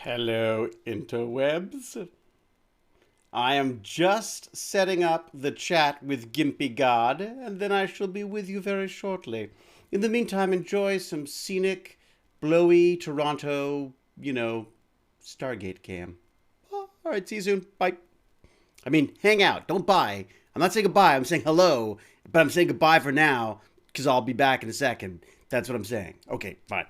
Hello, interwebs. I am just setting up the chat with GimpyGod, and then I shall be with you very shortly. In the meantime, enjoy some scenic, blowy Toronto, Stargate cam. All right, see you soon. Bye. I mean, hang out. Don't bye. I'm not saying goodbye. I'm saying hello, but I'm saying goodbye for now because I'll be back in a second. That's what I'm saying. Okay, fine.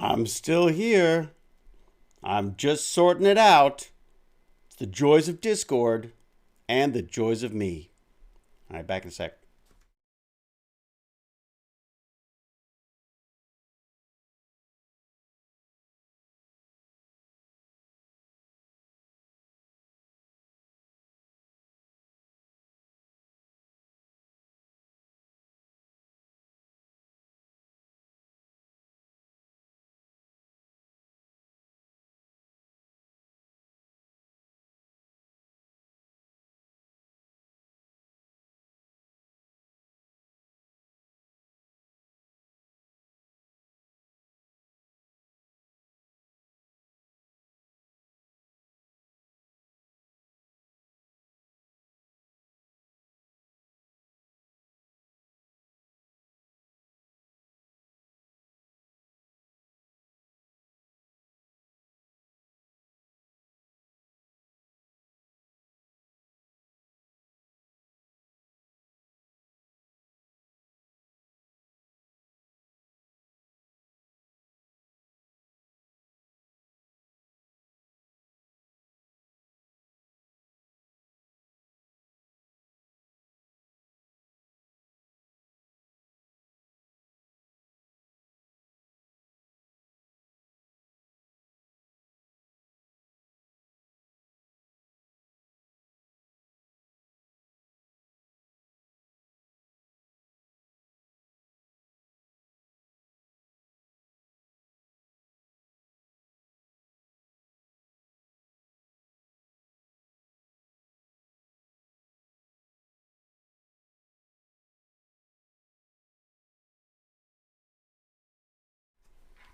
I'm still here. I'm just sorting it out. It's the joys of Discord and the joys of me. All right, back in a sec.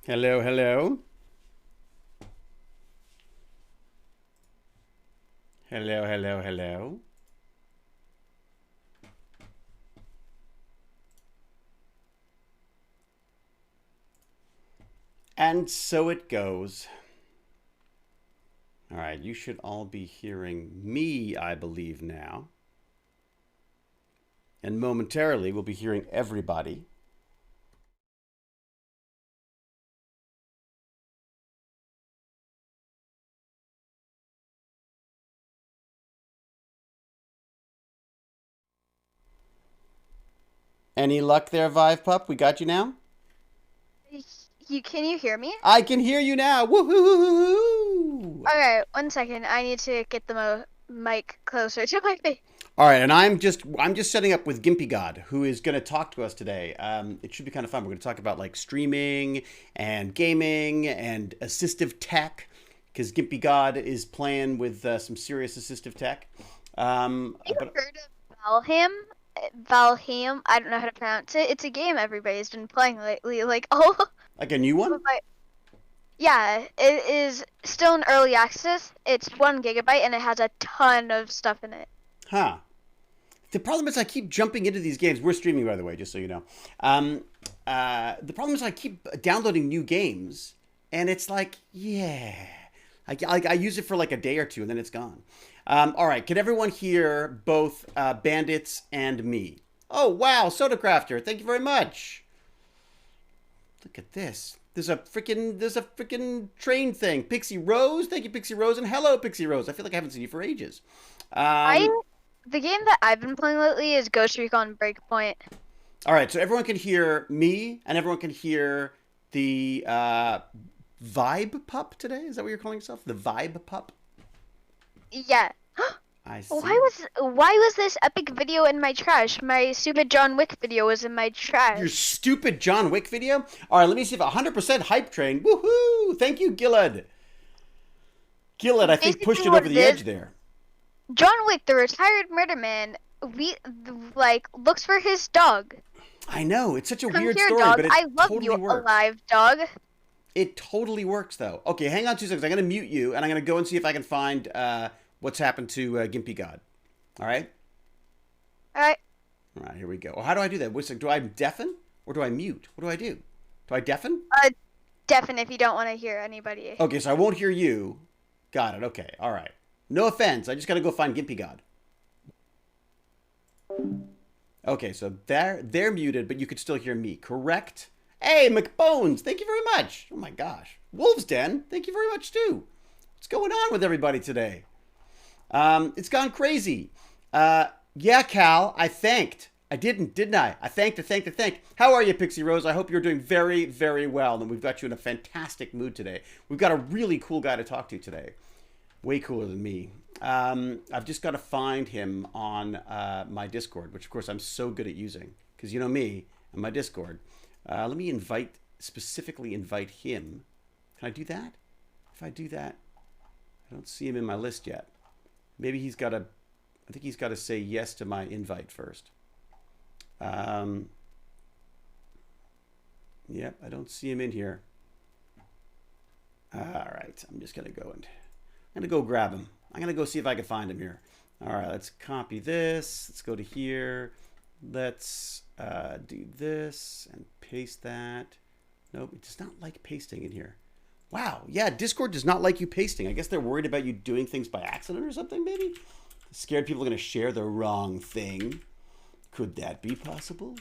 Hello, hello. Hello, hello, hello. And so it goes. All right, you should all be hearing me, I believe, now. And momentarily, we'll be hearing everybody. Any luck there, Vive Pup? We got you now? Can you hear me? I can hear you now. Woohoo! Okay, 1 second. I need to get the mic closer to my face. All right, and I'm just setting up with GimpyGod, who is going to talk to us today. It should be kind of fun. We're going to talk about like streaming and gaming and assistive tech, because GimpyGod is playing with some serious assistive tech. Have you heard of Valheim? Valheim, I don't know how to pronounce it. It's a game everybody's been playing lately. Like, oh, like a new one? Yeah, it is still in early access. It's 1 GB and it has a ton of stuff in it. Huh. The problem is I keep jumping into these games. We're streaming, by the way, just so you know. The problem is I keep downloading new games, and it's like, yeah. I use it for like a day or two, and then it's gone. All right, can everyone hear both Bandits and me? Oh, wow, Soda Crafter, thank you very much. Look at this. There's a freaking train thing. Pixie Rose, thank you, Pixie Rose, and hello, Pixie Rose. I feel like I haven't seen you for ages. The game that I've been playing lately is Ghost Recon Breakpoint. All right, so everyone can hear me, and everyone can hear the Vibe Pup today. Is that what you're calling yourself? The Vibe Pup? Yeah. I see. Why was this epic video in my trash? My stupid John Wick video was in my trash. Your stupid John Wick video? All right, let me see if 100% hype train. Woohoo! Thank you, Gillard. Gillard, I think, pushed it over the edge there. John Wick, the retired murder man, looks for his dog. I know, it's such a weird here, story, dog. but it I love totally you, works. Alive dog. It totally works, though. Okay, hang on 2 seconds. I'm going to mute you, and I'm going to go and see if I can find what's happened to GimpyGod. All right? All right. All right, here we go. Well, how do I do that? Do I deafen or do I mute? What do I do? Do I deafen? Deafen if you don't want to hear anybody. Okay, so I won't hear you. Got it. Okay, all right. No offense. I just got to go find GimpyGod. Okay, so they're muted, but you could still hear me, correct? Hey, McBones, thank you very much. Oh my gosh. Wolf's Den, thank you very much too. What's going on with everybody today? It's gone crazy. Yeah, Cal, I thanked. I didn't I? I thanked. How are you, Pixie Rose? I hope you're doing very, very well, and we've got you in a fantastic mood today. We've got a really cool guy to talk to today. Way cooler than me. I've just got to find him on my Discord, which, of course, I'm so good at using. Because you know me and my Discord. Let me specifically invite him. Can I do that? If I do that, I don't see him in my list yet. Maybe I think he's got to say yes to my invite first. Yep, I don't see him in here. All right, I'm just going to go grab him. I'm going to go see if I can find him here. All right, let's copy this. Let's go to here. Let's do this and paste that. Nope, it does not like pasting in here. Wow, yeah, Discord does not like you pasting. I guess they're worried about you doing things by accident or something, maybe? Scared people are going to share the wrong thing. Could that be possible?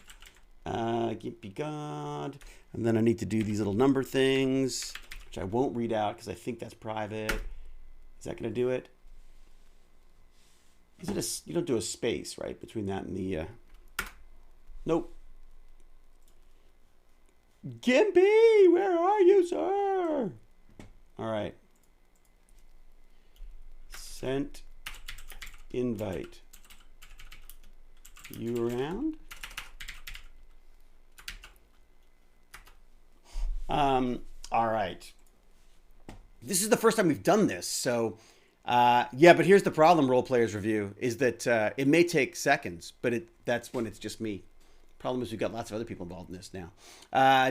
GimpyGod. And then I need to do these little number things, which I won't read out because I think that's private. Is that going to do it? You don't do a space, right, between that and the... Nope. Gimpy, where are you, sir? All right. Sent invite. You around? All right. This is the first time we've done this, so yeah, but here's the problem, Role Players Review, is that it may take seconds, but that's when it's just me. Problem is we've got lots of other people involved in this now.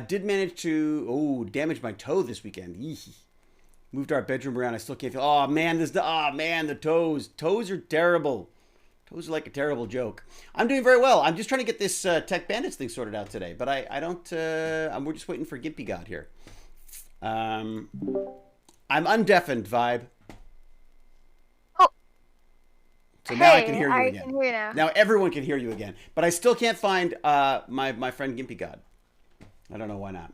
Did manage to damage my toe this weekend. Eeh. Moved our bedroom around. I still can't feel. Oh man, the toes. Toes are terrible. Toes are like a terrible joke. I'm doing very well. I'm just trying to get this TechBandits thing sorted out today, but I don't. We're just waiting for GimpyGod here. I'm undeafened, Vibe. Oh. So now I can hear you I again. can hear you now. Now everyone can hear you again, but I still can't find my friend GimpyGod. I don't know why not.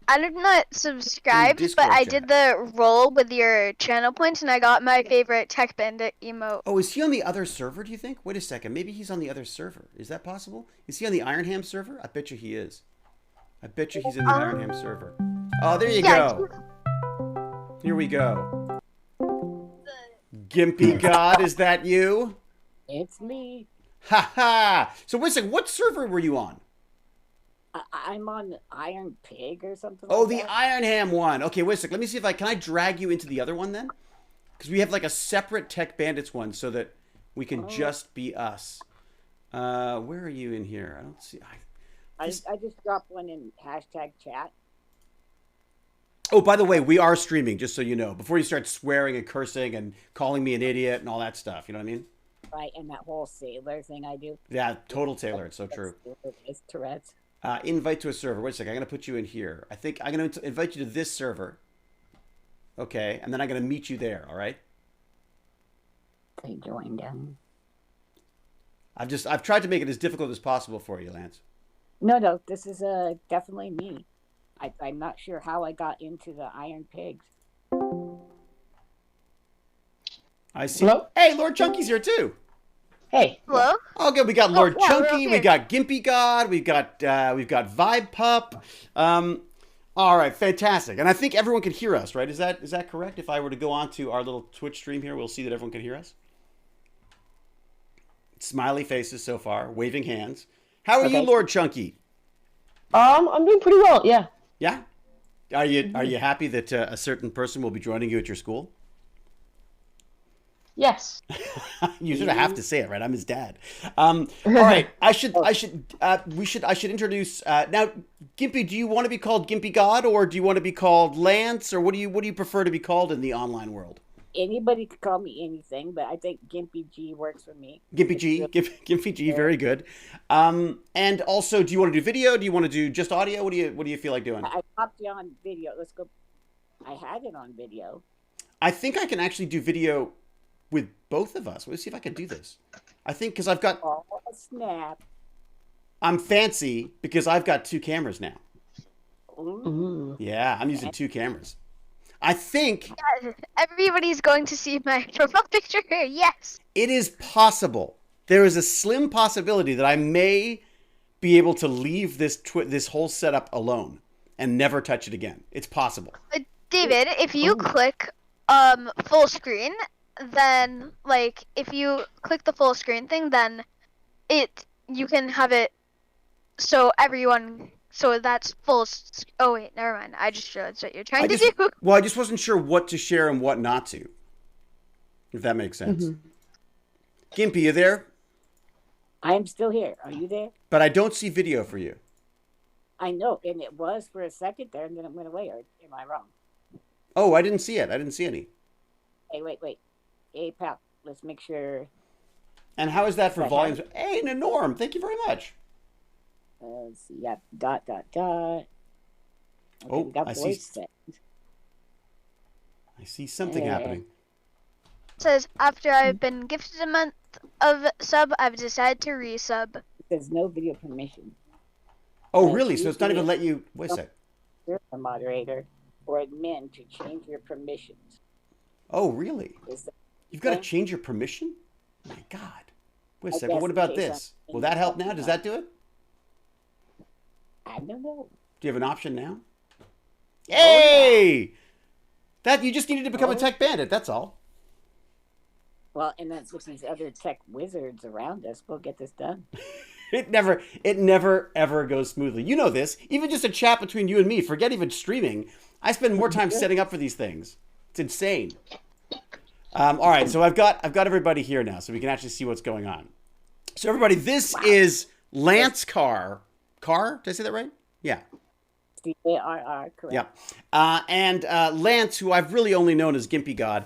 I did not subscribe, but Discord I chat. did the roll with your channel points, and I got my favorite Tech Bandit emote. Oh, is he on the other server, do you think? Wait a second. Maybe he's on the other server. Is that possible? Is he on the Ironham server? I bet you he is. I bet you he's in the Ironham server. Oh, there you go. Here we go. GimpyGod, is that you? It's me. Ha ha! So wait a second. What server were you on? I'm on Iron Pig or something Oh, like the that. Ironham one. Okay, wait a second. Let me see if can I drag you into the other one then? Because we have like a separate TechBandits one so that we can just be us. Where are you in here? I don't see. I just dropped one in #chat. Oh, by the way, we are streaming, just so you know. Before you start swearing and cursing and calling me an idiot and all that stuff. You know what I mean? Right, and that whole sailor thing I do. Yeah, total Taylor. It's so true. It's Tourette's. Invite to a server. Wait a second. I'm going to put you in here. I think I'm going to invite you to this server. Okay. And then I'm going to meet you there. All right. They joined them. I've tried to make it as difficult as possible for you, Lance. No, this is definitely me. I'm not sure how I got into the Iron Pigs. I see. Hello? Hey, Lord Chunky's here too. Hey. Hello? Okay, we got Lord yeah, we're Chunky, okay. we got GimpyGod, we've got Vibe Pup. All right, fantastic. And I think everyone can hear us, right? Is that correct? If I were to go on to our little Twitch stream here, we'll see that everyone can hear us. Smiley faces so far, waving hands. How are you, Lord Chunky? I'm doing pretty well. Yeah. Yeah. Are you happy that a certain person will be joining you at your school? Yes. You sort of have to say it, right? I'm his dad. All right. I should introduce now. Gimpy, do you want to be called GimpyGod, or do you want to be called Lance, or what do you prefer to be called in the online world? Anybody could call me anything, but I think Gimpy G works for me. Gimpy G, very good. And also, do you want to do video? Do you want to do just audio? What do you feel like doing? I popped you on video. Let's go. I had it on video. I think I can actually do video with both of us. Let's see if I can do this. I think because I've got. Oh, snap. I'm fancy because I've got two cameras now. Ooh. Yeah, I'm using two cameras. I think Everybody's going to see my profile picture here. Yes. it is possible. There is a slim possibility that I may be able to leave this whole setup alone and never touch it again. It's possible. David, if you click full screen, then like if you click the full screen thing, then you can have it so everyone. So that's full. Oh wait, never mind. I just realized what you're trying to do. Well, I just wasn't sure what to share and what not to. If that makes sense. Gimpy, you there? I am still here. Are you there? But I don't see video for you. I know, and it was for a second there, and then it went away. Or am I wrong? Oh, I didn't see it. I didn't see any. Hey, wait. Hey, pal. Let's make sure. And how is that for volumes? Hey, Norm, thank you very much. Let's see. Yeah. Dot. Okay, we got I voice see. settings. I see something happening. It says after I've been gifted a month of sub, I've decided to resub. There's no video permission. Oh, really? So it's not even let you... Wait a sec. You're a moderator or admin to change your permissions. Oh, really? Is that You've got to change your permission? My God. Wait a I second. guess What about in case this? I'm- Will that help now? Does that do it? I don't know. Do you have an option now? Hey! That you just needed to become a tech bandit. That's all. Well, and that's with these other tech wizards around us. We'll get this done. It never ever goes smoothly. You know this. Even just a chat between you and me. Forget even streaming. I spend more time setting up for these things. It's insane. All right, so I've got everybody here now, so we can actually see what's going on. So everybody, this is Lance Carr. Carr? Did I say that right? Yeah. CARR, correct. Yeah. And Lance, who I've really only known as Gimpy God,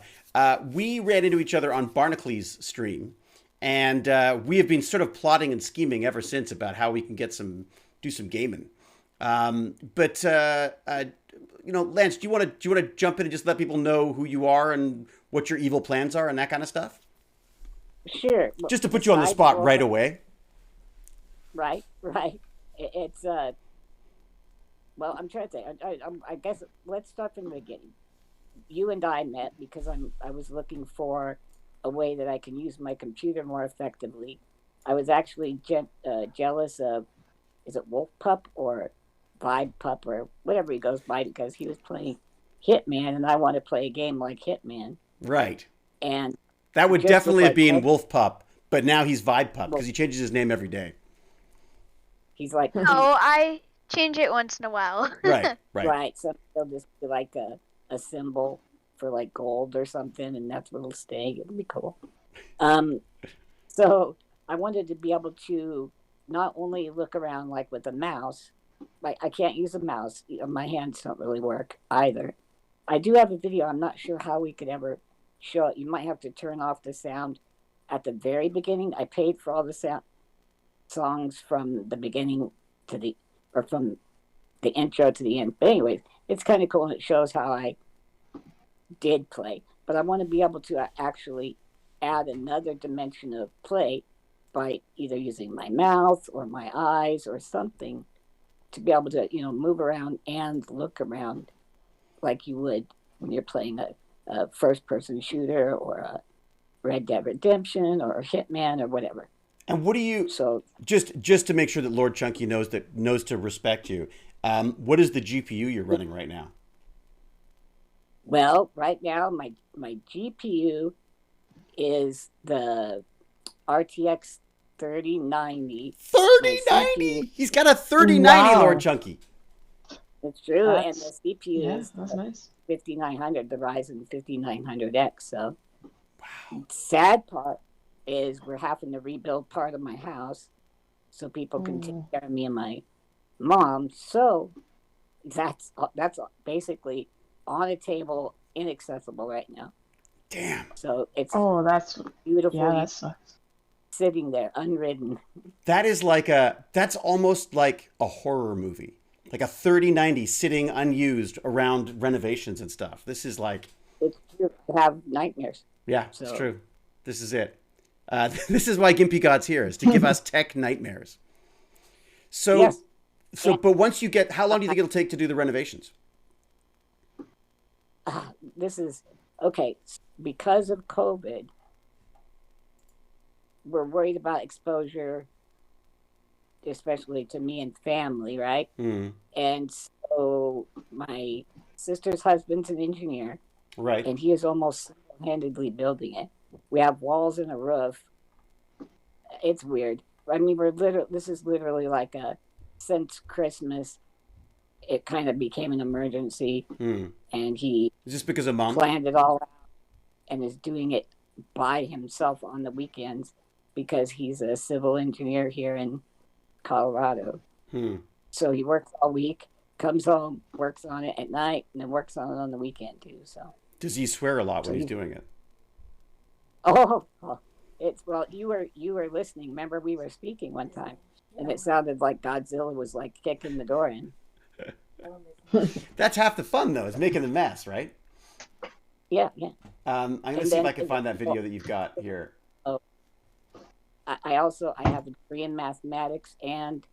we ran into each other on Barnacle stream. And we have been sort of plotting and scheming ever since about how we can do some gaming. But Lance, do you want to jump in and just let people know who you are and what your evil plans are and that kind of stuff? Sure. Just to put you on the spot right away. Right. It's well, I'm trying to think. I guess let's start from the beginning. You and I met because I was looking for a way that I can use my computer more effectively. I was actually jealous of, is it Wolf Pup or Vibe Pup or whatever he goes by, because he was playing Hitman and I want to play a game like Hitman. Right. And that would definitely have been Wolf Pup, but now he's Vibe Pup because he changes his name every day. He's like, oh, I change it once in a while. Right. Right. So they'll just be like a symbol for like gold or something, and that's what it'll stay. It'll be cool. So I wanted to be able to not only look around like with a mouse, like I can't use a mouse. My hands don't really work either. I do have a video. I'm not sure how we could ever show it. You might have to turn off the sound at the very beginning. I paid for all the songs from the beginning from the intro to the end. But anyways, it's kind of cool, and it shows how I did play. But I want to be able to actually add another dimension of play by either using my mouth or my eyes or something to be able to, move around and look around like you would when you're playing a first-person shooter or a Red Dead Redemption or a Hitman or whatever. And what do you? So just to make sure that Lord Chunky knows to respect you, what is the GPU you're running right now? Well, right now my GPU is the RTX 3090. 3090. He's got a 3090, wow. Lord Chunky. It's true, and the CPU is that's nice. 5900, the Ryzen 5900X. So, wow. Sad part is we're having to rebuild part of my house so people can take care of me and my mom. So that's basically on a table, inaccessible right now. Damn. So it's that's beautiful. Yeah, that sucks. Sitting there unridden. That's almost like a horror movie. Like a 3090 sitting unused around renovations and stuff. This is like... It's true. I have nightmares. Yeah, it's true. This is it. This is why Gimpy God's here, is to give us tech nightmares. So, yes. But once you get... How long do you think it'll take to do the renovations? This is... Okay, because of COVID, we're worried about exposure, especially to me and family, right? Mm. And so my sister's husband's an engineer. Right. And he is almost single-handedly building it. We have walls and a roof. It's weird. I mean, this is literally like since Christmas, it kind of became an emergency. Mm. And he is this because of Mom? Planned it all out and is doing it by himself on the weekends because he's a civil engineer here in Colorado. Hmm. So he works all week, comes home, works on it at night, and then works on it on the weekend too. So does he swear a lot when he's doing it? Oh, it's you were listening. Remember, we were speaking one time, and it sounded like Godzilla was like kicking the door in. That's half the fun, though, is making the mess, right? Yeah. I'm going to see if I can find that video that you've got here. Oh, I have a degree in mathematics and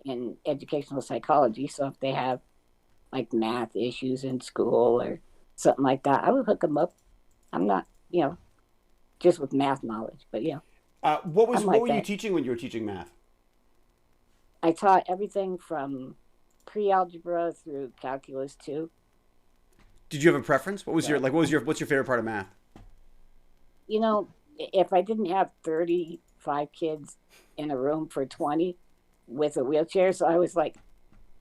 in educational psychology. So if they have like math issues in school or something like that, I would hook them up. I'm not, just with math knowledge, but what were you teaching when you were teaching math? I taught everything from pre-algebra through calculus 2. Did you have a preference? What's your favorite part of math? If I didn't have 35 kids in a room for 20 with a wheelchair, so I was like,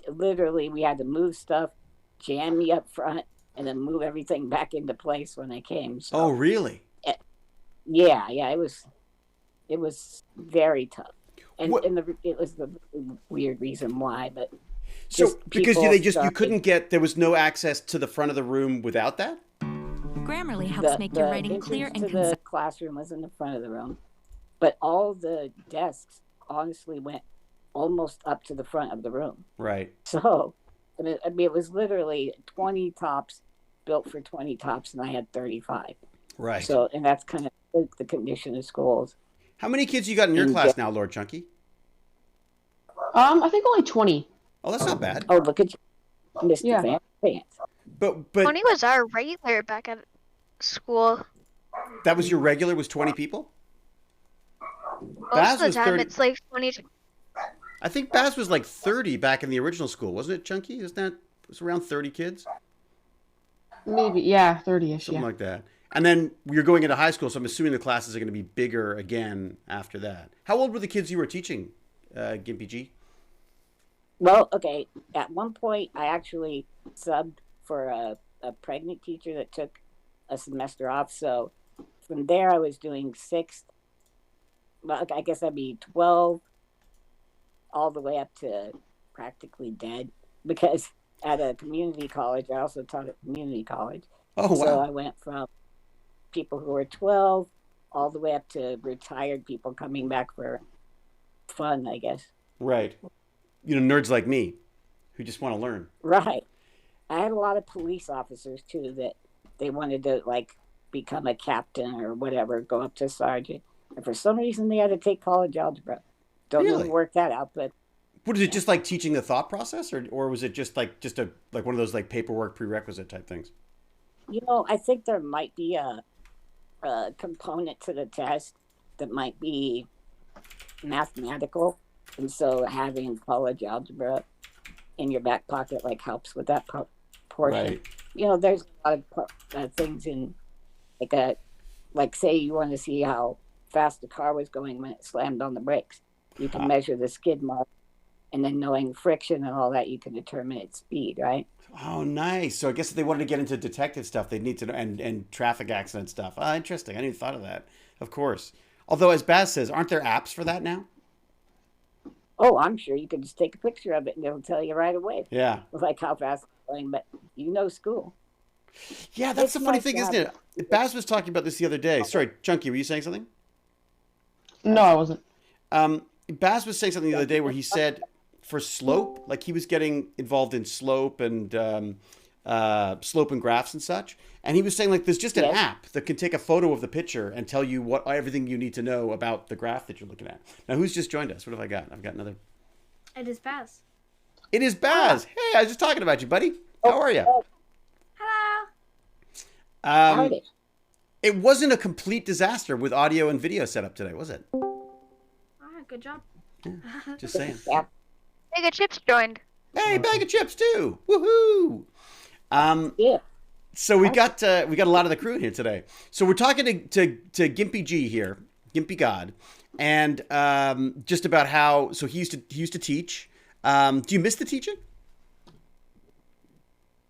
literally, we had to move stuff, jam me up front, and then move everything back into place when I came. So, oh, really? Yeah, it was very tough. And What- it was the weird reason why, but So just because people you started- couldn't get, there was no access to the front of the room without that? Grammarly helps make your writing clear and entrance to concise. the classroom was in the front of the room, but all the desks honestly went almost up to the front of the room. Right. So, I mean, it was literally 20 tops built for 20 tops, and I had 35. Right. So, and that's kind of the condition of schools. How many kids you got in your class now, Lord Chunky? I think only 20. Oh, that's not bad. Oh, look at you, Mr. Yeah. Fans. But Tony was our regular back at school. that was your regular, was 20 people? Most Baz of the was time, 30. it's like 20. I think Baz was like 30 back in the original school, wasn't it, Chunky? Isn't that, it was around 30 kids? Maybe, yeah, 30-ish, Something yeah. like that. And then you're going into high school, so I'm assuming the classes are going to be bigger again after that. How old were the kids you were teaching, Gimpy G? Well, okay. At one point, I actually subbed for a pregnant teacher that took a semester off. So from there, I was doing sixth. Well, I guess that'd be 12, all the way up to practically dead. Because at a community college, I also taught at community college. Oh, So wow. I went from people who were 12 all the way up to retired people coming back for fun, I guess. Right. You know, nerds like me who just want to learn. Right. I had a lot of police officers too that they wanted to like become a captain or whatever, go up to sergeant. And for some reason they had to take college algebra. Don't Really? really work that out, but What, is it just like teaching the thought process, or was it just a like one of those like paperwork prerequisite type things? you know, I think there might be a component to the test that might be mathematical. And so having college algebra in your back pocket like helps with that portion. Right. You know, there's a lot of things in like say you want to see how fast the car was going when it slammed on the brakes. You can measure the skid mark, and then knowing friction and all that, you can determine its speed, right? Oh, nice. So I guess if they wanted to get into detective stuff, they'd need to know, and traffic accident stuff. Ah, interesting. I didn't even thought of that. Of course. Although, as Baz says, aren't there apps for that now? Oh, I'm sure you can just take a picture of it and it'll tell you right away, Yeah. like how fast it's going. But you know, school. Yeah, that's It's the funny nice thing, to isn't have- it? Baz was talking about this the other day. Sorry, Chunky, were you saying something? No, I wasn't. Baz was saying something the other day where he said for slope, like he was getting involved in slope and graphs and such. And he was saying like there's just an Yes. app that can take a photo of the picture and tell you what everything you need to know about the graph that you're looking at. Now, who's just joined us? What have I got? I've got another. It is Baz. It is Baz. Hey, I was just talking about you, buddy. How are you? Hello. Howdy. It wasn't a complete disaster with audio and video setup today, was it? Good job. Just saying. Yeah. Mega Chips joined. Hey, bag of chips too. Woohoo! Yeah. So we got a lot of the crew in here today. So we're talking to Gimpy G here, Gimpy God, and just about how he used to teach. Do you miss the teaching?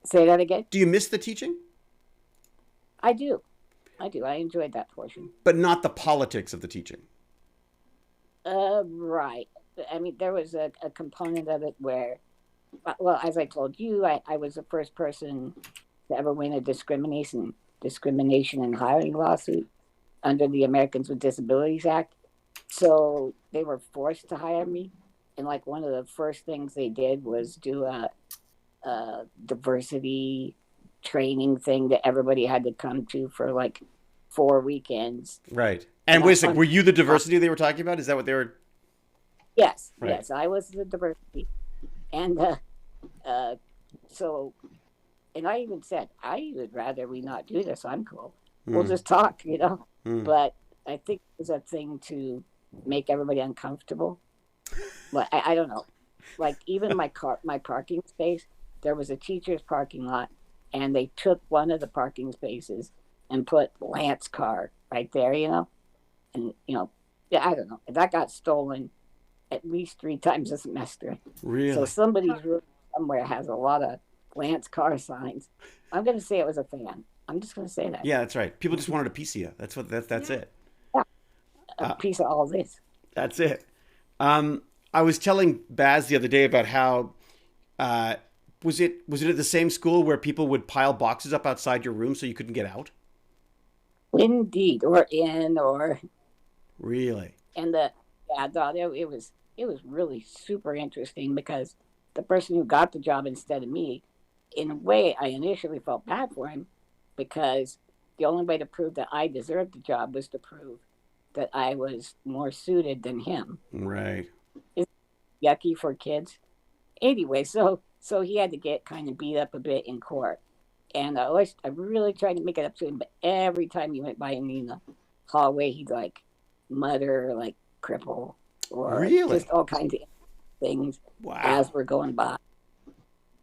Say that again. Do you miss the teaching? I do. I enjoyed that portion. But not the politics of the teaching. Right. I mean, there was a component of it where, well, as I told you, I was the first person to ever win a discrimination and hiring lawsuit under the Americans with Disabilities Act. So they were forced to hire me. And like one of the first things they did was do a diversity training thing that everybody had to come to for like 4 weekends. Right. And wait a second, were you the diversity they were talking about? Is that what they were? Yes, Right. yes, I was the diversity. And so, and I even said, I would rather we not do this. I'm cool. We'll just talk, you know. But I think it was a thing to make everybody uncomfortable. But I don't know. Like even my parking space, there was a teacher's parking lot, and they took one of the parking spaces and put Lance car right there, you know. And you know, yeah, I don't know. That got stolen at least 3 times a semester. Really? So somebody's room somewhere has a lot of Lance car signs. I'm going to say it was a fan. I'm just going to say that. Yeah, that's right. People just wanted a piece of you. That's it. A piece of all this. That's it. I was telling Baz the other day about how was it at the same school where people would pile boxes up outside your room so you couldn't get out? Indeed, or Really? and it was really super interesting because the person who got the job instead of me, in a way, I initially felt bad for him because the only way to prove that I deserved the job was to prove that I was more suited than him. Right. It's yucky for kids. Anyway, so he had to get kind of beat up a bit in court. And I really tried to make it up to him, but every time he went by me in the hallway, he'd like mutter like cripple or Really? just all kinds of things as we're going by.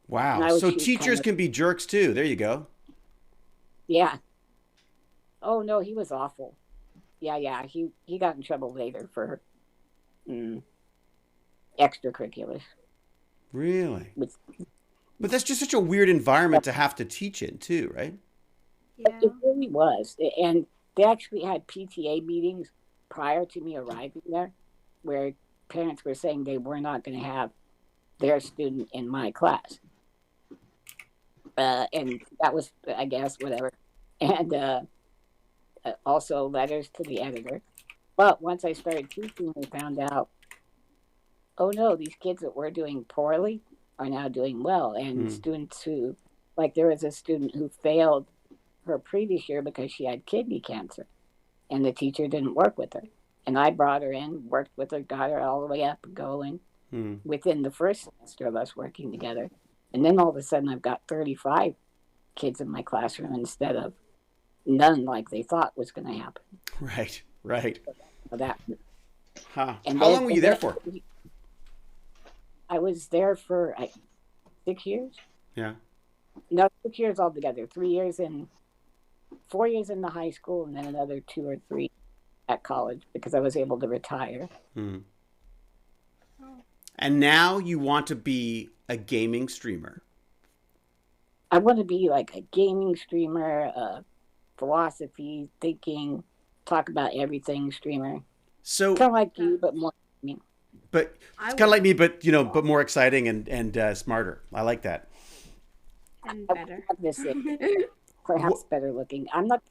Wow. So teachers can be jerks too. There you go. Yeah. Oh no, he was awful. Yeah. He got in trouble later for extracurriculars. Really? But that's just such a weird environment to have to teach in too, right? Yeah. It really was. And they actually had PTA meetings prior to me arriving there where parents were saying they were not going to have their student in my class. And that was, I guess, whatever. And also letters to the editor. But once I started teaching, we found out, oh no, these kids that were doing poorly are now doing well. And students who, like there was a student who failed her previous year because she had kidney cancer. And the teacher didn't work with her. And I brought her in, worked with her, got her all the way up and going within the first semester of us working together. And then all of a sudden I've got 35 kids in my classroom instead of none like they thought was going to happen. Right. So that. Huh. And how long were you there for? I was there for 6 years. Yeah. No, 6 years altogether. 4 years in the high school, and then another 2 or 3 at college because I was able to retire. And now you want to be a gaming streamer. I want to be like a gaming streamer, philosophy, thinking, talk about everything streamer. So kind of like you, but more. But it's kind of like me, but but more exciting and smarter. I like that. And better. Perhaps better looking. I'm not.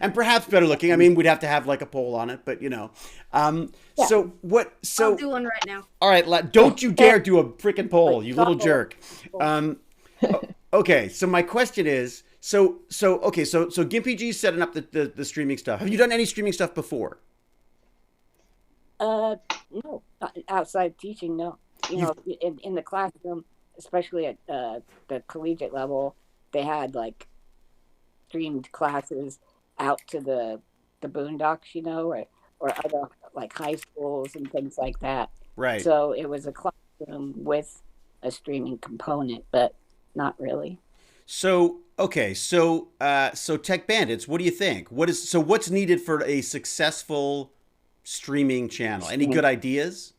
And perhaps better looking. I mean, we'd have to have like a poll on it, but Yeah. So what? So I'll do one right now. All right, don't you dare do a freaking poll, you little jerk. Okay, so my question is, so GimpyG's setting up the streaming stuff. Have you done any streaming stuff before? No, outside teaching, no. You know, in the classroom, especially at the collegiate level, they had like streamed classes out to the boondocks, or other like high schools and things like that. Right. So it was a classroom with a streaming component, but not really. So TechBandits, what do you think? What's needed for a successful streaming channel? Any good ideas?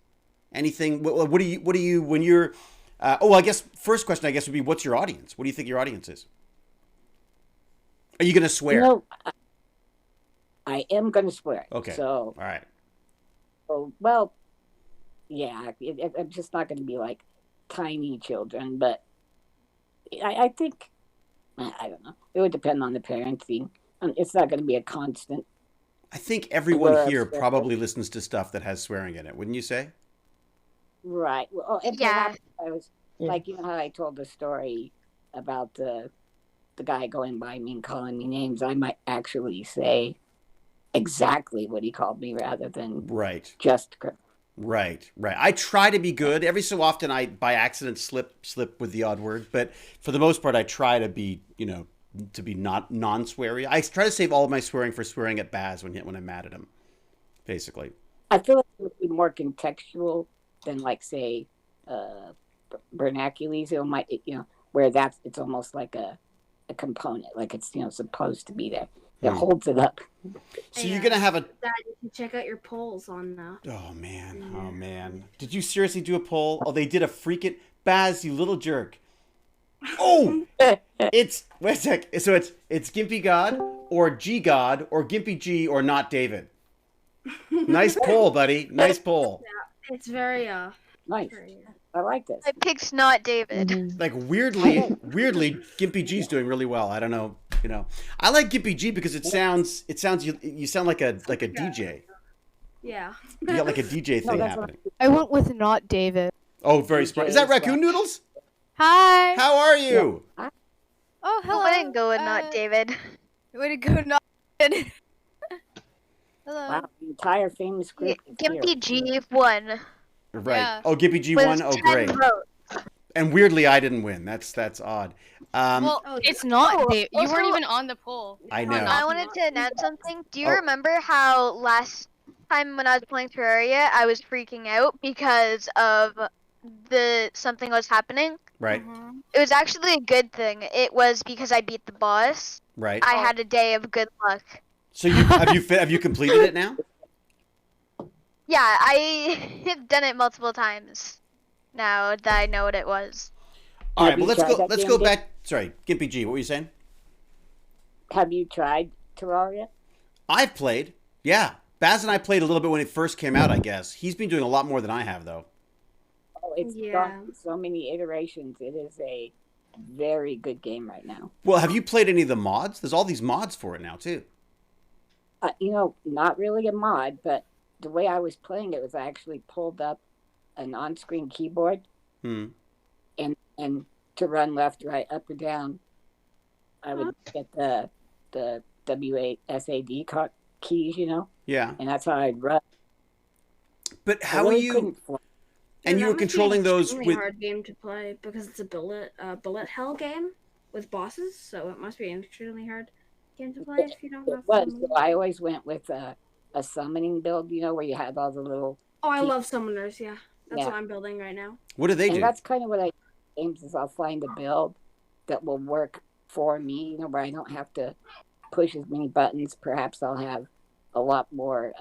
Anything? What do you when you're? I guess first question would be, what's your audience? What do you think your audience is? Are you going to swear? I am going to swear. Okay. So. All right. Oh, well, yeah. I'm just not going to be like tiny children, but I think I don't know. It would depend on the parenting. It's not going to be a constant. I think everyone here probably listens to stuff that has swearing in it, wouldn't you say? Right. Well, and Yeah. I was like, how I told the story about the guy going by me and calling me names. I might actually say exactly what he called me rather than just. Right. I try to be good. Every so often, I by accident slip with the odd word, but for the most part, I try to be not non-sweary. I try to save all of my swearing for swearing at Baz when I'm mad at him, basically. I feel like it would be more contextual than like say vernaculese. It might where it's almost like a component, like it's supposed to be there. It holds it up. So you're gonna have a. Dad, you can check out your polls on Oh man! Did you seriously do a poll? Oh, they did a freaking Baz, you little jerk. Oh, wait a sec. So it's Gimpy God or G God or Gimpy G or not David. Nice poll, buddy. Nice poll. It's very Nice. very, I like this. I picked not David. Mhm. Like weirdly, Gimpy G's doing really well. I don't know, I like Gimpy G because it sounds you sound like a DJ. yeah. You got like a DJ No, thing that's what happening. I went with not David. Oh, very smart. Is that DJ is Raccoon Noodles? Hi. How are you? Oh, hello. I wouldn't go with not David. Way to go, not David. Hello. Wow, the entire famous group is here. Gimpy G won. Right. Yeah. Oh, Gimpy G With won. Oh, 10 great. votes. And weirdly, I didn't win. That's odd. Well, Oh, it's not oh, David. You also- weren't even on the poll. I know. I wanted to announce something. Do you Oh. remember how last time when I was playing Terraria, I was freaking out because of something was happening? Right. Mhm. It was actually a good thing. It was because I beat the boss. Right. I had a day of good luck. So have you completed it now? Yeah, I have done it multiple times now that I know what it was. All right. Have Well, you let's tried go. that Let's game go yet? back. Sorry, Gimpy G. What were you saying? Have you tried Terraria? I've played. Yeah, Baz and I played a little bit when it first came out. I guess he's been doing a lot more than I have, though. Oh, it's Yeah. gone through so many iterations. It is a very good game right now. Well, have you played any of the mods? There's all these mods for it now too. Not really a mod, but the way I was playing it was I actually pulled up an on-screen keyboard Hmm. and to run left, right, up or down, I would get the WASD keys, Yeah. and that's how I'd run. But I how are really you? couldn't fly. And Yeah, you were that must be controlling an those extremely with. hard game to play because it's a bullet hell game with bosses, so it must be an extremely hard game to play if you don't It have was. summon. So I always went with a summoning build, where you had all the little. Oh, I love summoners. Yeah, that's Yeah. what I'm building right now. What do they And do? that's kind of what I games is I'll find a build that will work for me, where I don't have to push as many buttons. Perhaps I'll have a lot more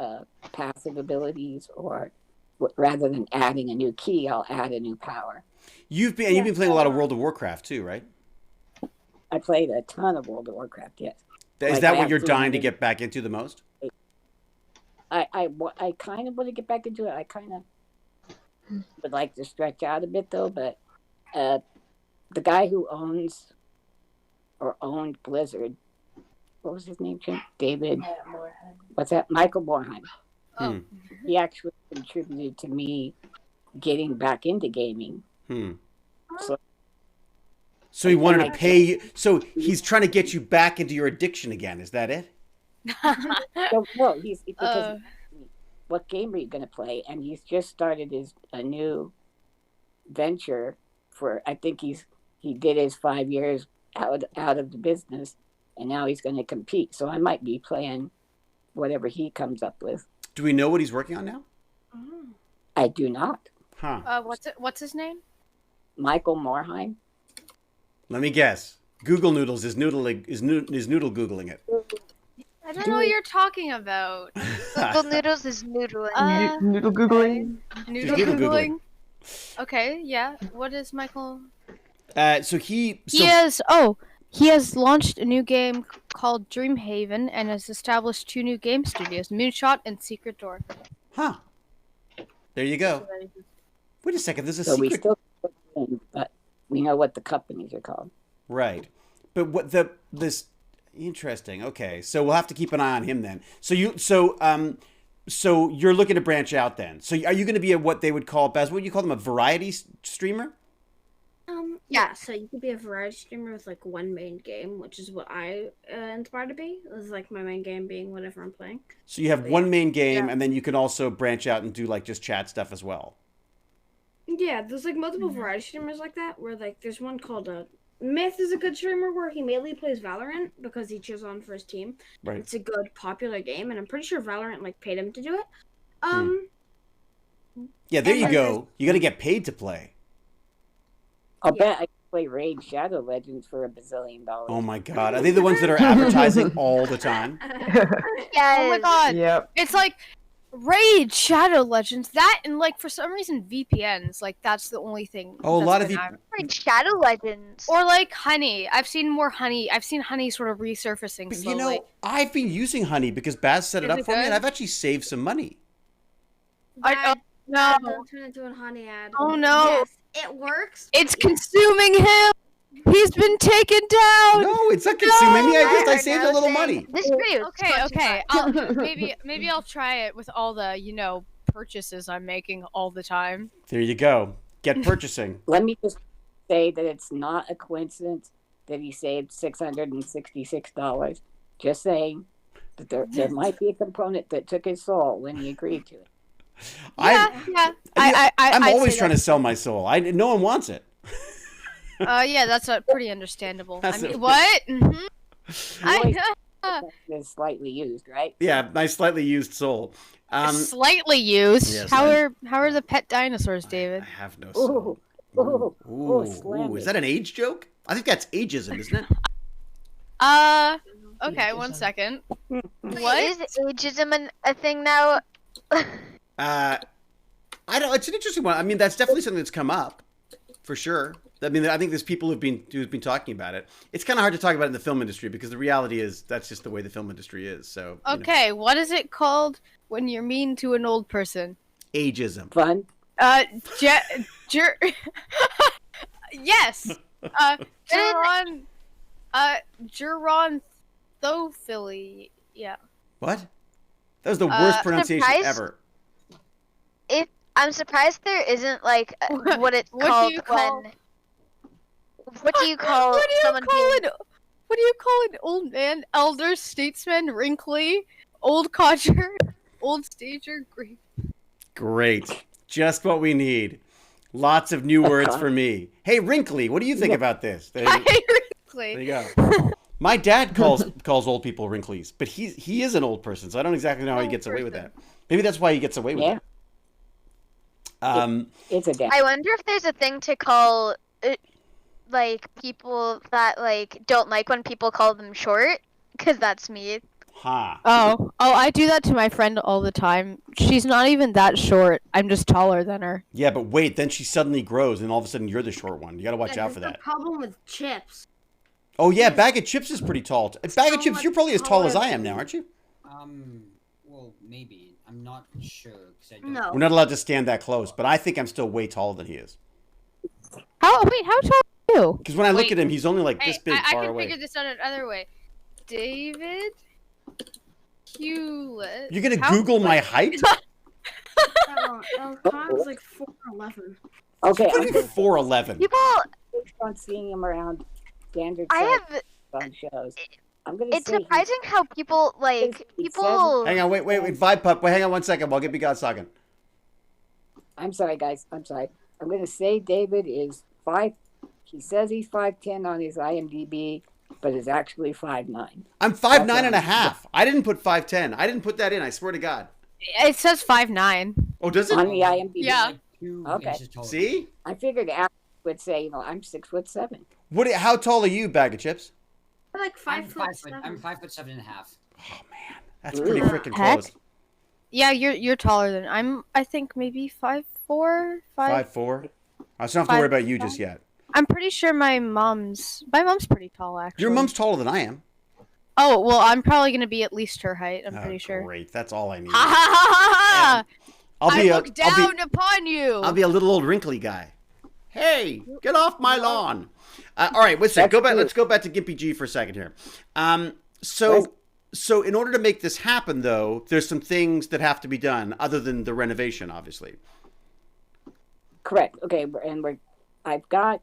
passive abilities, or rather than adding a new key, I'll add a new power. You've been playing a lot of World of Warcraft too, right? I played a ton of World of Warcraft, yes. Is Like, that I what you're dying to 300. get back into the most? I kind of want to get back into it. I kind of would like to stretch out a bit, though, but the guy who owned Blizzard, what was his name, Jim? David? What's that? Michael Morheim. Hmm. He actually contributed to me getting back into gaming. Hmm. So So he wanted to pay you. So he's trying to get you back into your addiction again. Is that it? no, he's because what game are you going to play? And he's just started a new venture for. I think he did his 5 years out of the business, and now he's going to compete. So I might be playing whatever he comes up with. Do we know what he's working on now? I do not. Huh. What's his name? Michael Morheim. Let me guess. Google Noodles is noodle googling it. I don't know what you're talking about. Google Noodles is noodling. Noodle googling. Noodle noodle googling. Okay, yeah. What is Michael? He He has launched a new game called Dreamhaven and has established 2 new game studios, Moonshot and Secret Door. Huh. There you go. Wait a second. There's a So we secret. still, but we know what the companies are called. Right. But what this interesting. Okay. So we'll have to keep an eye on him then. So you're looking to branch out then. So are you going to be what they would call, Baz, what do you call them, a variety streamer? Yeah, so you could be a variety streamer with like one main game, which is what I inspire to be. Is like my main game being whatever I'm playing. So you have one main game, Yeah. and then you can also branch out and do like just chat stuff as well. Yeah, there's like multiple variety streamers like that. Where like there's one called Myth is a good streamer where he mainly plays Valorant because he cheers on for his team. Right. It's a good popular game, and I'm pretty sure Valorant like paid him to do it. Yeah, there And you then go. You got to get paid to play. I'll bet I can play Raid Shadow Legends for $1 bazillion. Oh my God. Are they the ones that are advertising all the time? Yeah. Oh my god. Yep. It's like Raid, Shadow Legends, that, and like for some reason VPNs, like that's the only thing. Oh, a lot of Shadow Legends. Or like Honey. I've seen Honey sort of resurfacing But slowly. you know, I've been using Honey because Baz set it up for me, and I've actually saved some money. No. Don't turn into a honey ad. Oh no. Yes, it works. It's consuming him. He's been taken down. No, it's not consuming me. I saved a little money. This video. Okay. Maybe I'll try it with all the purchases I'm making all the time. There you go. Get purchasing. Let me just say that it's not a coincidence that he saved $666. Just saying that there might be a component that took his soul when he agreed to it. I'm always trying to sell my soul. No one wants it. Yeah, that's pretty understandable. What? Mm-hmm. It's slightly used, right? Yeah, my slightly used soul. Slightly used. Yes, how are the pet dinosaurs, David? I have no soul. Ooh, is that an age joke? I think that's ageism, isn't it? Okay, 1 second. What is ageism a thing now? I don't. It's an interesting one. I mean, that's definitely something that's come up, for sure. I mean, I think there's people who've been talking about it. It's kind of hard to talk about it in the film industry because the reality is that's just the way the film industry is. So okay, what is it called when you're mean to an old person? Ageism. Fun. Yes. Gerontophily. Yeah. What? That was the worst pronunciation ever. I'm surprised there isn't like what it's called when. What do you call someone? What do you call an old man? Elder statesman, wrinkly, old codger, old stager, Great. Just what we need. Lots of new words for me. Hey, wrinkly, what do you think about this? Hi, wrinkly. There you go. My dad calls old people wrinklies, but he is an old person, so I don't exactly know how he gets away with that. Maybe that's why he gets away with it. It's a dad. I wonder if there's a thing to call like people that like don't like when people call them short, because that's me. Huh. Oh, I do that to my friend all the time. She's not even that short. I'm just taller than her. Yeah, but wait, then she suddenly grows, and all of a sudden you're the short one. You got to watch out for that. The problem with chips. Oh yeah, Bag of Chips is pretty tall. Bag of Chips, you're probably as tall as I am now, aren't you? Well, maybe. I'm not sure. No. We're not allowed to stand that close, but I think I'm still way taller than he is. How tall are you? Because when I look at him, he's only like this big I far can away. figure this out another way. David Hewlett. You're gonna Google my height? Connor's like 4'11". Okay, What do you mean 4'11"? People. based on seeing him around standard I have. on shows. I'm gonna It's say he's- surprising how people like It people. Hang on, wait, Vibe Pup. Wait, hang on 1 second. While GimpyGod's talking. I'm sorry, guys. I'm sorry. I'm gonna say David is 5. He says he's 5'10" on his IMDb, but is actually 5'9". I'm 5'9" and a half. I didn't put 5'10". I didn't put that in. I swear to God. It says 5'9". Oh, does it? On the IMDb. Yeah. Okay. See? I figured Alex would say, I'm 6'7". How tall are you, Bag of Chips? I'm like I'm 5'7". I'm 5'7.5". Oh man, that's pretty freaking close. Yeah, you're taller than I think maybe 5'4", 5'4". 5'4". I don't have to worry about you just yet. I'm pretty sure my mom's pretty tall, actually. Your mom's taller than I am. Oh, well, I'm probably going to be at least her height, I'm pretty sure. Great, that's all I need. Ha ha ha ha! I look down upon you! I'll be a little old wrinkly guy. Hey, get off my lawn! All right, let's go back. Let's go back to Gimpy G for a second here. So in order to make this happen, though, there's some things that have to be done other than the renovation, obviously. Correct. Okay, and I've got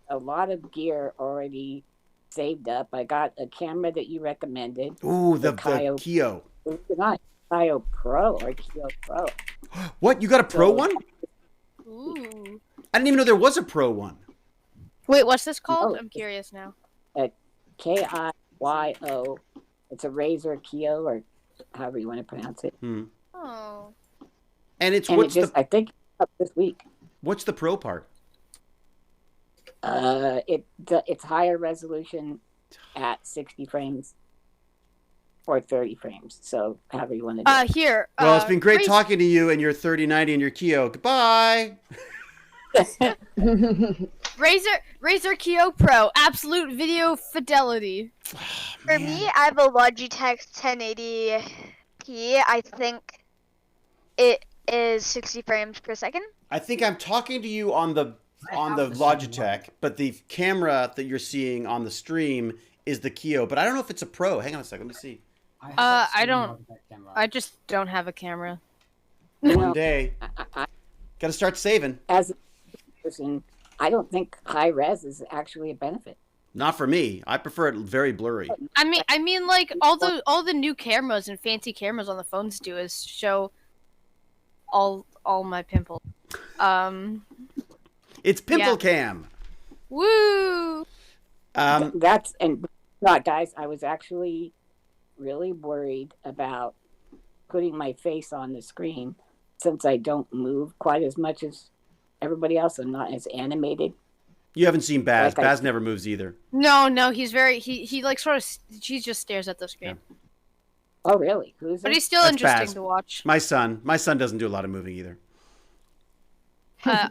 a lot of gear already saved up. I got a camera that you recommended. Ooh, the Kio. It's not Kio Pro or Kio Pro. What? You got a Pro one? Ooh. I didn't even know there was a Pro one. Wait, what's this called? Oh. I'm curious now. Kio. It's a Razer Kio, or however you want to pronounce it. Oh. And it's I think it's up this week. What's the Pro part? It's higher resolution at 60 frames. or 30 frames. So however you want to do it. Here. Well, it's been great Razer- talking to you and your 3090 and your Keo. Goodbye. Razer Keo Pro, absolute video fidelity. For me, I have a Logitech 1080p. I think it is 60 frames per second. I think I'm talking to you on the Logitech, but the camera that you're seeing on the stream is the Keo. But I don't know if it's a Pro. Hang on a second. Let me see. I don't. I just don't have a camera. One day, got to start saving. As a person, I don't think high res is actually a benefit. Not for me. I prefer it very blurry. I mean, like all the new cameras and fancy cameras on the phones do is show all my pimples. It's Pimple Cam. Woo! That's and not guys. I was actually really worried about putting my face on the screen since I don't move quite as much as everybody else. I'm not as animated. You haven't seen Baz. Like Baz never moves either. No, he's very he like sort of he just stares at the screen. Yeah. Oh really? Who's But it? he's still That's interesting Baz. to watch. My son doesn't do a lot of moving either.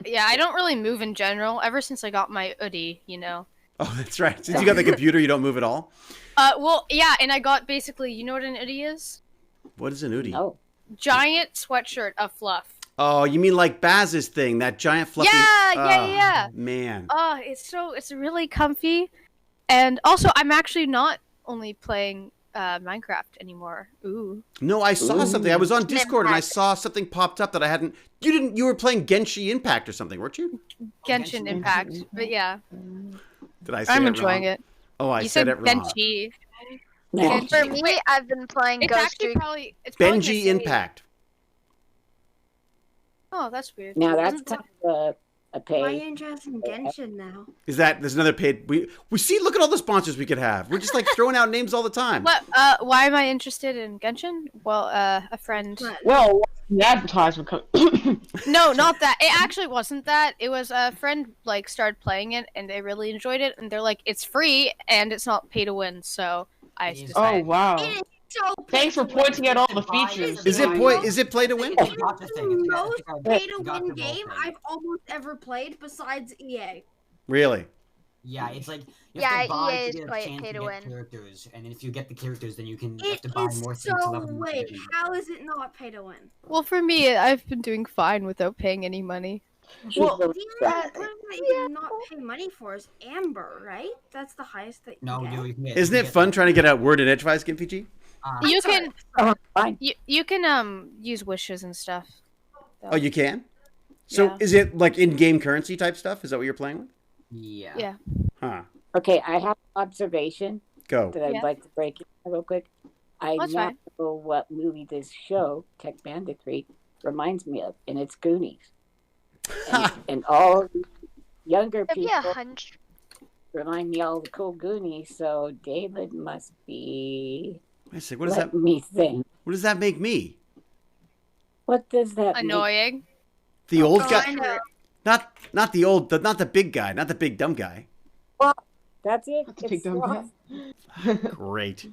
Yeah, I don't really move in general. Ever since I got my hoodie, you know. Oh, that's right. Since you got the computer, you don't move at all? Well, yeah, and I got basically, you know what an hoodie is? What is an Udi? No. Giant sweatshirt of fluff. Oh, you mean like Baz's thing, that giant fluffy... Yeah. Man. Oh, it's really comfy. And also, I'm actually not only playing Minecraft anymore. Ooh. No, I saw something. I was on Discord and I saw something popped up that I hadn't... You were playing Genshin Impact or something, weren't you? Genshin Impact. But yeah, Did I say I'm it enjoying wrong? it. Oh, I You said said it wrong. Benji. No. For me, I've been playing It's Ghost actually Recon. probably... It's probably Benji the same. Impact. Oh, that's weird. Now that's Isn't kind of a My pay. interest in Genshin now. There's another paid... We see, look at all the sponsors we could have. We're just like throwing out names all the time. What? Why am I interested in Genshin? Well, a friend. But Well, the advertisement. No, not that. It actually wasn't that. It was a friend like started playing it and they really enjoyed it and they're like, it's free and it's not pay to win. So I It is- Oh decided. wow! it is so Thanks for pointing out all the features. Is it play to win? It's Gotcha the thing. It's most got- pay to got win the role game thing. I've almost ever played besides EA. Really? Yeah, it's like you Yeah, have to buy EA to is get a quite chance pay to to get win. characters, and then if you get the characters, then you can It have to buy is more things to so level them up. wait. How is it not pay to win? Well, for me, I've been doing fine without paying any money. Well, The only one that you do not pay money for is Amber, right? That's the highest that you No, get. no, you can get. Isn't you it get fun the- trying to get a word in edgewise, GimpyG? You sorry. can Oh, fine. you can use wishes and stuff. Oh, you can? So Yeah. is it like in-game currency type stuff? Is that what you're playing with? Yeah. Yeah. Huh. Okay, I have an observation Go. that I'd Yeah. like to break in real quick. I That's now fine. know what movie this show, TechBandits, reminds me of, and it's Goonies. And all the younger Maybe people 100. remind me all the cool Goonies, so David must be... Wait a second, what does Let that? me think. What does that make me? What does that mean? Annoying. The old Oh, I guy? know. Not the old, not the big guy, not the big dumb guy. That's it. That's a big dumb guy. Great.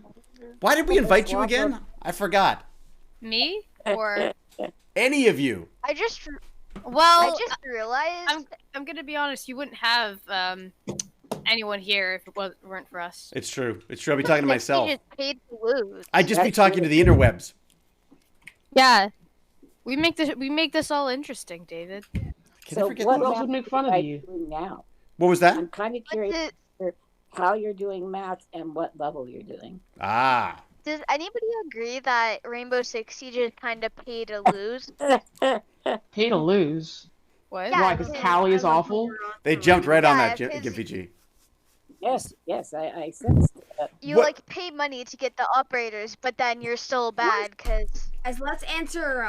Why did we invite you again? I forgot. Me or Any of you? I just well, realized. I'm gonna be honest. You wouldn't have anyone here if it weren't for us. It's true. It's true. I'll be talking to myself. You just paid to lose. I'd just be That's talking to the interwebs. Yeah. We make this all interesting, David. Can I So forget what the- else math would make fun are of you you? doing now? What was that? I'm kind of curious how you're doing math and what level you're doing. Ah. Does anybody agree that Rainbow Six Siege is kind of pay to lose? Pay to lose. What? Yeah, Why? Because Callie is awful. They jumped right on Yeah, that, because- GimpyG. Yes, I sensed that. You What- like pay money to get the operators, but then you're still bad because As let's answer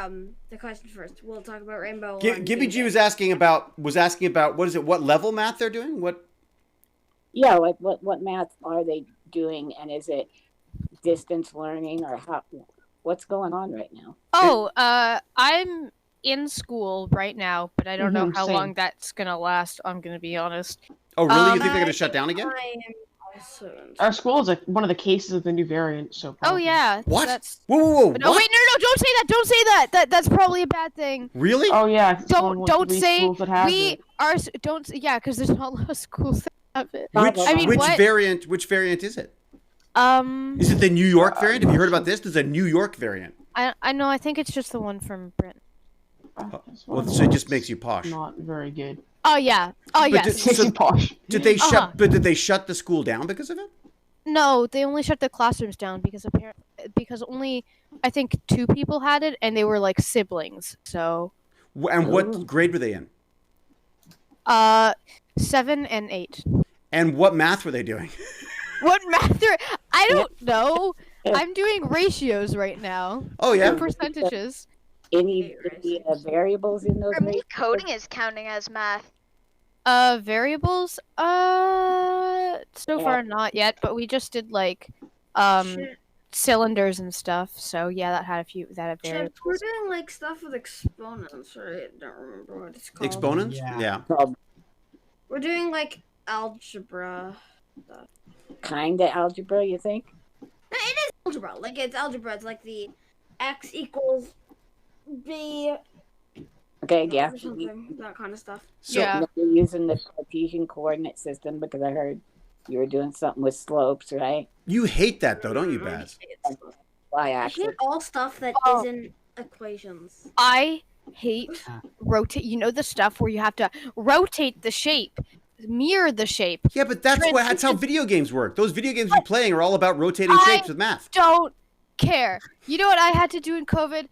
the question first. We'll talk about Rainbow. on GimpyG Tuesday. was asking about what is it? What level math they're doing? What? Yeah, what math are they doing, and is it distance learning or how? What's going on right now? Oh, I'm in school right now, but I don't know Mhm, how same. long that's gonna last. I'm gonna be honest. Oh, really? You think they're I gonna shut down again? I am So Our school is like one of the cases of the new variant. So. Oh Probably. yeah. What? That's... Whoa, No, what? wait, no, don't say that. Don't say that. That's probably a bad thing. Really? Oh yeah. 'Cause it's one of Don't three say schools that has we it. are. Don't, yeah, because there's not a lot of schools that have it. Which I mean, which what? variant? Which variant is it? Is it the New York variant? Have you heard about this? There's a New York variant. I know. I think it's just the one from Britain. Well, so it just makes you posh. Not very good. Oh yeah. Oh But yes. Makes you posh. Did they shut? Uh-huh. But did they shut the school down because of it? No, they only shut the classrooms down because only I think 2 people had it, and they were like siblings. So. And what grade were they in? 7 and 8. And what math were they doing? What math? I don't know. I'm doing ratios right now. Oh yeah. And percentages. Any variables in those? For me, coding is counting as math. Variables? So far not yet, but we just did like, cylinders and stuff. So yeah, that had variables. We're doing like stuff with exponents, right? I don't remember what it's called. Exponents? Yeah. We're doing like algebra stuff. Kind of algebra, you think? No, it is algebra. Like it's algebra. It's like the x equals b. Okay, yeah. Or something, that kind of stuff. So, Yeah. You're using the Cartesian coordinate system because I heard you were doing something with slopes, right? You hate that though, don't you, Baz? Y I axis. hate all stuff that isn't equations. I hate rotate. You know the stuff where you have to rotate the shape, mirror the shape. Yeah, but that's how video games work. Those video games you're playing are all about rotating shapes with math. Don't care. You know what I had to do in COVID?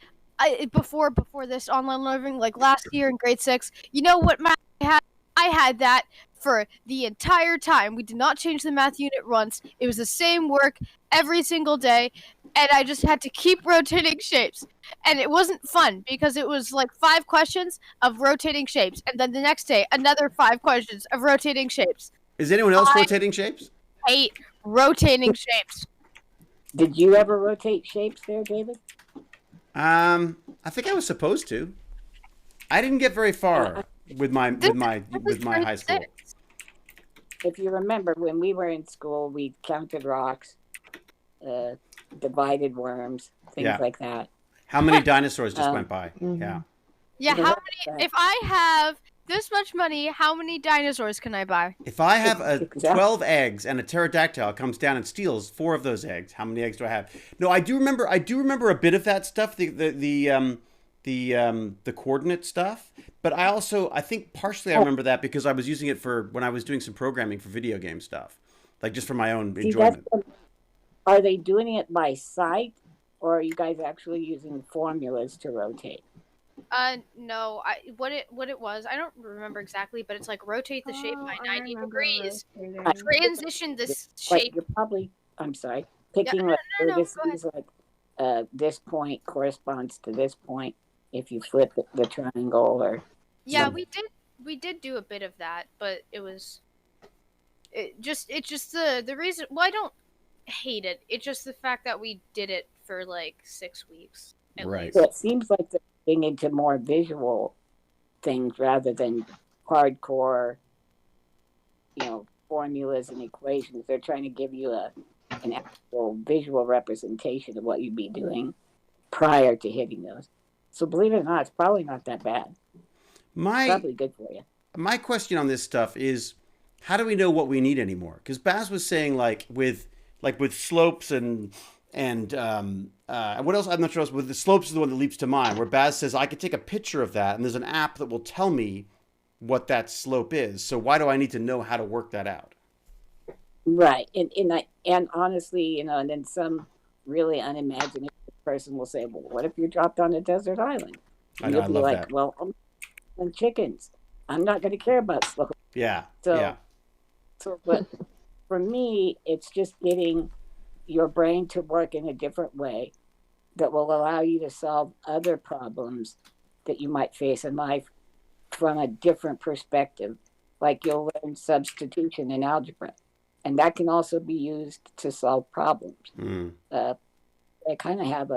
Before this online learning, like last year in grade 6. You know what math I had? I had that for the entire time. We did not change the math unit once. It was the same work every single day, and I just had to keep rotating shapes. And it wasn't fun because it was like 5 questions of rotating shapes, and then the next day another 5 questions of rotating shapes. Is anyone else rotating shapes? I hate rotating shapes. Did you ever rotate shapes there, David? I think I was supposed to. I didn't get very far with my high school. If you remember, when we were in school, we counted rocks, divided worms, things like that. How many dinosaurs just went by? Yeah. Yeah, how many? If I have this much money, how many dinosaurs can I buy? If I have 12 eggs and a pterodactyl comes down and steals 4 of those eggs, how many eggs do I have? No, I do remember a bit of that stuff, the coordinate stuff. But I think partially I remember that because I was using it for when I was doing some programming for video game stuff, like just for my own enjoyment. Are they doing it by sight, or are you guys actually using formulas to rotate? No. What it was, I don't remember exactly, but it's like rotate the shape by 90 degrees. Transition this shape. You're probably, I'm sorry, picking vertices like this point corresponds to this point if you flip the triangle or. Yeah, we did do a bit of that, but it's just the reason. Well, I don't hate it. It's just the fact that we did it for like 6 weeks. Right. So it seems like they're getting into more visual things rather than hardcore, formulas and equations. They're trying to give you an actual visual representation of what you'd be doing prior to hitting those. So believe it or not, it's probably not that bad. It's probably good for you. My question on this stuff is, how do we know what we need anymore? Because Baz was saying with slopes and what else? I'm not sure. With the slopes is the one that leaps to mind. Where Baz says I could take a picture of that, and there's an app that will tell me what that slope is. So why do I need to know how to work that out? Right, and honestly, and then some really unimaginative person will say, "Well, what if you're dropped on a desert island?" And you'll be like, that. "Well, I'm chickens. I'm not going to care about slope." Yeah. So, but for me, it's just getting your brain to work in a different way that will allow you to solve other problems that you might face in life from a different perspective. Like you'll learn substitution in algebra, and that can also be used to solve problems. I kind of have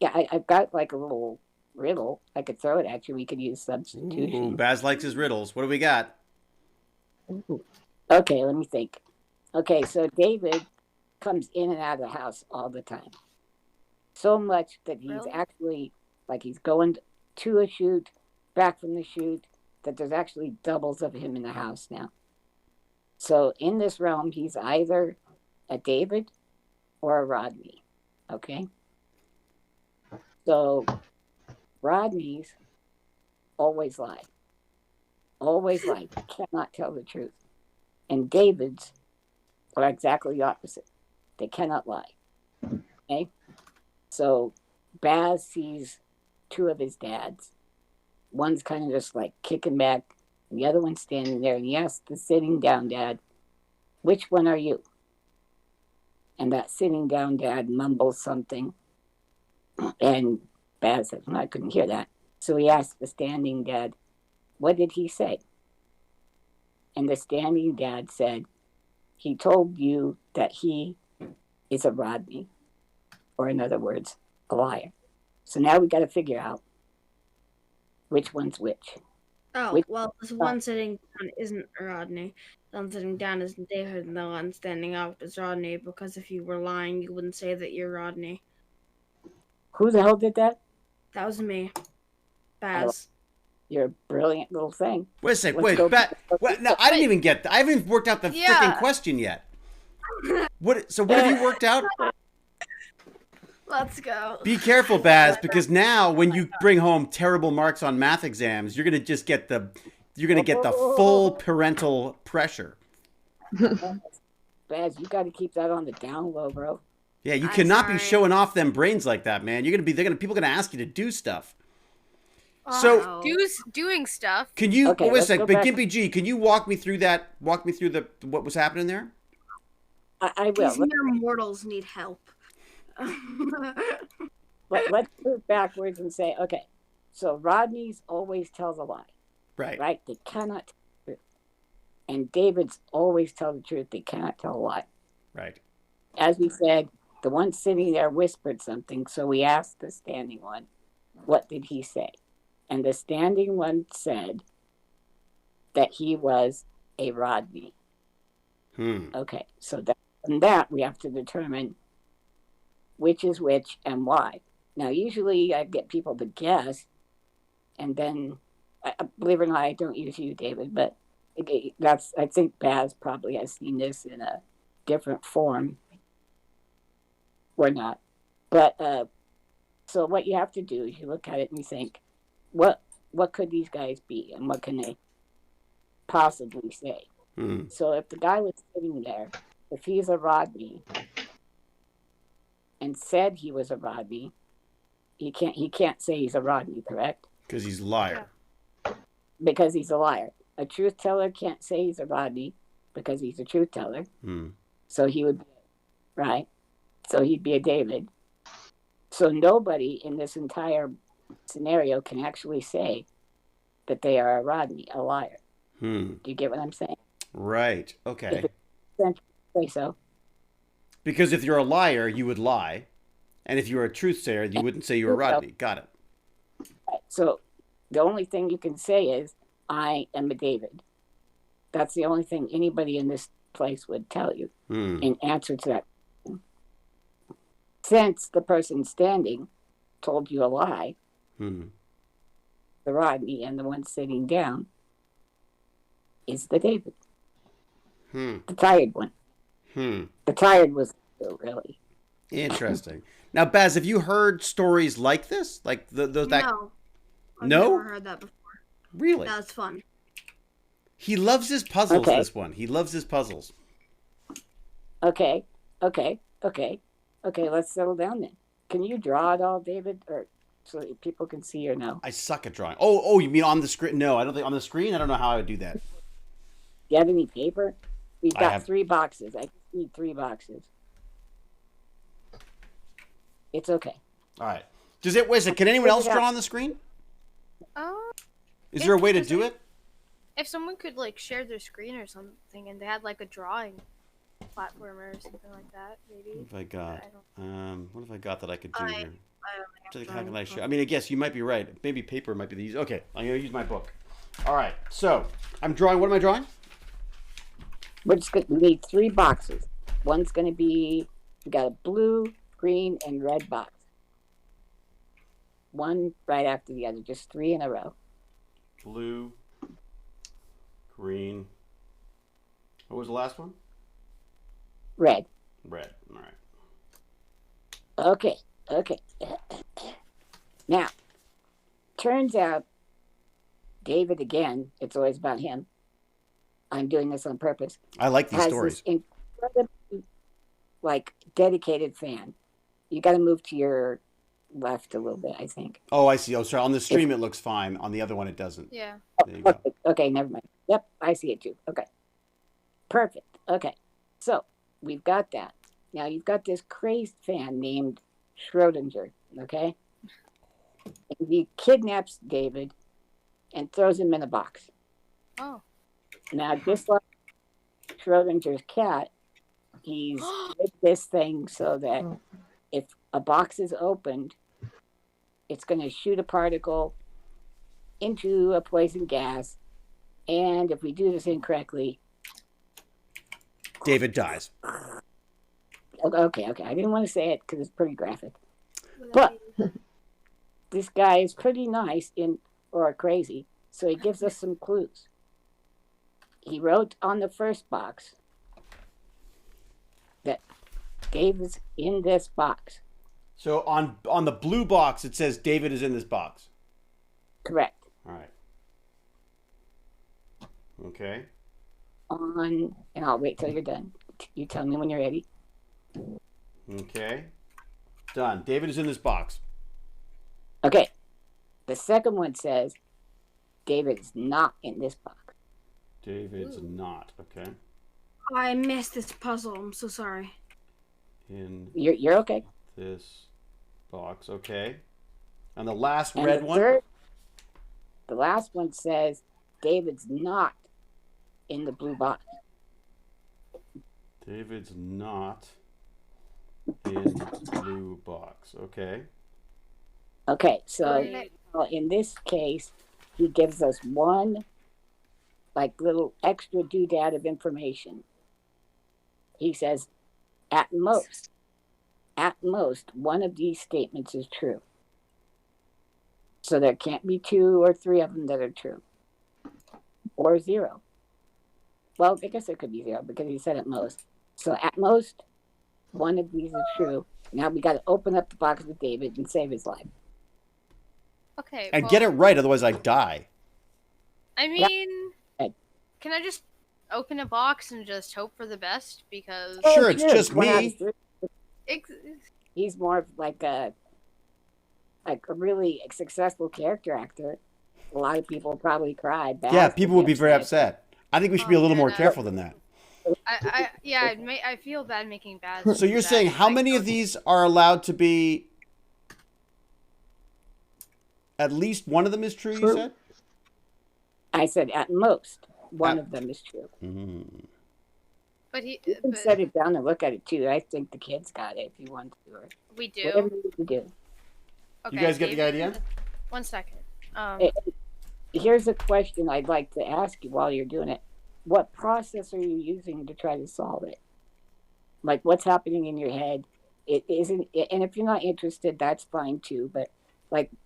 I've got like a little riddle. I could throw it at you. We could use substitution. Ooh, Baz likes his riddles. What do we got? Okay, let me think. Okay, so David comes in and out of the house all the time. So much that he's Really? actually, like, he's going to a shoot, back from the shoot, that there's actually doubles of him in the house now. So in this realm, he's either a David or a Rodney. Okay? So Rodney's always lie. Always lie. Cannot tell the truth. And David's are exactly the opposite. They cannot lie. Okay? So Baz sees two of his dads. One's kind of just like kicking back, and the other one's standing there, and he asks the sitting down dad, which one are you? And that sitting down dad mumbles something, and Baz says, I couldn't hear that. So he asked the standing dad, what did he say? And the standing dad said, he told you that he is a Rodney, or in other words, a liar. So now we got to figure out which one's which. Oh, well, this one sitting down isn't Rodney. The one sitting down isn't David, and the one standing up is Rodney, because if you were lying, you wouldn't say that you're Rodney. Who the hell did that? That was me. Baz. You're a brilliant little thing. Wait a sec. Let's Wait, go- no, I didn't even get that. I haven't worked out the freaking question yet. So what have you worked out? Let's go. Be careful, Baz, because now when you bring home terrible marks on math exams, you're gonna just get the full parental pressure. Baz, you got to keep that on the down low, bro. Yeah, you I'm cannot be sorry. showing off them brains like that, man. People are gonna ask you to do stuff. Oh, So Doing stuff. can you Okay, wait a let's sec? go But back. Gimpy G, can you walk me through that? Walk me through what was happening there? I will. these mere mortals need help. Let's move backwards and say, okay, so Rodney's always tells a lie, Right. right? They cannot tell the truth. And David's always tell the truth. They cannot tell a lie. Right. As we said, the one sitting there whispered something, so we asked the standing one, what did he say? And the standing one said that he was a Rodney. Okay, so from that we have to determine which is which and why. Now, usually I get people to guess, and then, believe it or not, I don't use you, David, but I think Baz probably has seen this in a different form, or not. But, so what you have to do is you look at it and you think, what could these guys be, and what can they possibly say? So if the guy was sitting there, if he's a Rodney, and said he was a Rodney, he can't say he's a Rodney, correct? Because he's a liar. Because he's a liar. A truth teller can't say he's a Rodney because he's a truth teller. So he would be, right? So he'd be a David. So nobody in this entire scenario can actually say that they are a Rodney, a liar. Do you get what I'm saying? Right. Okay. Say so. Because if you're a liar, you would lie. And if you were a truth sayer, you wouldn't say you were Rodney. Got it. Right. So the only thing you can say is, I am a David. That's the only thing anybody in this place would tell you in answer to that. Since the person standing told you a lie, the Rodney and the one sitting down is the David. The tired one. The tired was really interesting. Now, Baz, have you heard stories like this? Like those that? No. I've No? never heard that before. Really? That's fun. He loves his puzzles. Okay. This one. He loves his puzzles. Okay. Let's settle down then. Can you draw it all, David, or so that people can see or no? I suck at drawing. Oh, you mean on the screen? No, I don't think on the screen. I don't know how I would do that. Do you have any paper? We've I got have- 3 boxes. I just need 3 boxes. It's okay. All right. Can anyone else draw on the screen? Is there a way to do it? If someone could like share their screen or something, and they had like a drawing platformer or something like that, maybe. What have I got? I don't- What have I got that I could do here? I don't How can I share? I mean, I guess you might be right. Maybe paper might be the easiest. Okay, I'm gonna use my book. All right. So I'm drawing. What am I drawing? We need 3 boxes. One's going to be, we got a blue, green, and red box. One right after the other, just 3 in a row. Blue, green. What was the last one? Red. Red. All right. Okay. Now, turns out, David again, it's always about him. I'm doing this on purpose. I like these stories. This incredibly, dedicated fan. You got to move to your left a little bit, I think. Oh, I see. Oh, sorry. On the stream, it looks fine. On the other one, it doesn't. Yeah. There you go. Okay, never mind. Yep, I see it too. Okay. Perfect. Okay. So, we've got that. Now, you've got this crazed fan named Schrodinger, okay? And he kidnaps David and throws him in a box. Oh. Now, just like Schrodinger's cat, he's made this thing so that if a box is opened, it's going to shoot a particle into a poison gas. And if we do this incorrectly, David dies. Okay. I didn't want to say it because it's pretty graphic. But this guy is pretty nice or crazy, so he gives us some clues. He wrote on the first box that David's in this box. So on the blue box, it says David is in this box. Correct. All right. Okay. And I'll wait till you're done. You tell me when you're ready. Okay. Done. David is in this box. Okay. The second one says David is not in this box. David's not. Okay. I missed this puzzle. I'm so sorry. You're okay. This box. Okay. And the last red one? The last one says David's not in the blue box. David's not in blue box. Okay. Okay, so in this case, he gives us one little extra doodad of information. He says, at most, one of these statements is true. So there can't be 2 or 3 of them that are true. Or 0. Well, I guess it could be 0 because he said at most. So at most, one of these is true. Now we got to open up the box with David and save his life. Okay. And get it right, otherwise I die. I mean, can I just open a box and just hope for the best? Because sure, it's just me. He's more of a really successful character actor. A lot of people probably cried. Yeah, people would be very upset. I think we should be a little more careful than that. I feel bad making bad. So you're saying how many of these are allowed to be? At least one of them is true, you said? I said at most one of them is true. Mm. But you can set it down and look at it too. I think the kids got it if you want to. Or we do. Whatever you need to do. Okay, you guys get the idea? 1 second. Here's a question I'd like to ask you while you're doing it. What process are you using to try to solve it? What's happening in your head? It isn't, and if you're not interested, that's fine too. But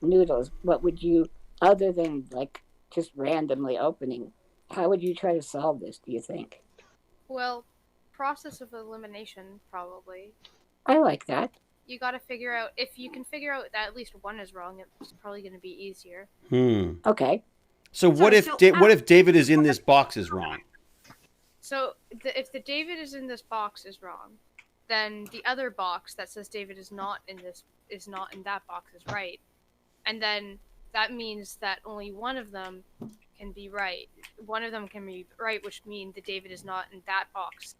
Noodles, what would you, other than just randomly opening, how would you try to solve this, do you think? Well, process of elimination, probably. I like that. You got to figure out, if you can figure out that at least one is wrong, it's probably going to be easier. Okay. So what if David is in this box is wrong? So if the David is in this box is wrong, then the other box that says David is not in that box is right. And then that means that only one of them can be right. One of them can be right, which means that David is not in that box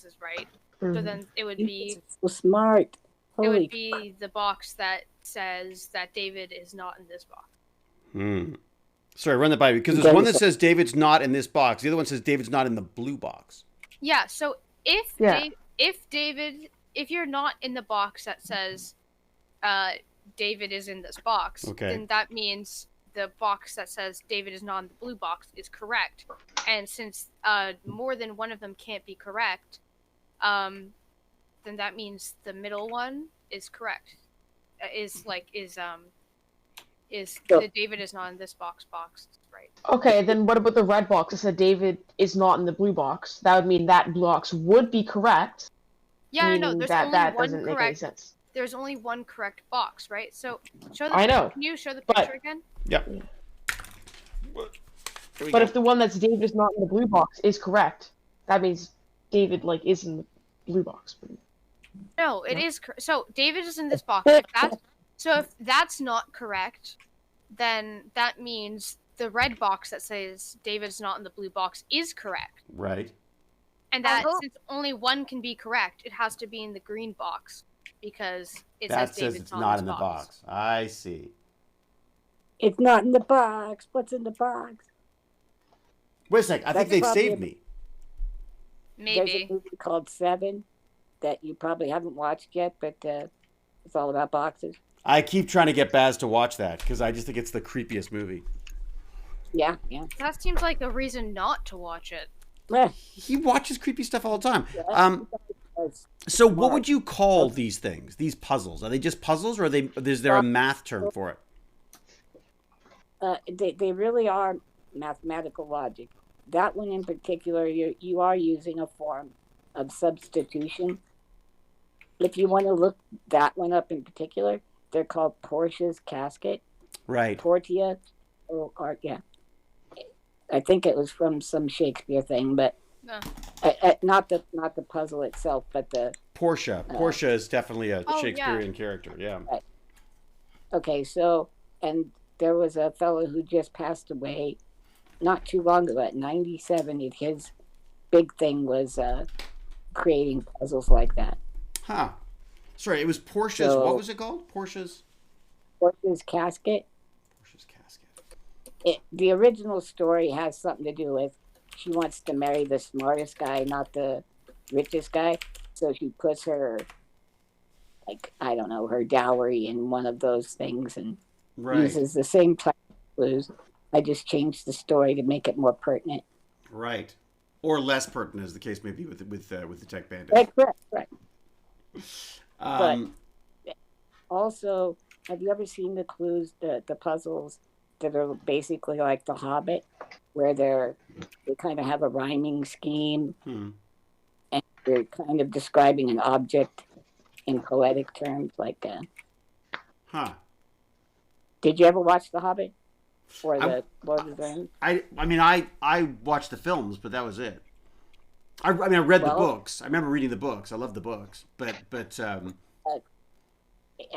is right. Mm-hmm. So then it would be so smart. It would be the box that says that David is not in this box. Sorry, run that by me, because there's one that says David's not in this box. The other one says David's not in the blue box. Yeah, so if you're not in the box that says David is in this box, then that means the box that says David is not in the blue box is correct. And since more than one of them can't be correct, then that means the middle one is correct. The David is not in this box, right? Okay, then what about the red box that said David is not in the blue box? That would mean that blue box would be correct. Yeah, no, meaning there's that only that one doesn't make any correct. sense. There's only one correct box, right? So show the. I know, Can you show the but- picture again? Yep. But if the one that's David is not in the blue box is correct, that means David is in the blue box. No, it is so David is in this box. If that's not correct, then that means the red box that says David's not in the blue box is correct. Right. And that since only one can be correct, it has to be in the green box because it That says says David's it's not not in in the box. I see. It's not in the box. What's in the box? Wait a sec. I think That's they've saved probably- me. There's a Maybe. movie called Seven that you probably haven't watched yet, but it's all about boxes. I keep trying to get Baz to watch that because I just think it's the creepiest movie. Yeah. That seems like a reason not to watch it. Eh, He watches creepy stuff all the time. yeah, it's- So what would you call these things? These puzzles? Are they just puzzles, or is there a math term for it? they really are mathematical logic. That one in particular, you are using a form of substitution. If you want to look that one up in particular, they're called Portia's casket. Right. Portia, yeah. I think it was from some Shakespeare thing, but No. not the puzzle itself, but the. Portia. Portia is definitely a Oh, Shakespearean character. Yeah. Okay, so and there was a fellow who just passed away not too long ago at 97. And his big thing was creating puzzles like that. Huh. Sorry, it was Portia's. So- What was it called? Portia's casket. casket. The original story has something to do with she wants to marry the smartest guy, not the richest guy. So she puts her, I don't know, her dowry in one of those things and Right. uses the same type of clues. I just changed the story to make it more pertinent. Right. Or less pertinent, as the case may be with the Tech Bandits. Right, correct, right. Um, Also, have you ever seen the clues, the puzzles that are basically like The Hobbit, where they kind of have a rhyming scheme hmm. and they're kind of describing an object in poetic terms? Huh. Did you ever watch The Hobbit or the Lord of the Rings? I mean, I watched the films, but that was it. I read the books. I remember reading the books. I love the books, but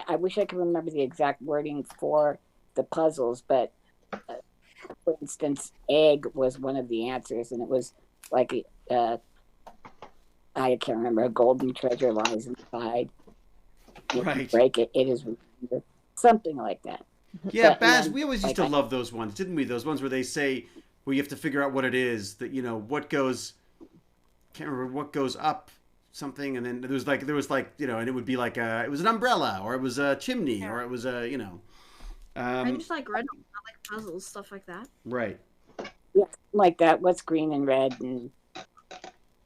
I wish I could remember the exact wording for the puzzles, but for instance, egg was one of the answers, and it was like I can't remember. A golden treasure lies inside. If you Right. break it, it is something like that. yeah, But, Baz, we always used to like, love those ones, didn't we? Those ones where they say where you have to figure out what it is, that what goes. Can't remember what goes up something, and then there was like and it would be like it was an umbrella, or it was a chimney, or it was a I just like riddles, I like puzzles, stuff like that. right. Yeah, like that. What's green and red and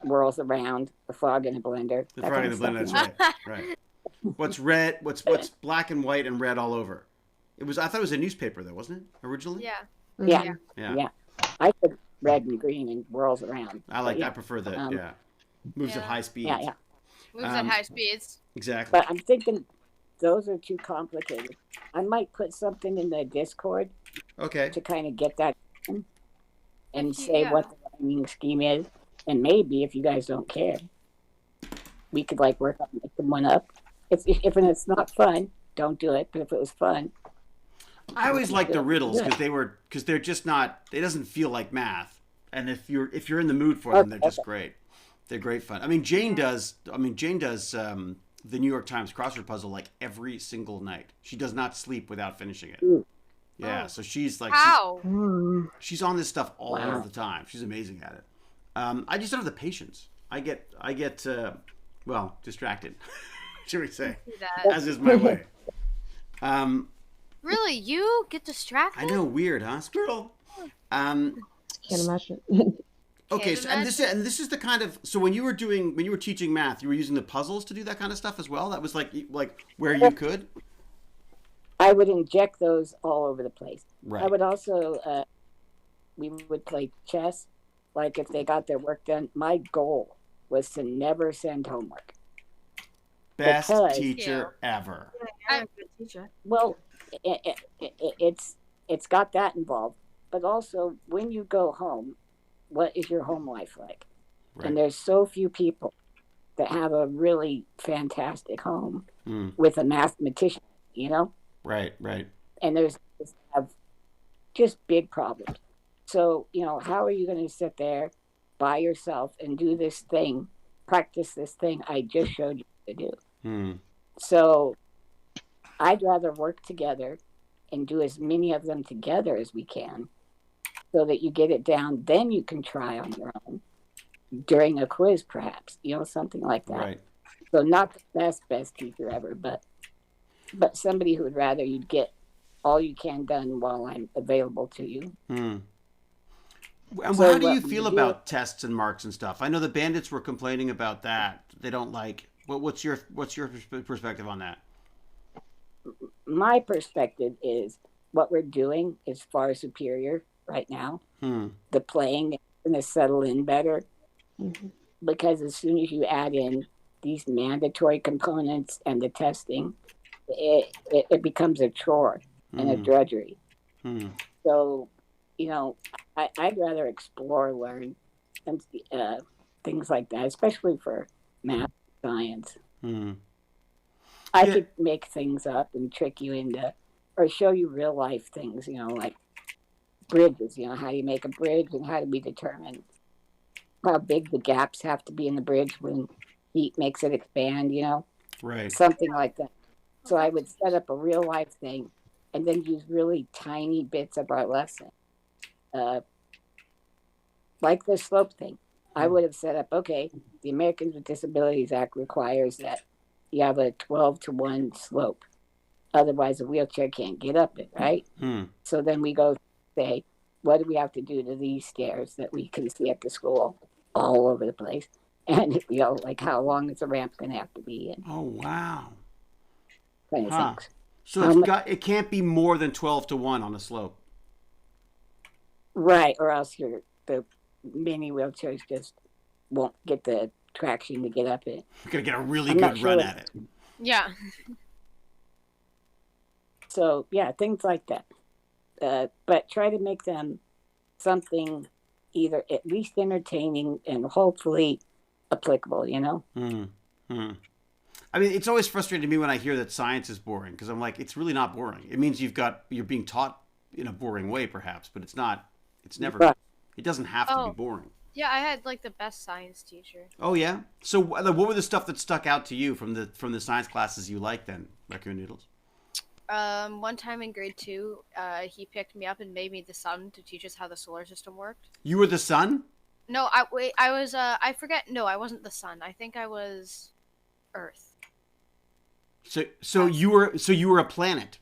whirls around? The frog in a blender. The that frog kind in of the blender. stuff, That's right. Right. What's red? What's black and white and red all over? It was. I thought it was a newspaper though, wasn't it? Originally. Yeah. Yeah. Yeah. I said red and green and whirls around. I like. But yeah. I prefer that. Um, yeah. Moves at Yeah. high speeds. Yeah, yeah. Moves at Um, high speeds. Exactly. But I'm thinking those are too complicated. I might put something in the Discord Okay. to kind of get that in and If you- say yeah. what the rhyming scheme is. And maybe if you guys don't care, we could work on making one up. If it's not fun, don't do it. But if it was fun, I always like the riddles because they're just not. It doesn't feel like math. And if you're in the mood for them, they're just great. They're great fun. I mean, Jane does the New York Times crossword puzzle every single night. She does not sleep without finishing it. Ooh. Yeah, so she's How? she's on this stuff all the time. She's amazing at it. I just don't have the patience. I get distracted, should we say? Do that. As is my way. Really, you get distracted? I know, weird, huh, Squirrel? Can't imagine. Okay, Can't so and this is the kind of so when you were teaching math, you were using the puzzles to do that kind of stuff as well. That was like where you could. I would inject those all over the place. Right. I would also we would play chess. Like if they got their work done, my goal was to never send homework. Best Because- teacher ever. I'm a good teacher. Well, it's got that involved, but also when you go home, what is your home life like? Right. And there's so few people that have a really fantastic home Mm. with a mathematician, you know? Right. And there's have just big problems. So, you know, how are you going to sit there by yourself and do this thing, practice this thing I just showed you to do? Mm. So I'd rather work together and do as many of them together as we can so that you get it down. Then you can try on your own during a quiz, perhaps, you know, something like that. Right. So not the best teacher ever, but somebody who would rather you get all you can done while I'm available to you. Mm. And So how do you what feel we do- about tests and marks and stuff? I know the bandits were complaining about that. They don't like. What's your perspective on that? My perspective is what we're doing is far superior right now. Hmm. The playing is going to settle in better because as soon as you add in these mandatory components and the testing, it becomes a chore and a drudgery. Hmm. So, you know, I'd rather explore, learn, and things like that, especially for math, science. Hmm. I Yeah. could make things up and trick you into, or show you real life things, you know, like bridges, you know, how you make a bridge and how do we determine how big the gaps have to be in the bridge when heat makes it expand, you know, Right. something like that. So I would set up a real life thing and then use really tiny bits of our lesson. Like the slope thing. I would have set up, okay, the Americans with Disabilities Act requires that you have a 12-to-1 slope. Otherwise, a wheelchair can't get up it, right? Hmm. So then we go say, what do we have to do to these stairs that we can see at the school all over the place? And, you know, like how long is the ramp going to have to be and Oh wow. kind of Huh. things. So it can't be more than 12-to-1 on a slope. Right, or else the mini wheelchairs just won't get the traction to get up it. You're gonna get a really I'm not good sure run what- at it. Yeah. So, yeah, things like that. But try to make them something either at least entertaining and hopefully applicable, you know? Hmm. Hmm. I mean, it's always frustrating to me when I hear that science is boring because I'm like, it's really not boring. It means you're being taught in a boring way, perhaps, but it's not. It's never. Right. It doesn't have to Oh. be boring. Yeah, I had like the best science teacher. Oh yeah. So what were the stuff that stuck out to you from the science classes you liked then, Raccoon Noodles? One time in grade 2, he picked me up and made me the sun to teach us how the solar system worked. You were the sun? No, I was I forget. No, I wasn't the sun. I think I was Earth. So you were a planet.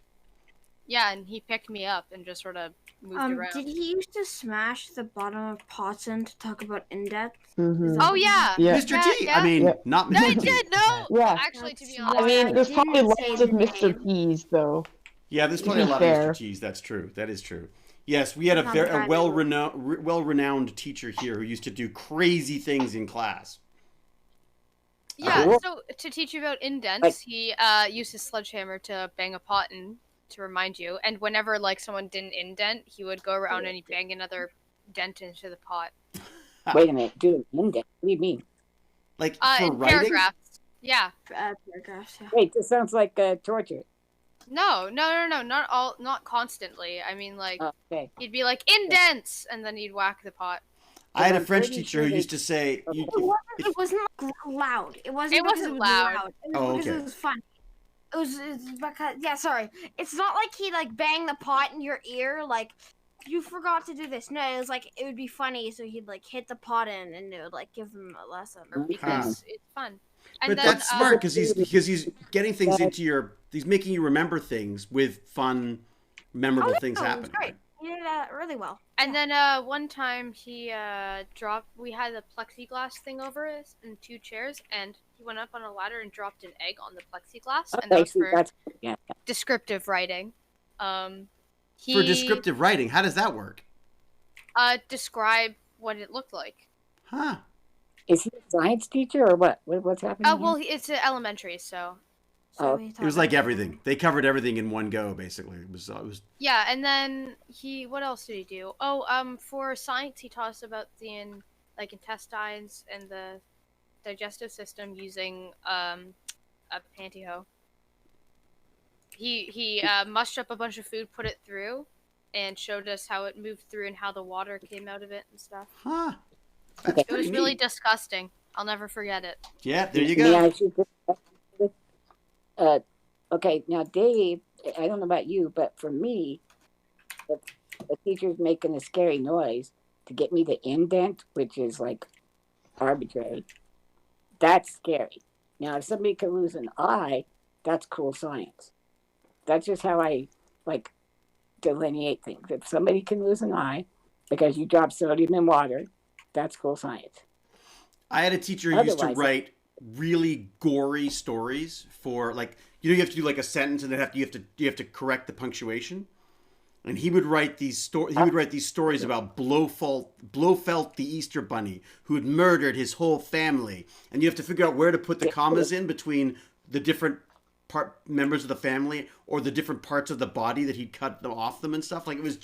Yeah, and he picked me up and just sort of moved around. Did he used to smash the bottom of pots in to talk about in-depth? Mhm. Oh yeah. Yeah. Mr. Yeah, T. yeah. I mean, Yeah. not No, Mr. I T. did. No. Yeah. Actually, to be That's- honest. I mean, there's didn't probably say lots of the Mr. name. P's though. Yeah, there's To probably a be lot fair. of Mr. T's. That's true. That is true. Yes, we had a Not very bad. well-renowned teacher here who used to do crazy things in class. Yeah, Cool. so to teach you about indents, Like- he used his sledgehammer to bang a pot in to remind you. And whenever like someone didn't indent, he would go around and he'd bang another dent into the pot. Wait a minute, do an index. What do you mean? Like for In writing. paragraphs. Yeah. Paragraphs, yeah. Wait, this sounds like torture. No, not constantly. I mean, like Okay. he'd be like indents, and then he'd whack the pot. I had a I'm French pretty teacher sure who they- used to say, It wasn't like loud. It wasn't. It because wasn't was loud. It was Oh, because okay. it was fun. It's because sorry. It's not like he like banged the pot in your ear like you forgot to do this. No, it was like it would be funny, so he'd like hit the pot in, and it would like give them a lesson. Because it's fun. And but then, that's smart because he's getting things into he's making you remember things with fun memorable things Oh, it was happening. great. He did really well. And then one time he dropped. We had a plexiglass thing over us and 2 chairs, and he went up on a ladder and dropped an egg on the plexiglass, and that was for descriptive writing. For descriptive writing, how does that work? Describe what it looked like. Huh. Is he a science teacher or what? What's happening? Well, it's elementary, so. It was like everything. They covered everything in one go, basically. It was. Yeah, and then what else did he do? Oh, for science, he taught us about the intestines and the digestive system using a pantyhose. He mushed up a bunch of food, put it through, and showed us how it moved through and how the water came out of it and stuff. Huh. It was really disgusting. I'll never forget it. Yeah, there you go. Okay, now Dave, I don't know about you, but for me, if the teacher's making a scary noise to get me to indent, which is like arbitrary, that's scary. Now, if somebody can lose an eye, that's cool science. That's just how I like delineate things. If somebody can lose an eye because you drop sodium in water, that's cool science. I had a teacher who used to write really gory stories for you have to do like a sentence and then you have to correct the punctuation. And he would write these stories about Blofeld the Easter Bunny, who had murdered his whole family, and you have to figure out where to put the commas in between the different members of the family or the different parts of the body that he'd cut them off them and stuff. Like it was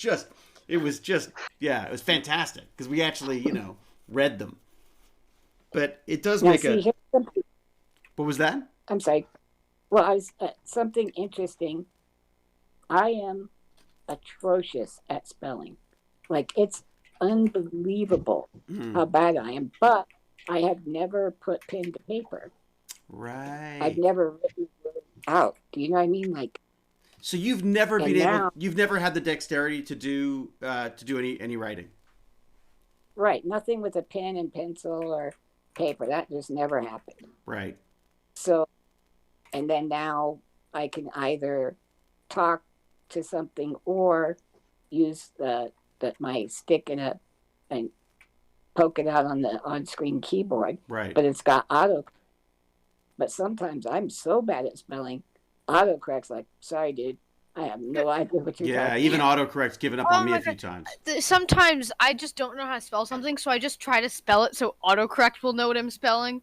fantastic because we actually read them. But it does make What was that? I'm sorry. Well, I was something interesting. I am atrocious at spelling. Like it's unbelievable how bad I am. But I have never put pen to paper. Right. I've never written it out. Do you know what I mean? Like. So you've never you've never had the dexterity to do any writing. Right. Nothing with a pen and pencil or paper. That just never happened. Right. So, and then now I can either talk to something or use my stick and poke it out on the on-screen keyboard. Right. But it's got auto. But sometimes I'm so bad at spelling, autocorrect's like, sorry, dude. I have no idea what you're talking about. Yeah, even autocorrect's given up on me a few times. Sometimes I just don't know how to spell something, so I just try to spell it so autocorrect will know what I'm spelling.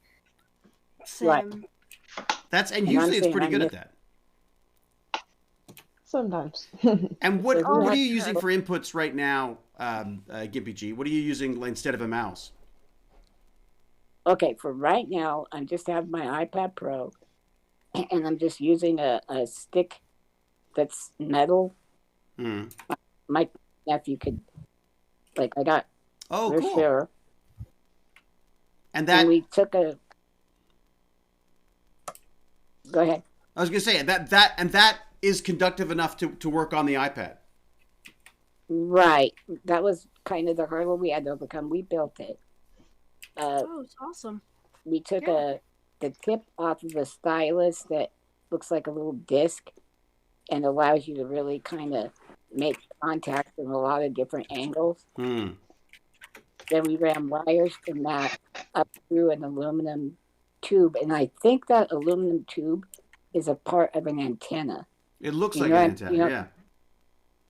Same. Right. And usually it's pretty good at that. Sometimes. And what are you using for inputs right now, GimpyG? What are you using instead of a mouse? Okay, for right now, I'm just having my iPad Pro, and I'm just using a stick that's metal. My nephew could, I got. Oh, cool. Sure. And we took a. Go ahead. I was going to say that is conductive enough to work on the iPad. Right. That was kind of the hurdle we had to overcome. We built it. It's awesome. We took the tip off of the stylus that looks like a little disc and allows you to really kind of make contact from a lot of different angles. Then we ran wires from that up through an aluminum tube, and I think that aluminum tube is a part of an antenna. It looks like an antenna, yeah.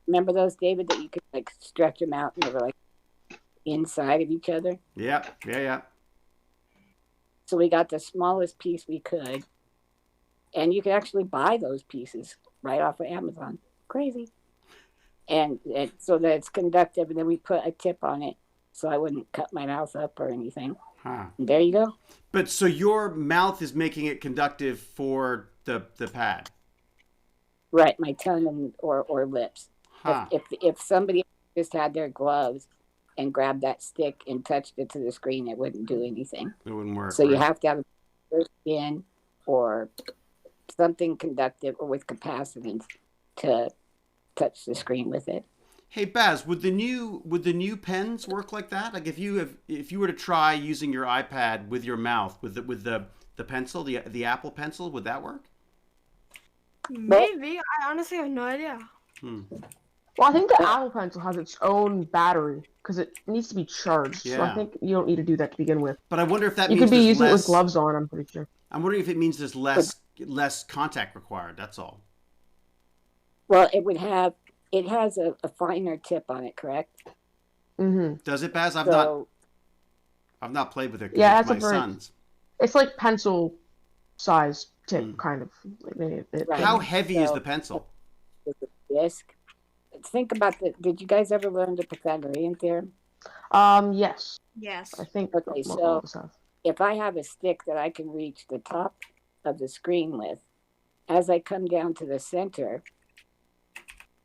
Remember those, David, that you could stretch them out and they were inside of each other? Yeah. So we got the smallest piece we could, and you could actually buy those pieces right off of Amazon. Crazy. And so that it's conductive, and then we put a tip on it so I wouldn't cut my mouth up or anything. Huh. And there you go. But so your mouth is making it conductive for the pad. Right, my tongue or lips. Huh. If somebody just had their gloves and grabbed that stick and touched it to the screen, it wouldn't do anything. It wouldn't work. So you have to have a skin or something conductive or with capacitance to touch the screen with it. Hey Baz, would the new pens work like that? Like if you were to try using your iPad with your mouth with the pencil, the Apple Pencil, would that work? Maybe. I honestly have no idea. Well, I think the Apple Pencil has its own battery because it needs to be charged. So I Yeah. think you don't need to do that to begin with. But I wonder if that You means could be there's using it with less. gloves on. I'm pretty sure. I'm wondering if it means there's less contact required. That's all. Well, it has a finer tip on it, correct? Mm-hmm. Does it, Baz? I've not played with it. Yeah, it's my son's. It's like pencil size tip, kind of. Like maybe a bit. Right. How heavy is the pencil? With the disc. Think about did you guys ever learn the Pythagorean theorem? Yes. Yes. I think. Okay, so if I have a stick that I can reach the top of the screen with, as I come down to the center,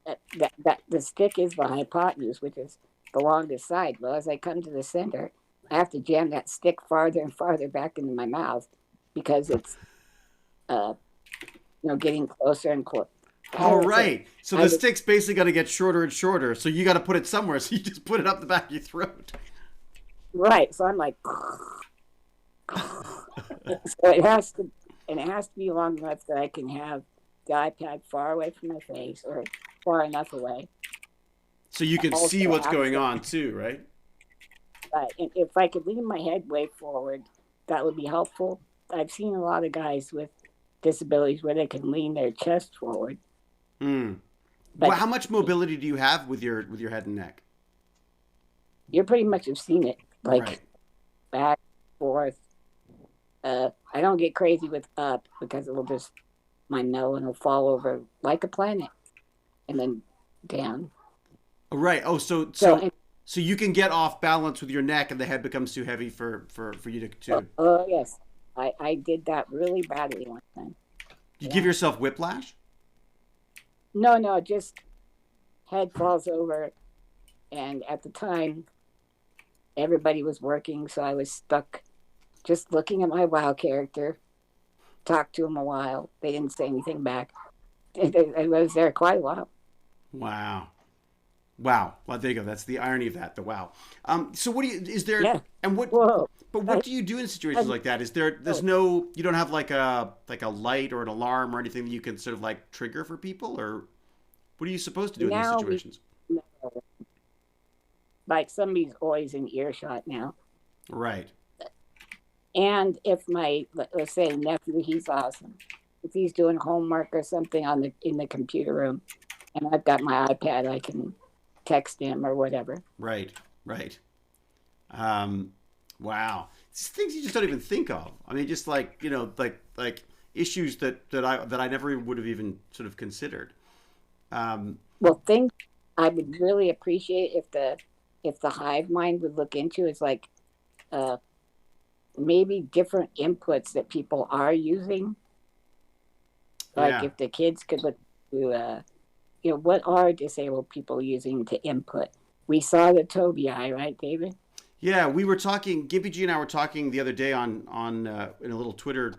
that the stick is the hypotenuse, which is the longest side. Well, as I come to the center, I have to jam that stick farther and farther back into my mouth because it's, getting closer and closer. All right. So the stick's basically got to get shorter and shorter. So you got to put it somewhere. So you just put it up the back of your throat. Right. So I'm like, so it has to be long enough that I can have the iPad far away from my face or far enough away. So you can see what's going on too, right? Right. And if I could lean my head way forward, that would be helpful. I've seen a lot of guys with disabilities where they can lean their chest forward. Well, how much mobility do you have with your head and neck? You pretty much have seen it, like back, forth. I don't get crazy with up because it will just my nose will fall over like a planet, and then down. Right. Oh, so you can get off balance with your neck, and the head becomes too heavy for you to. Oh yes, I did that really badly one time. You give yourself whiplash? No, just head falls over, and at the time, everybody was working, so I was stuck just looking at my WoW character, talked to him a while. They didn't say anything back. I was there quite a while. Wow. Well, there you go. That's the irony of that, the wow. So what do you do in situations like that? You don't have like a light or an alarm or anything that you can sort of like trigger for people, or what are you supposed to do in these situations? Like somebody's always in earshot now. Right. And if let's say nephew, he's awesome. If he's doing homework or something in the computer room, and I've got my iPad, I can text him or whatever. Right. Wow. It's things you just don't even think of. I mean, just like issues that I never would have even sort of considered. Well, things I would really appreciate if the hive mind would look into is like maybe different inputs that people are using. Like if the kids could look to what are disabled people using to input? We saw the Tobii Eye, right, David? Yeah, we were talking. GimpyG and I were talking the other day on in a little Twitter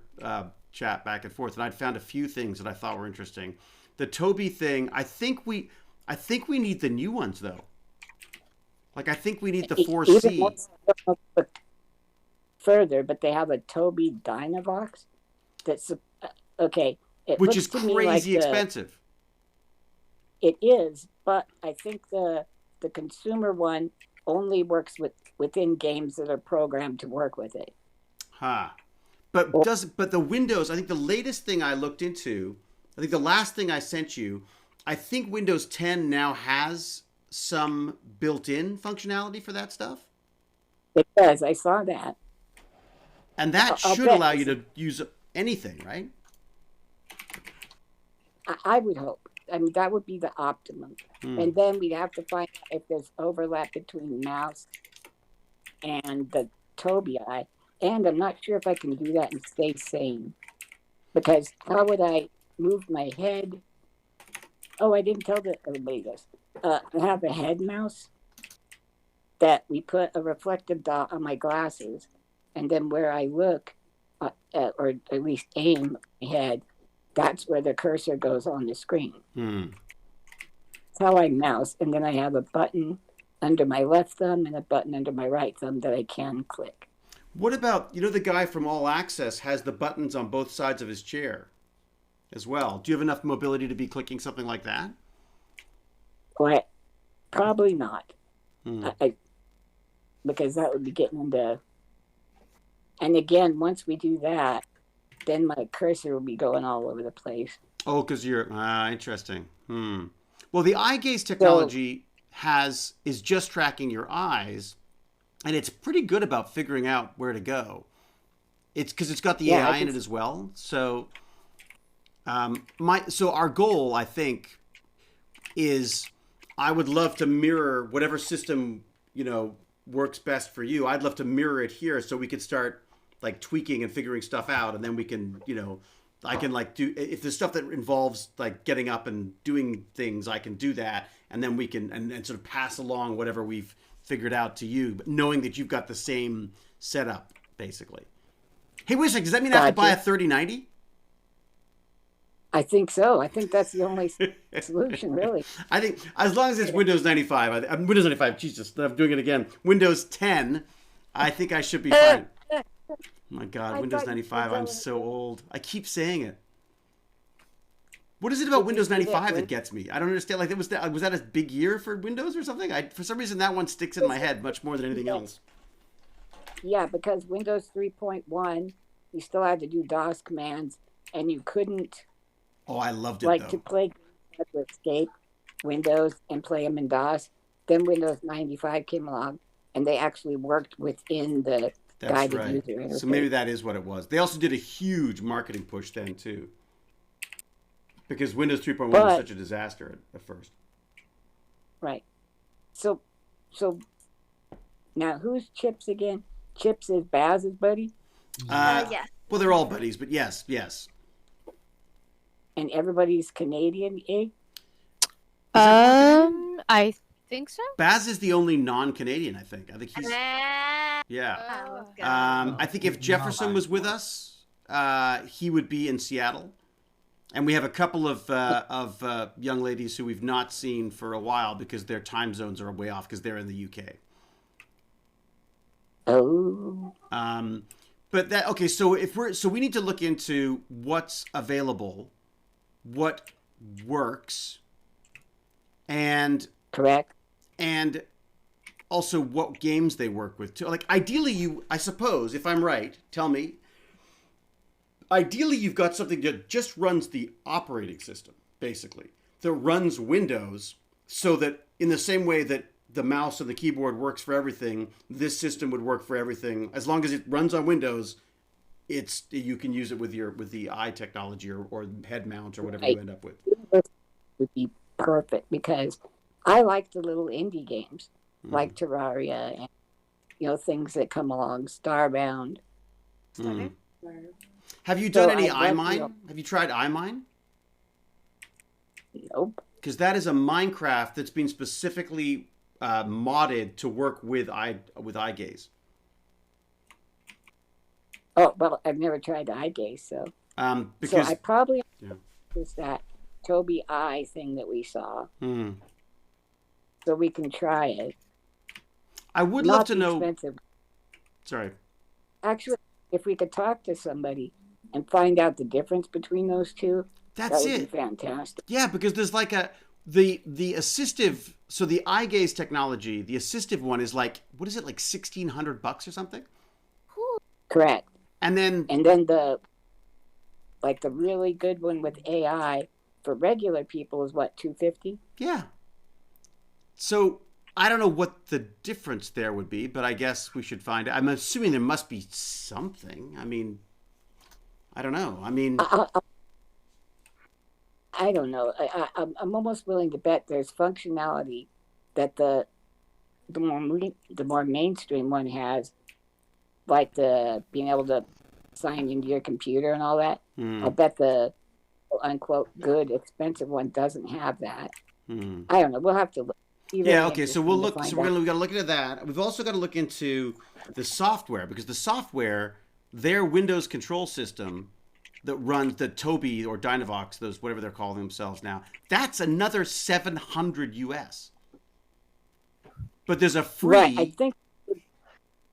chat back and forth, and I'd found a few things that I thought were interesting. The Tobii thing, I think we need the new ones though. Like I think we need the 4C. Further, but they have a Tobii Dynavox that's okay. Which is crazy expensive. It is, but I think the consumer one only works within games that are programmed to work with it. But the Windows, I think the latest thing I looked into, I think the last thing I sent you, I think Windows 10 now has some built-in functionality for that stuff. It does. I saw that. And that should allow you to use anything, right? I would hope. I mean, that would be the optimum. And then we'd have to find out if there's overlap between mouse and the Tobii Eye. And I'm not sure if I can do that and stay sane. Because how would I move my head? Oh, I didn't tell everybody this. I have a head mouse that we put a reflective dot on my glasses. And then where I look, or at least aim my head, that's where the cursor goes on the screen. That's how I mouse. And then I have a button under my left thumb and a button under my right thumb that I can click. What about, the guy from All Access has the buttons on both sides of his chair as well. Do you have enough mobility to be clicking something like that? Well, probably not. Hmm. Because that would be getting into. And again, once we do that, then my cursor will be going all over the place. Oh, because you're interesting. Well, the eye gaze technology is just tracking your eyes, and it's pretty good about figuring out where to go. It's because it's got the AI in it as well. So, our goal, I think, is I would love to mirror whatever system works best for you. I'd love to mirror it here so we could start like tweaking and figuring stuff out, and then we can I can like do, if there's stuff that involves like getting up and doing things, I can do that, and then we can and sort of pass along whatever we've figured out to you, but knowing that you've got the same setup basically. Hey, wait a second, does that mean I have to buy a 3090? I think so. I think that's the only solution, really. I think as long as it's Windows 95, Windows 95, Jesus, I'm doing it again. Windows 10, I think I should be fine. Oh my God, Windows 95, I'm so old. I keep saying it. What is it about Windows 95 that gets me? I don't understand. Like, was that a big year for Windows or something? For some reason, that one sticks in my head much more than anything else. Yeah, because Windows 3.1, you still had to do DOS commands, and you couldn't. Oh, I loved it, like though. to play to escape Windows and play them in DOS. Then Windows 95 came along, and they actually worked within the guided user interface. So maybe that is what it was. They also did a huge marketing push then, too. Because Windows 3.1 was such a disaster at first. Right. So now who's Chips again? Chips is Baz's buddy? Yeah. Well, they're all buddies, but yes. And everybody's Canadian, eh? I think so. Baz is the only non-Canadian, I think. I think he's... Yeah. I think if Jefferson was with us, he would be in Seattle. And we have a couple of young ladies who we've not seen for a while because their time zones are way off because they're in the UK. Oh. But that okay. So we need to look into what's available, what works, and correct, and also what games they work with too. Like ideally, I suppose, if I'm right, tell me. Ideally, you've got something that just runs the operating system, basically, that runs Windows, so that in the same way that the mouse and the keyboard works for everything, this system would work for everything. As long as it runs on Windows, you can use it with the eye technology or head mount or whatever you end up with. It would be perfect because I like the little indie games like Terraria and things that come along, Starbound. Have you done any iMine? Have you tried iMine? Nope. Because that is a Minecraft that's been specifically modded to work with eye gaze. Oh, well, I've never tried eye gaze, so I probably use that Toby Eye thing that we saw, so we can try it. I would love to know. Expensive. Sorry. Actually, if we could talk to somebody and find out the difference between those two, that would be fantastic. Yeah, because there's like the assistive. So the eye gaze technology, the assistive one is like, what is it, like $1,600 or something? Correct. And then the really good one with AI for regular people is what, $250? Yeah. So I don't know what the difference there would be, but I guess we should find out. I'm assuming there must be something. I mean, I don't know. I mean, I don't know. I'm almost willing to bet there's functionality that the more mainstream one has, like the being able to sign into your computer and all that. I'll bet the unquote good expensive one doesn't have that. I don't know. We'll have to look. Yeah. Okay. So we'll look. So we got to look into that. We've also got to look into the software because the software, their Windows control system that runs the Toby or Dynavox, those whatever they're calling themselves now, that's another $700 US. But there's a free. Right. I think.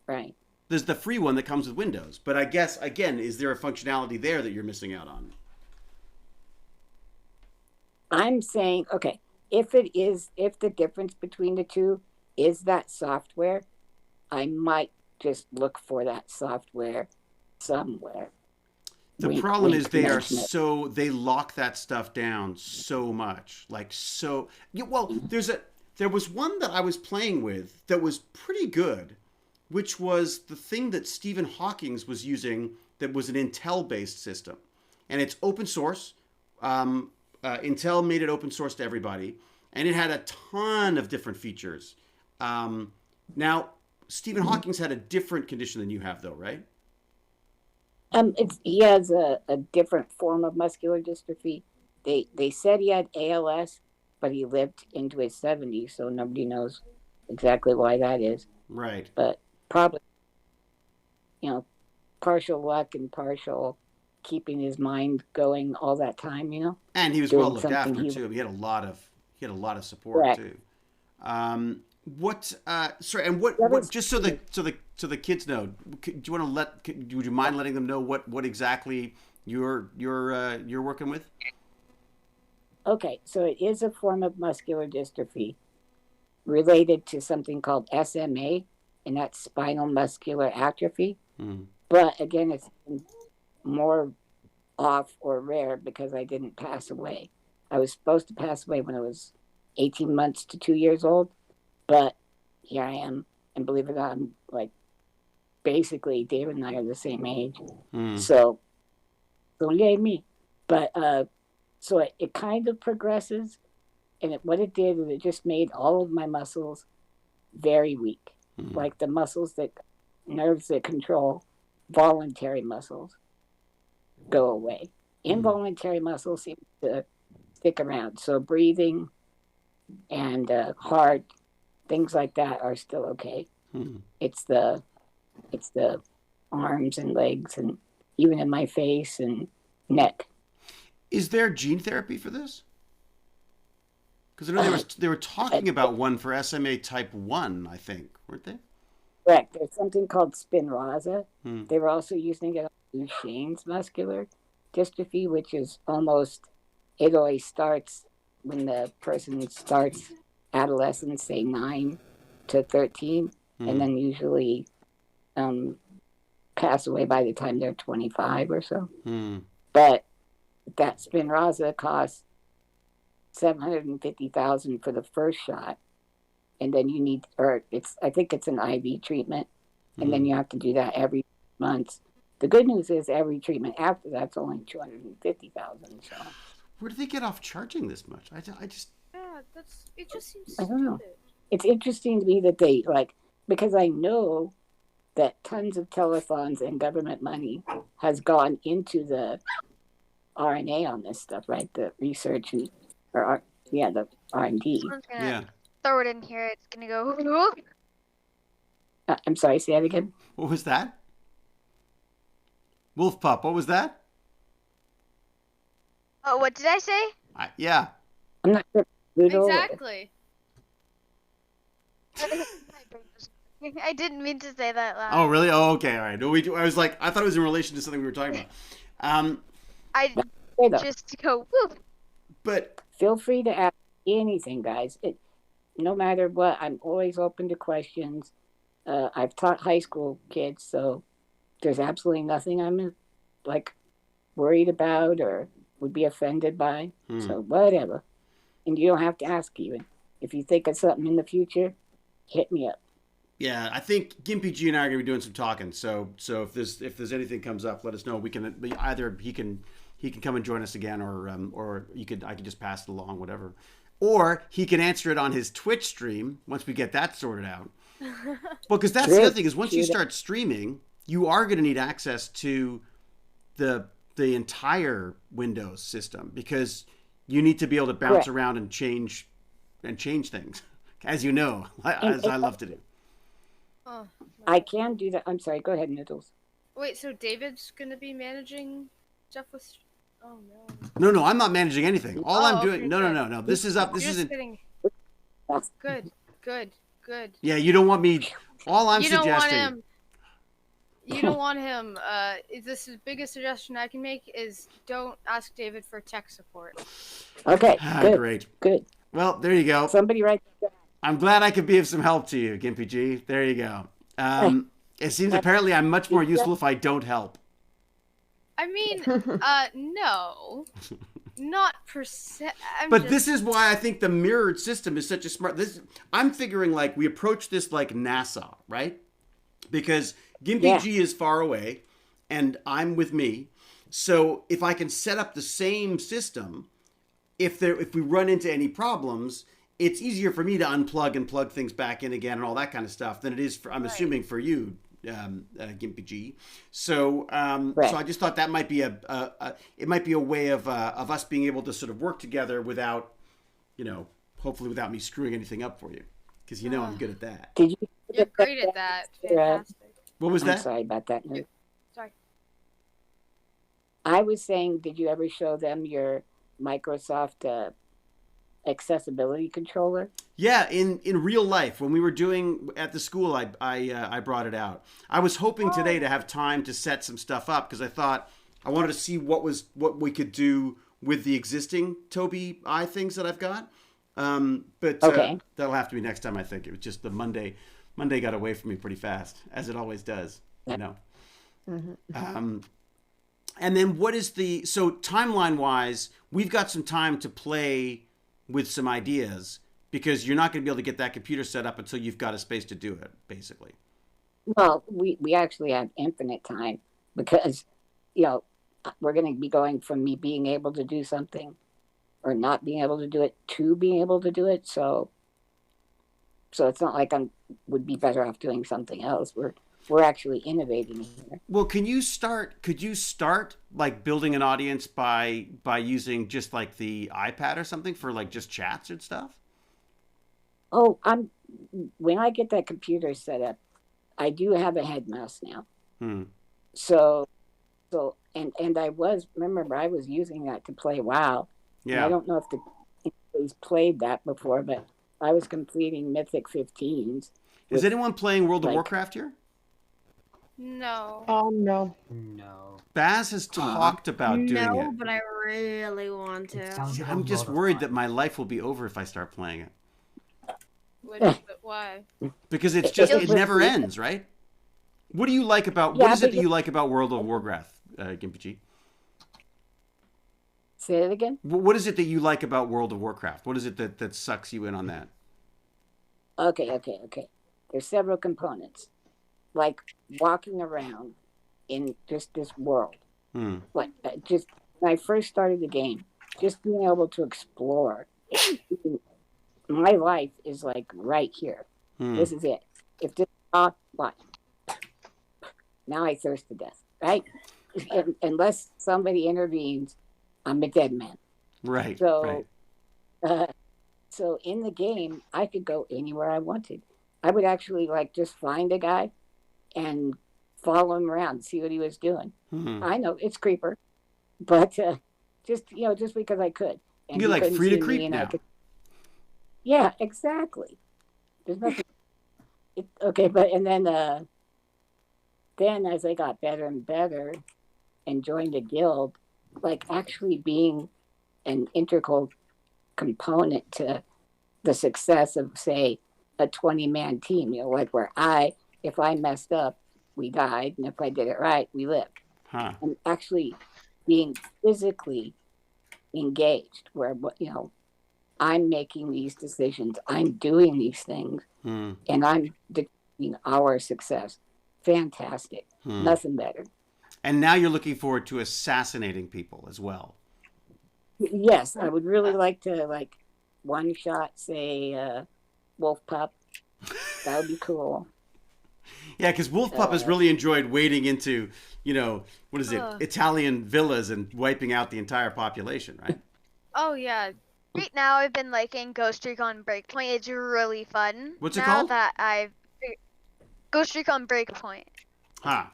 Right. There's the free one that comes with Windows. But I guess again, is there a functionality there that you're missing out on? I'm saying, okay, if the difference between the two is that software, I might just look for that software somewhere. The Wink, problem wink, is they are nudge, nudge. so they lock that stuff down so much, like so. Yeah, well, there was one that I was playing with that was pretty good, which was the thing that Stephen Hawking was using that was an Intel-based system, and it's open source. Intel made it open source to everybody, and it had a ton of different features. Now, Stephen Hawking's had a different condition than you have, though, right? He has a different form of muscular dystrophy. They said he had ALS, but he lived into his 70s, so nobody knows exactly why that is. Right. But probably, partial luck and partial keeping his mind going all that time, And he was doing well looked after something too. He had a lot of support Correct. too. Sorry, and what just so the kids know, do you want to would you mind letting them know what exactly you're working with? Okay, so it is a form of muscular dystrophy related to something called SMA, and that's spinal muscular atrophy. But again, it's more off or rare because I didn't pass away. I was supposed to pass away when I was 18 months to 2 years old, but here I am. And believe it or not, I'm like, basically, David and I are the same age. So yay me. But so it kind of progresses, and what it did is it just made all of my muscles very weak. Like the nerves that control voluntary muscles go away. Involuntary muscles seem to stick around. So breathing and heart, things like that are still okay. It's the arms and legs, and even in my face and neck. Is there gene therapy for this? Because I know they were talking about one for SMA type 1, I think, weren't they? Correct. There's something called Spinraza. They were also using it on Duchenne's muscular dystrophy, which is it always starts when the person starts adolescence, say 9 to 13, and then usually pass away by the time they're 25 or so. But that Spinraza costs $750,000 for the first shot, and then I think it's an IV treatment, and then you have to do that every month. The good news is every treatment after that's only $250,000. So where do they get off charging this much? I just it just seems I don't know. It's interesting to me that they because I know that tons of telethons and government money has gone into the RNA on this stuff, right? The research and the R&D. Yeah. Throw it in here. It's gonna go. I'm sorry. Say that again. What was that? Wolf Pup, what was that? Oh, what did I say? Yeah. I'm not sure. Exactly. I didn't mean to say that loud. Oh, really? Oh, okay. All right. No, I was like, I thought it was in relation to something we were talking about. I just go, woo. But feel free to ask anything, guys. No matter what, I'm always open to questions. I've taught high school kids, so there's absolutely nothing I'm worried about or would be offended by. So whatever. And you don't have to ask even. If you think of something in the future, hit me up. Yeah, I think GimpyG and I are going to be doing some talking. So if there's anything comes up, let us know. We can either he can come and join us again, or I could just pass it along, whatever. Or he can answer it on his Twitch stream once we get that sorted out. Well, because that's the other thing is once you start streaming, you are going to need access to the entire Windows system because you need to be able to bounce around and change things, as you know, as I love to do. Oh, I can do that. I'm sorry. Go ahead, Noodles. wait, so David's gonna be managing stuff with? Oh no. No, I'm not managing anything. All I'm doing. Okay, No. This is up. This You're isn't. kidding. Good. Yeah, you don't want me. All I'm You don't suggesting. want him. You don't want him. This is the biggest suggestion I can make is don't ask David for tech support. Okay. Good. Great. Good. Well, there you go. Somebody write that down. I'm glad I could be of some help to you, GimpyG. There you go. It seems apparently I'm much more useful if I don't help. I mean, no. Not per se. But this is why I think the mirrored system is such a smart... I'm figuring like we approach this like NASA, right? Because GimpyG is far away and I'm with me. So if I can set up the same system, if we run into any problems, it's easier for me to unplug and plug things back in again and all that kind of stuff than it is for, I'm assuming, for you, GimpyG. So so I just thought that might be it might be a way of us being able to sort of work together without, hopefully without me screwing anything up for you, because I'm good at that. Did you? You're great at that. Fantastic. What was that? Sorry about that. Sorry. I was saying, did you ever show them your Microsoft accessibility controller? Yeah, in real life, when we were doing at the school, I brought it out. I was hoping today to have time to set some stuff up because I thought I wanted to see what we could do with the existing Tobii Eye things that I've got. But that'll have to be next time. I think it was just the Monday got away from me pretty fast, as it always does. Mm-hmm. And then so timeline wise, we've got some time to play with some ideas, because you're not going to be able to get that computer set up until you've got a space to do it, basically. Well, we actually have infinite time, because, we're going to be going from me being able to do something or not being able to do it to being able to do it. So it's not like would be better off doing something else. We're actually innovating here. Well, could you start like building an audience by using just like the iPad or something for like just chats and stuff? Oh, when I get that computer set up, I do have a head mouse now. So and I was using that to play WoW. Yeah. I don't know if anybody's played that before, but I was completing Mythic 15s. Is anyone playing World of Warcraft here? No. Oh, no. No. Baz has talked about doing it. No, but I really want to. I'm just worried that my life will be over if I start playing it. Why? Because it never ends, right? What do you like about what is it that you like about World of Warcraft, GimpyG? Say it again. What is it that you like about World of Warcraft? What is it that sucks you in on that? Okay. There's several components, like walking around in just this world. Like just when I first started the game, just being able to explore. My life is like right here. This is it. If this what? Now I thirst to death, right? Unless somebody intervenes, I'm a dead man. Right. So, so in the game, I could go anywhere I wanted. I would actually just find a guy and follow him around, see what he was doing. I know it's creeper, but just because I could. And you're like free to creep now. Yeah, exactly. There's nothing. But then as I got better and better and joined a guild, actually being an integral component to the success of, say, a 20-man team, where if I messed up, we died, and if I did it right, we lived. And actually being physically engaged, where, I'm making these decisions, I'm doing these things, and I'm determining our success. Fantastic. Nothing better. And now you're looking forward to assassinating people as well. Yes, I would really like to one shot, say, Wolf Pup. That would be cool. Yeah, because Wolf Pup has really enjoyed wading into, what is it, Italian villas and wiping out the entire population, right? Oh yeah. Right now I've been liking Ghost Recon Breakpoint. It's really fun. What's it called? Now that I've Ghost Recon Breakpoint. I've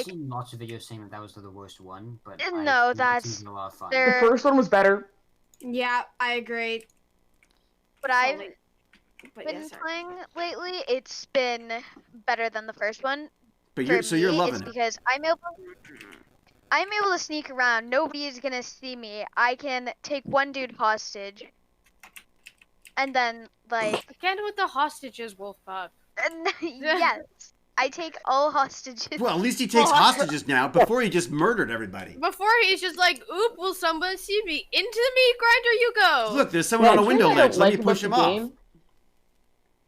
seen lots of videos saying that was the worst one, but that's a lot of fun. The first one was better. Yeah, I agree. What I've been playing lately, it's been better than the first one. But you're loving it because I'm able to sneak around. Nobody is gonna see me. I can take one dude hostage, and then like Again with the hostages, Wolfpup. yes, I take all hostages. Well, at least he takes hostages now. Before he just murdered everybody. Before he's just like, oop, will somebody see me? Into the meat grinder you go! Look, there's someone on a window ledge. Let me push him off.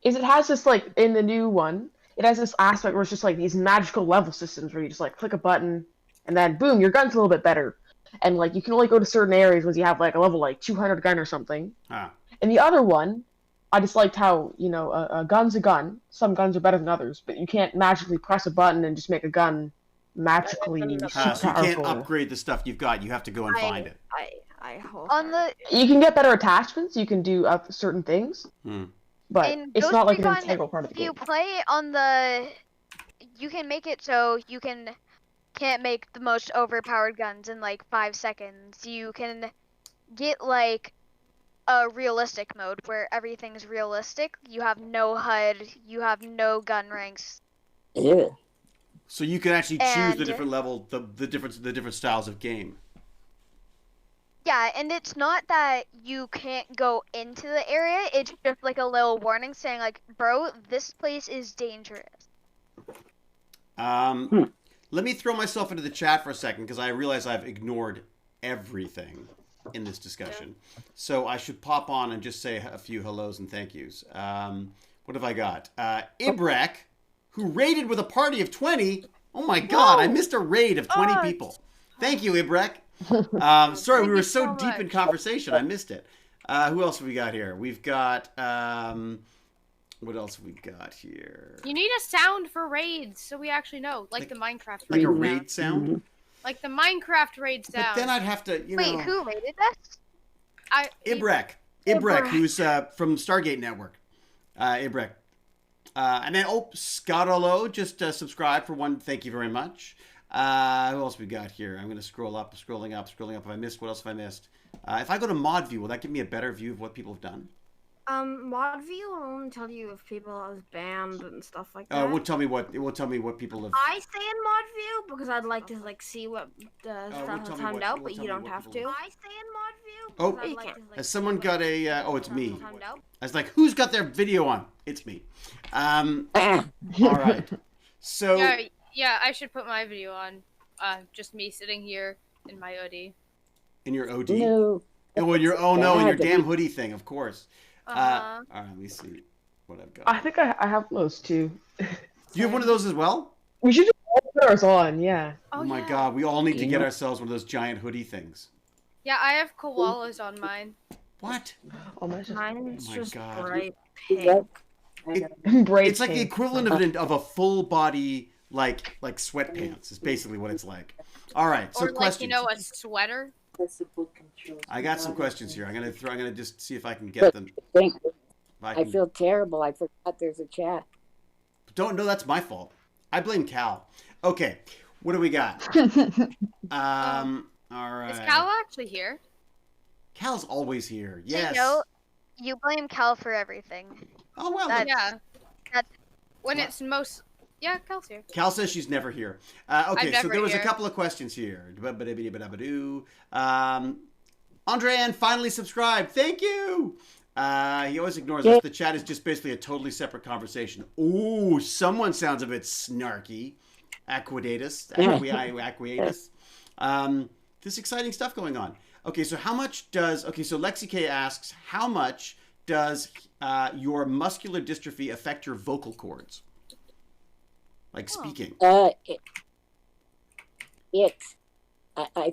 Is it has this, like, in the new one, it has this aspect where it's just, like, these magical level systems where you just, like, click a button, and then, boom, your gun's a little bit better. And, like, you can only go to certain areas once you have, like, a level, like, 200 gun or something. Ah. And the other one, I just liked how, you know, a gun's a gun. Some guns are better than others, but you can't magically press a button and just make a gun magically So you can't upgrade the stuff you've got. You have to go and find it. I hope. You can get better attachments. You can do certain things. But it's not like an integral part of the game. If you play on the... You can make it so you can't make the most overpowered guns in like 5 seconds. You can get like a realistic mode where everything's realistic. You have no HUD. You have no gun ranks. Yeah. So you can actually choose the different level, the different styles of game. Yeah, and it's not that you can't go into the area. It's just like a little warning saying like, bro, this place is dangerous. Let me throw myself into the chat for a second because I realize I've ignored everything in this discussion. So I should pop on and just say a few hellos and thank yous. What have I got? Ibrek, who raided with a party of 20. Oh my God, I missed a raid of 20 people. Thank you, Ibrek. Sorry, we were so deep in conversation, I missed it. Who else have we got here? We've got, what else have we got here? You need a sound for raids, so we actually know, like the Minecraft raid. Like a raid sound? Like the Minecraft raid sound. But then I'd have to, you know... Wait, who raided this? Ibrek, who's from Stargate Network. Ibrek. And then, Scarolo just subscribed for one. Thank you very much. Who else we got here? I'm going to scrolling up. If I missed, what else have I missed? If I go to mod view, will that give me a better view of what people have done? Mod view will only tell you if people have banned and stuff like that. It will tell me what people have. I stay in mod view because I'd like to like see what the stuff is timed out, but you don't have to. I stay in mod view. Oh, you can't. Has someone got a? It's me. I was like, who's got their video on? It's me. All right. So. Yeah, I should put my video on. Just me sitting here in my hoodie. In your OD? No. Oh, in your in your damn hoodie thing, of course. All right, let me see what I've got. I think I have those too. Do you have one of those as well? We should just all put ours on, yeah. Oh my God, we all need to get ourselves one of those giant hoodie things. Yeah, I have koalas on mine. What? Oh, mine's just God. bright pink. It's like the equivalent of a full body like sweatpants. Is basically what it's like. All right, so or like questions. You know, a sweater. I got some questions here. I'm gonna just see if I can get them. I feel terrible. I forgot there's a chat. No, that's my fault. I blame Cal. Okay, what do we got? All right. Is Cal actually here? Cal's always here. Yes. You blame Cal for everything. Oh well. That's when it's most. Yeah, Cal's here. Cal says she's never here. Okay, so there was a couple of questions here. Andrean finally subscribed. Thank you. He always ignores us. The chat is just basically a totally separate conversation. Ooh, someone sounds a bit snarky. Aquadatus. There's exciting stuff going on. Okay, so how much does... Okay, so Lexi K asks, how much does your muscular dystrophy affect your vocal cords? Like speaking. I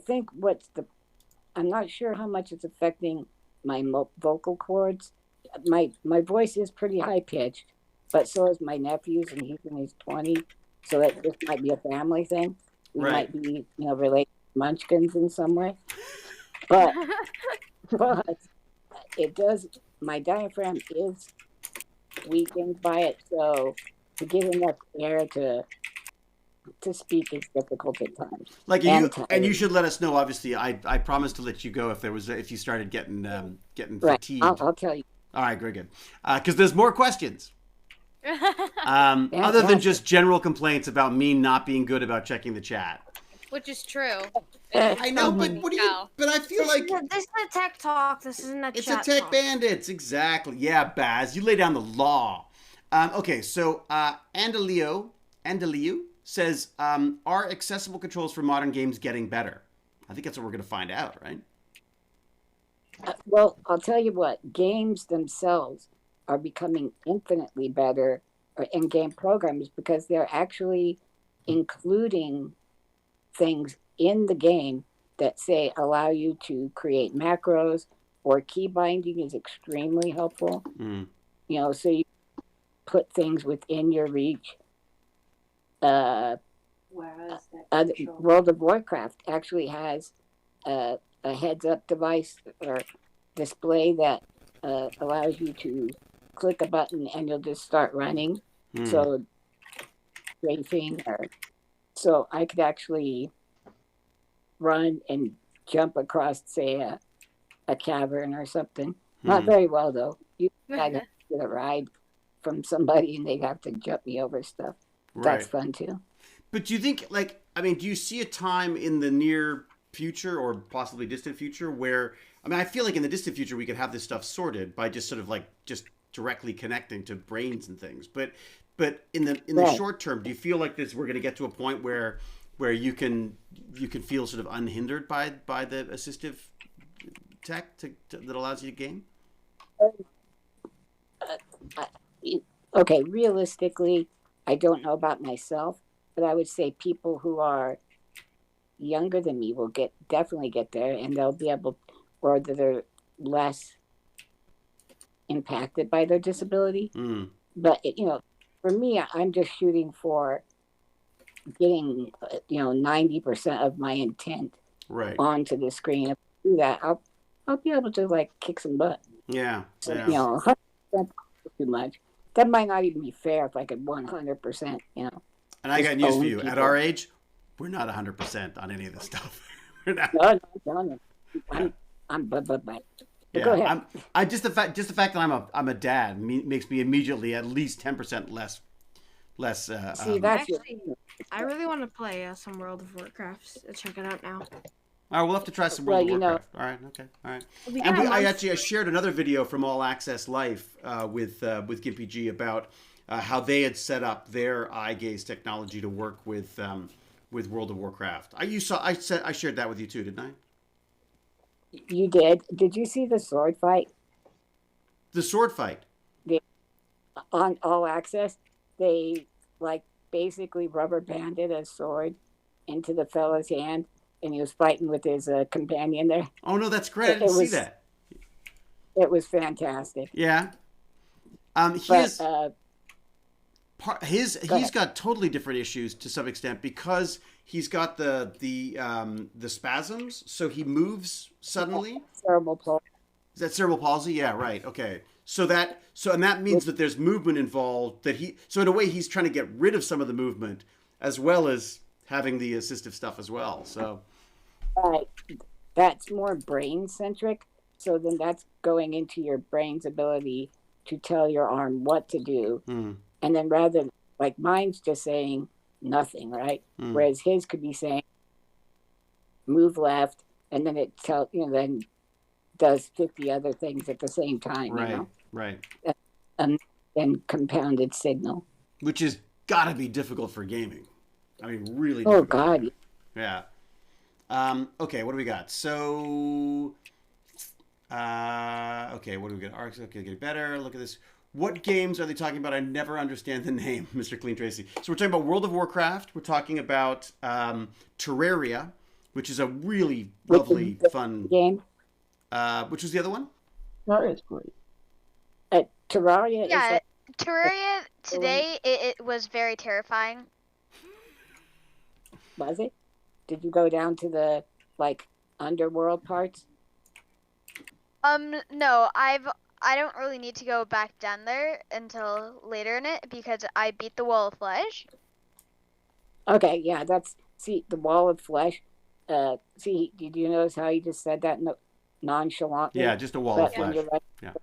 think I'm not sure how much it's affecting my vocal cords. My voice is pretty high pitched, but so is my nephew's, and he's in his 20s. So that this might be a family thing. We might be, related to Munchkins in some way. But it does. My diaphragm is weakened by it, so to get enough air to speak is difficult at times. And you should let us know. Obviously, I promised to let you go if you started getting fatigued. I'll tell you. All right, very good. Because there's more questions. Other than just general complaints about me not being good about checking the chat. which is true. I know, but what do you? But I feel like This is a tech talk. This isn't a it's chat a Tech talk. Bandits, exactly. Yeah, Baz, you lay down the law. Okay, so Andalio says, are accessible controls for modern games getting better? I think that's what we're going to find out, right? Well, I'll tell you what, games themselves are becoming infinitely better in-game programs because they're actually including things in the game that say allow you to create macros, or key binding is extremely helpful. Mm. You know, so you put things within your reach. World of Warcraft actually has a heads-up device or display that allows you to click a button and you'll just start running. So racing, or so I could actually run and jump across, say, a cavern or something. Not very well though. I'd have to get a ride from somebody and they'd have to jump me over stuff. Right. That's fun too. But do you think, like, I mean, do you see a time in the near future or possibly distant future where, I mean, I feel like in the distant future we could have this stuff sorted by just sort of like just directly connecting to brains and things. But in the short term, do you feel like we're going to get to a point where you can feel sort of unhindered by the assistive tech that allows you to game? Okay, realistically, I don't know about myself, but I would say people who are younger than me will definitely get there, and they'll be able, or that they're less impacted by their disability. But for me, I'm just shooting for getting 90% of my intent onto the screen. If I do that, I'll be able to like kick some butt. Yeah. So, 100% too much. That might not even be fair if I could 100%. And I got news for you. People. At our age, we're not 100% on any of this stuff. We're not. No. I'm but. Yeah, go ahead. I just the fact that I'm a dad makes me immediately at least 10% less. See, that's actually, I really want to play some World of Warcraft. Check it out now. All right, we'll have to try some World of Warcraft. All right, okay, all right. And I shared another video from All Access Life with GimpyG about how they had set up their eye gaze technology to work with World of Warcraft. I shared that with you too, didn't I? You did. Did you see the sword fight? The sword fight. On All Access, they basically rubber banded a sword into the fellow's hand, and he was fighting with his companion there. Oh no, that's great! I didn't see that. It was fantastic. Yeah. He's got totally different issues to some extent because he's got the spasms, so he moves suddenly. Cerebral palsy. Is that cerebral palsy? Yeah, right. Okay. And that means that there's movement involved. So in a way, he's trying to get rid of some of the movement as well as having the assistive stuff as well. So. Right. That's more brain centric. So then that's going into your brain's ability to tell your arm what to do. And then rather than, like mine's just saying nothing, right? Whereas his could be saying move left, and then it then does 50 other things at the same time. Right. And compounded signal. Which has got to be difficult for gaming. I mean, really difficult. Oh, God. Yeah. Okay, what do we got? So, okay, what do we got? Arcs, okay, get better. Look at this. What games are they talking about? I never understand the name, Mr. Clean Tracy. So we're talking about World of Warcraft. We're talking about Terraria, which is a really lovely, fun game. Which was the other one? Terraria is great. Terraria is Terraria today, it was very terrifying. Was it? Did you go down to the underworld parts? No, I don't really need to go back down there until later in it because I beat the Wall of Flesh. Okay, yeah, the Wall of Flesh. Did you notice how you just said that nonchalantly? Yeah, just a wall of flesh. Yeah.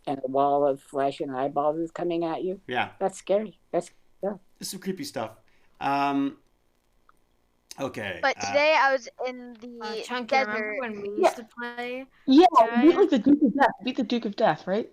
And a wall of flesh and eyeballs is coming at you. Yeah. That's scary. That's This is some creepy stuff. Okay. But today I was in the Chunky, remember desert. when we used to play? Yeah, beat Terraria? like the Duke of Death. Beat the Duke of Death, right?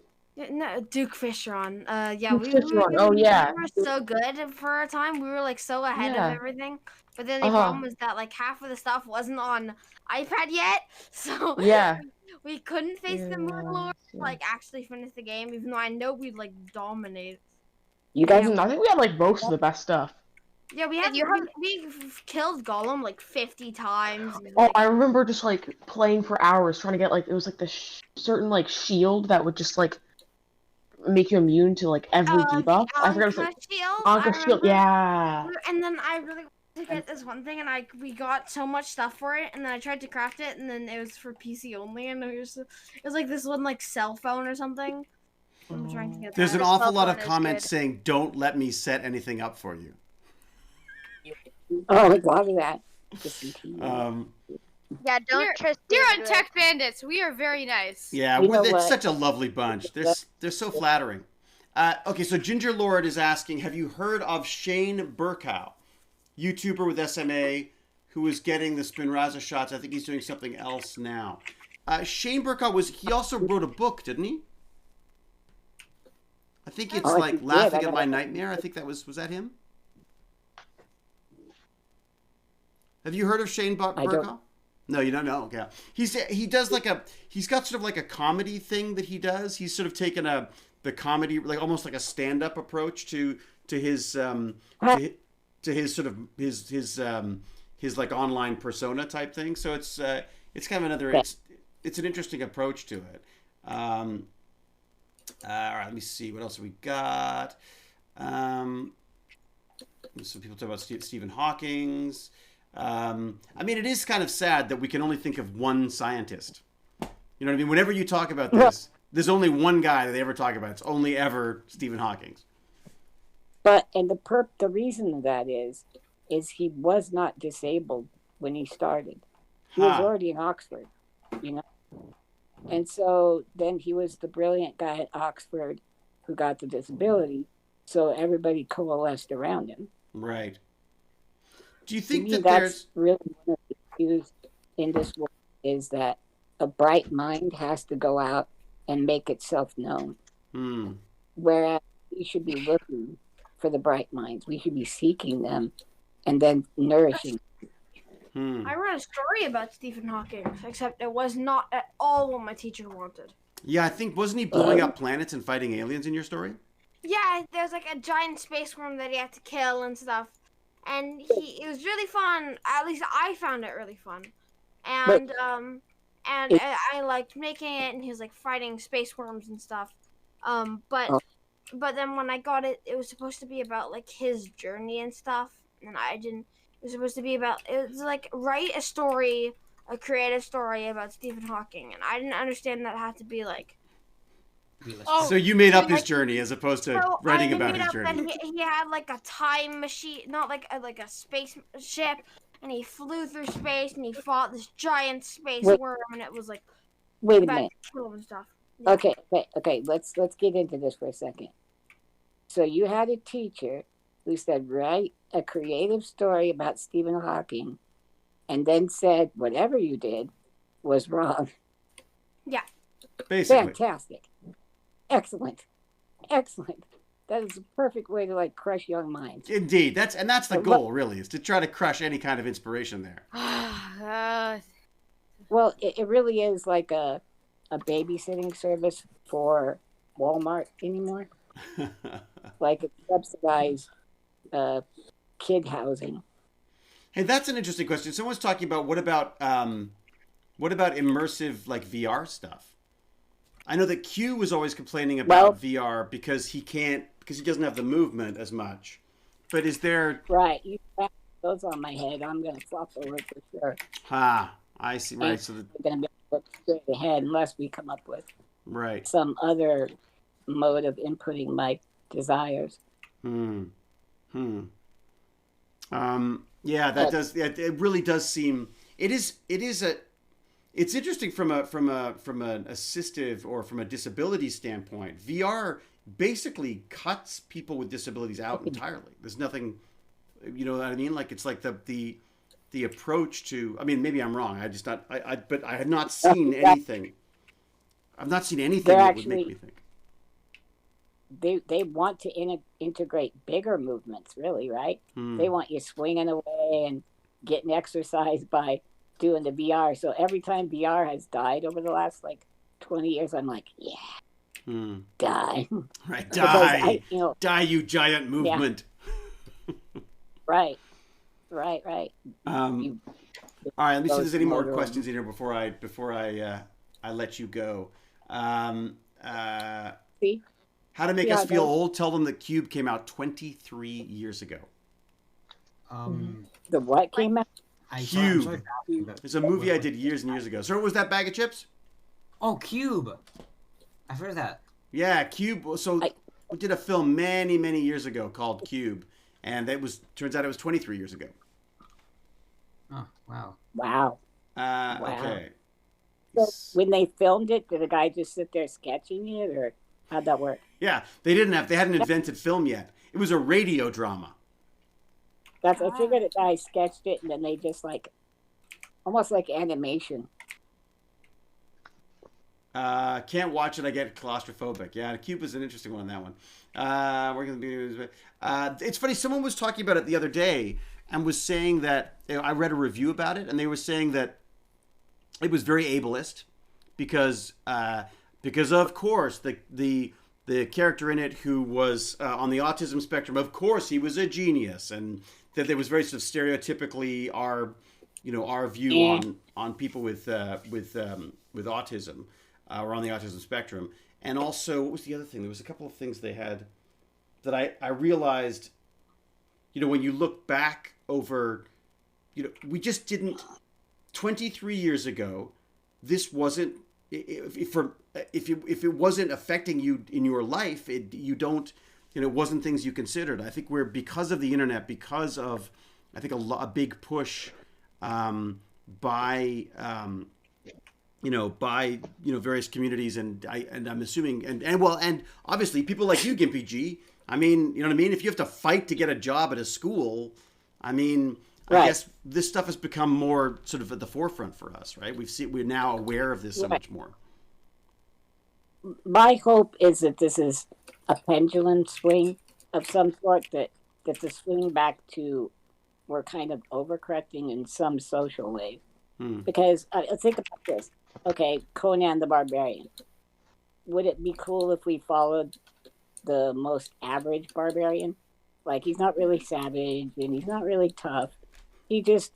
No, Duke Fisheron. Yeah, Duke we Fisheron. Oh yeah. were so good for our time. We were like so ahead of Yeah. everything. But then the Uh-huh. problem was that like half of the stuff wasn't on iPad yet, so Yeah. we couldn't face the Murloc, Yeah. like actually finish the game, even though I know we'd like dominate. You guys, Yeah, I think we had like most of the best stuff. yeah, we had we killed Gollum like 50 times. and, Oh, like, I remember just like playing for hours trying to get like it was like the certain like shield that would just like make you immune to like every the debuff. I forgot it was Anka like shield. I Anka shield. remember. Yeah. And then I really wanted to get this one thing, and we got so much stuff for it, and then I tried to craft it, and then it was for PC only, and it was like this one like cell phone or something. I'm trying to get There's that. an awful lot of phone is comments good. saying, "Don't let me set anything up for you." oh, I love that. Yeah, don't trust Here on David. Tech Bandits, we are very nice. Yeah, You know it's what? such a lovely bunch. They're so flattering. Okay, so Ginger Lord is asking, have you heard of Shane Burkow, YouTuber with SMA, who is getting the Spinraza shots? I think he's doing something else now. Shane Burkow he also wrote a book, didn't he? I think it's Oh, like yeah, Laughing at My Nightmare. I think was that him? Have you heard of Shane Burkow? No, you don't know. Yeah, he does he's got sort of like a comedy thing that he does. He's sort of taken the comedy, like almost like a stand-up approach to his to his sort of his like online persona type thing. So it's kind of another it's an interesting approach to it. All right, let me see what else we got. Some people talk about Stephen Hawking's. I mean, it is kind of sad that we can only think of one scientist. You know what I mean? Whenever you talk about this, there's only one guy that they ever talk about. It's only ever Stephen Hawking. But the reason of that is he was not disabled when he started. He was already in Oxford, you know. And so then he was the brilliant guy at Oxford who got the disability. So everybody coalesced around him. Right. Do you think that's there's really one of the issues in this world is that a bright mind has to go out and make itself known. Whereas we should be looking for the bright minds. We should be seeking them and then nourishing. I read a story about Stephen Hawking, except it was not at all what my teacher wanted. Yeah, I think wasn't he blowing up planets and fighting aliens in your story? Yeah, there's like a giant space worm that he had to kill and stuff. And it was really fun. At least I found it really fun. And I liked making it, and he was like fighting space worms and stuff. But then when I got it, it was supposed to be about like his journey and stuff, and I didn't. It was supposed to be about. It was like write a story, a creative story about Stephen Hawking, and I didn't understand that had to be like. So you made up his journey as opposed to writing about his journey. That he had like a time machine, not like a spaceship, and he flew through space and he fought this giant space worm, and it was like wait a minute. Kill him and stuff. Yeah. Okay. Let's get into this for a second. So you had a teacher who said write a creative story about Stephen Hawking, and then said whatever you did was wrong. Yeah. Basically. Fantastic. Excellent. That is a perfect way to like crush young minds. Indeed, that's the goal, really, is to try to crush any kind of inspiration there. Well, it really is like a babysitting service for Walmart anymore. Like a subsidized kid housing. Hey, that's an interesting question. Someone's talking about what about immersive like VR stuff? I know that Q was always complaining about VR because he doesn't have the movement as much. But is there right? You have those on my head. I'm going to flop over for sure. I see. Right, so we're going to be able to look straight ahead unless we come up with some other mode of inputting my desires. Yeah, that does. It really does seem. It's interesting from an assistive or from a disability standpoint. VR basically cuts people with disabilities out entirely. There's nothing, you know what I mean? Like it's like the the approach to. I mean, maybe I'm wrong. But I had not seen anything. I've not seen anything that would make me think. They want to integrate bigger movements, really, right? They want you swinging away and getting exercise by doing the VR. So every time VR has died over the last 20 years, I'm like, die. Right, die. Because die, you giant movement. Yeah. Right. All right, let me see if there's any more questions in here before I let you go. See? How to make us feel old? Tell them that Cube came out 23 years ago. The what came out? Cube. It's a movie I did years and years ago. So what was that bag of chips? Oh, Cube. I've heard of that. Yeah, Cube. So we did a film many, many years ago called Cube, and turns out it was 23 years ago. Oh, wow. Wow. Okay. So when they filmed it, did the guy just sit there sketching it, or how'd that work? Yeah, they hadn't invented film yet. It was a radio drama. I figured the guy sketched it, and then they just almost like animation. Can't watch it. I get claustrophobic. Yeah, Cube is an interesting one on that one. We're gonna be. It's funny. Someone was talking about it the other day and was saying that I read a review about it, and they were saying that it was very ableist because of course the character in it who was on the autism spectrum, of course he was a genius, and that there was very sort of stereotypically our view on people with autism or on the autism spectrum. And also, what was the other thing? There was a couple of things they had that I realized, when you look back over, we just didn't. 23 years ago, this wasn't. If it wasn't affecting you in your life, it wasn't things you considered. I think because of the internet, because of a big push by various communities, and I'm assuming and obviously people like you, GimpyG. I mean, you know what I mean? If you have to fight to get a job at a school, I mean, I guess this stuff has become more sort of at the forefront for us, right? We're now aware of this so much more. My hope is that this is a pendulum swing of some sort, that the swing back to we're kind of overcorrecting in some social way. Because think about this. Okay, Conan the Barbarian. Would it be cool if we followed the most average barbarian? He's not really savage and he's not really tough. He just,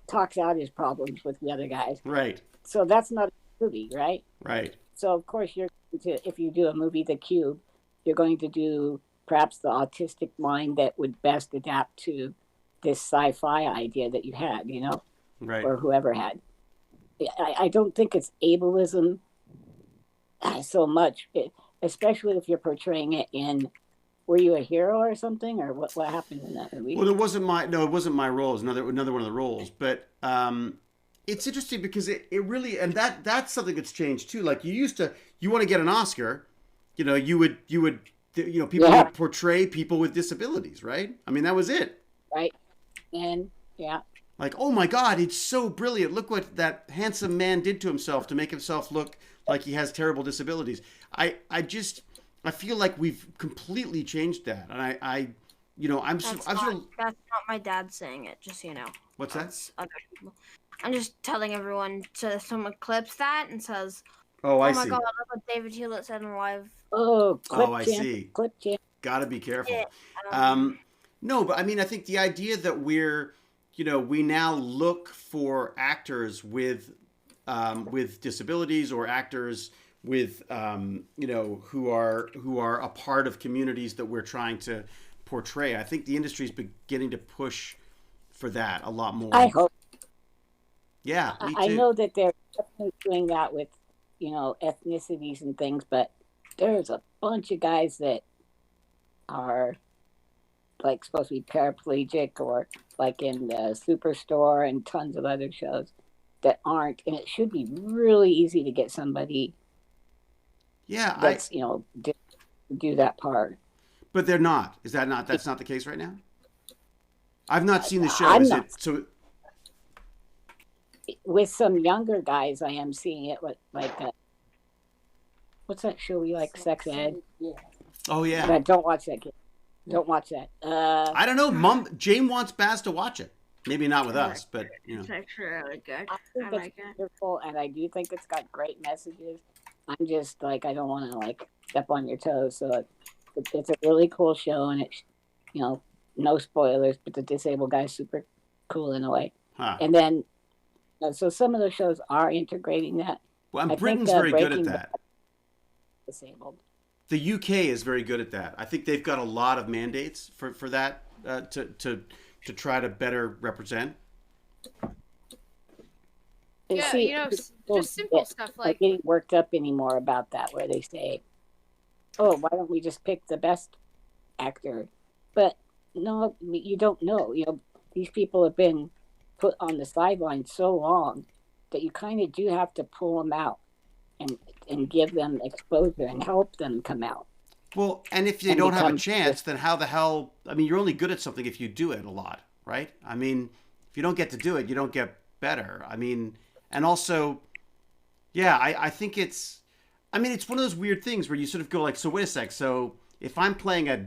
talks out his problems with the other guys. Right. So that's not a movie, right? Right. So of course if you do a movie, The Cube, you're going to do perhaps the autistic mind that would best adapt to this sci-fi idea that you had, right, or whoever had. I don't think it's ableism so much, especially if you're portraying it in. Were you a hero or something, or what happened in that movie? Well, it wasn't my role. It was another one of the roles. But it's interesting because it really, and that's something that's changed too. Like you want to get an Oscar, you would people would portray people with disabilities, right? I mean, that was it. Right. And like, oh my God, it's so brilliant. Look what that handsome man did to himself to make himself look like he has terrible disabilities. I feel like we've completely changed that, and That's not my dad saying it. Just so you know. What's that? Other people. I'm just telling everyone. So someone clips that and says, "Oh, I see. Oh my God, look what David Hewlett said in live." I see. Clip champ. Gotta be careful. Yeah, no, but I mean, I think the idea that we now look for actors with disabilities or actors with who are a part of communities that we're trying to portray. I think the industry is beginning to push for that a lot more. I hope. Yeah, me too. I know that they're definitely doing that with ethnicities and things, but there's a bunch of guys that are supposed to be paraplegic, or in the Superstore and tons of other shows that aren't, and it should be really easy to get somebody. Yeah, that's do that part. But they're not. Is that not? That's not the case right now. I've not seen the show. with some younger guys, I am seeing it with like what's that show we like, Sex Ed? Oh yeah. But don't watch that. Kid. Don't watch that. I don't know. Jane wants Baz to watch it. Maybe not with us, but you know. It's actually really good. I think I like it's it. wonderful, and I do think it's got great messages. I'm just like, I don't want to like step on your toes, so it's a really cool show, and it's, you know, no spoilers, but the disabled guy's super cool in a way. Huh. And then, so some of the shows are integrating that. Well, and Britain's very good at that. Disabled. The UK is very good at that. I think they've got a lot of mandates for that to try to better represent. Yeah, see, you know, just simple stuff like getting worked up anymore about that, where they say, "Oh, why don't we just pick the best actor?" But no, you don't know. You know, these people have been put on the sideline so long that you kind of do have to pull them out and give them exposure and help them come out. Well, and if they don't have a chance, then how the hell? I mean, you're only good at something if you do it a lot, right? I mean, if you don't get to do it, you don't get better. I mean, and also, yeah, I think it's one of those weird things where you sort of go like, so wait a sec, so if I'm playing a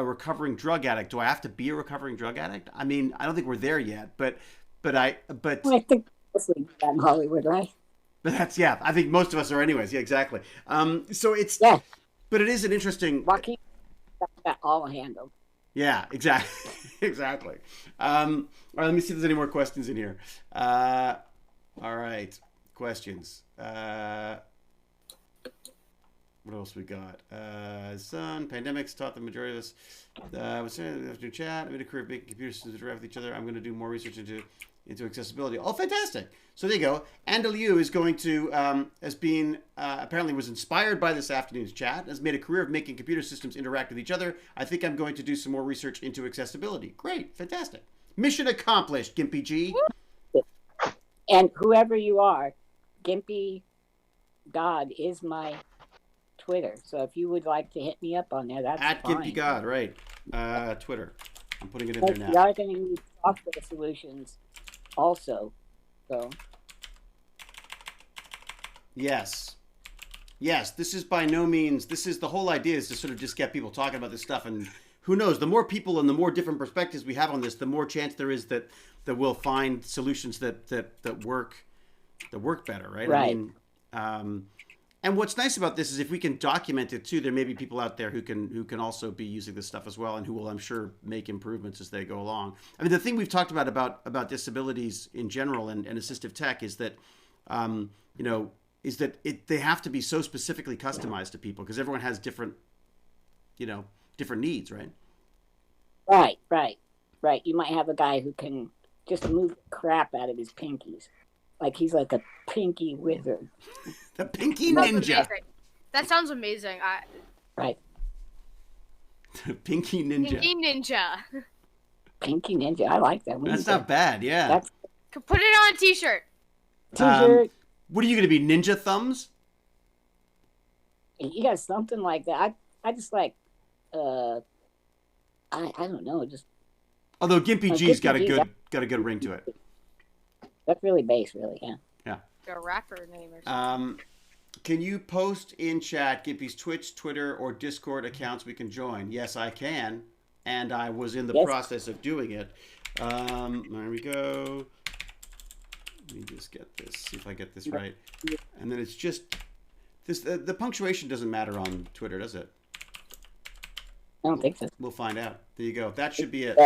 recovering drug addict, do I have to be a recovering drug addict? I mean, I don't think we're there yet, but well, I think mostly in Hollywood, right? But that's, yeah, I think most of us are anyways. Yeah, exactly. So it's, but it is an interesting. Joaquin got that all handled. Yeah, exactly. Exactly. All right, let me see if there's any more questions in here. All right, questions. What else we got? Son, pandemics taught the majority of us. Was saying we have to chat. I made a career making computer systems interact with each other. I'm going to do more research into accessibility. Oh, fantastic! So there you go. Andaliu is going to, apparently was inspired by this afternoon's chat, has made a career of making computer systems interact with each other. I think I'm going to do some more research into accessibility. Great, fantastic. Mission accomplished, Gimpy G. And whoever you are, Gimpy God is my Twitter. So if you would like to hit me up on there, that's at fine. Gimpy God, right? Twitter. I'm putting it in there now. We are going to need software solutions also. So. Yes. This is by no means, the whole idea is to sort of just get people talking about this stuff, and who knows, the more people and the more different perspectives we have on this, the more chance there is that we'll find solutions that work better, right? Right. I mean, and what's nice about this is if we can document it too, there may be people out there who can also be using this stuff as well, and who will, I'm sure, make improvements as they go along. I mean, the thing we've talked about disabilities in general and assistive tech is that, they have to be so specifically customized to people because everyone has different needs, right? Right. You might have a guy who can just move the crap out of his pinkies. Like he's like a pinky wizard. The pinky ninja. That sounds amazing. Right. The pinky ninja. Pinky ninja. Pinky ninja. I like that. That's not bad, yeah. Could put it on a t-shirt. T-shirt. What are you going to be, ninja thumbs? Yeah, something like that. I just like, I don't know, just. Although Gimpy G's got a good ring to it. That's really base, really, yeah. Yeah. A rapper name or something. Can you post in chat Gimpy's Twitch, Twitter, or Discord accounts we can join? Yes, I can, and I was in the process of doing it. There we go. Let me just get this. See if I get this right. And then it's just this. The punctuation doesn't matter on Twitter, does it? I don't think so. We'll find out. There you go. That should be it.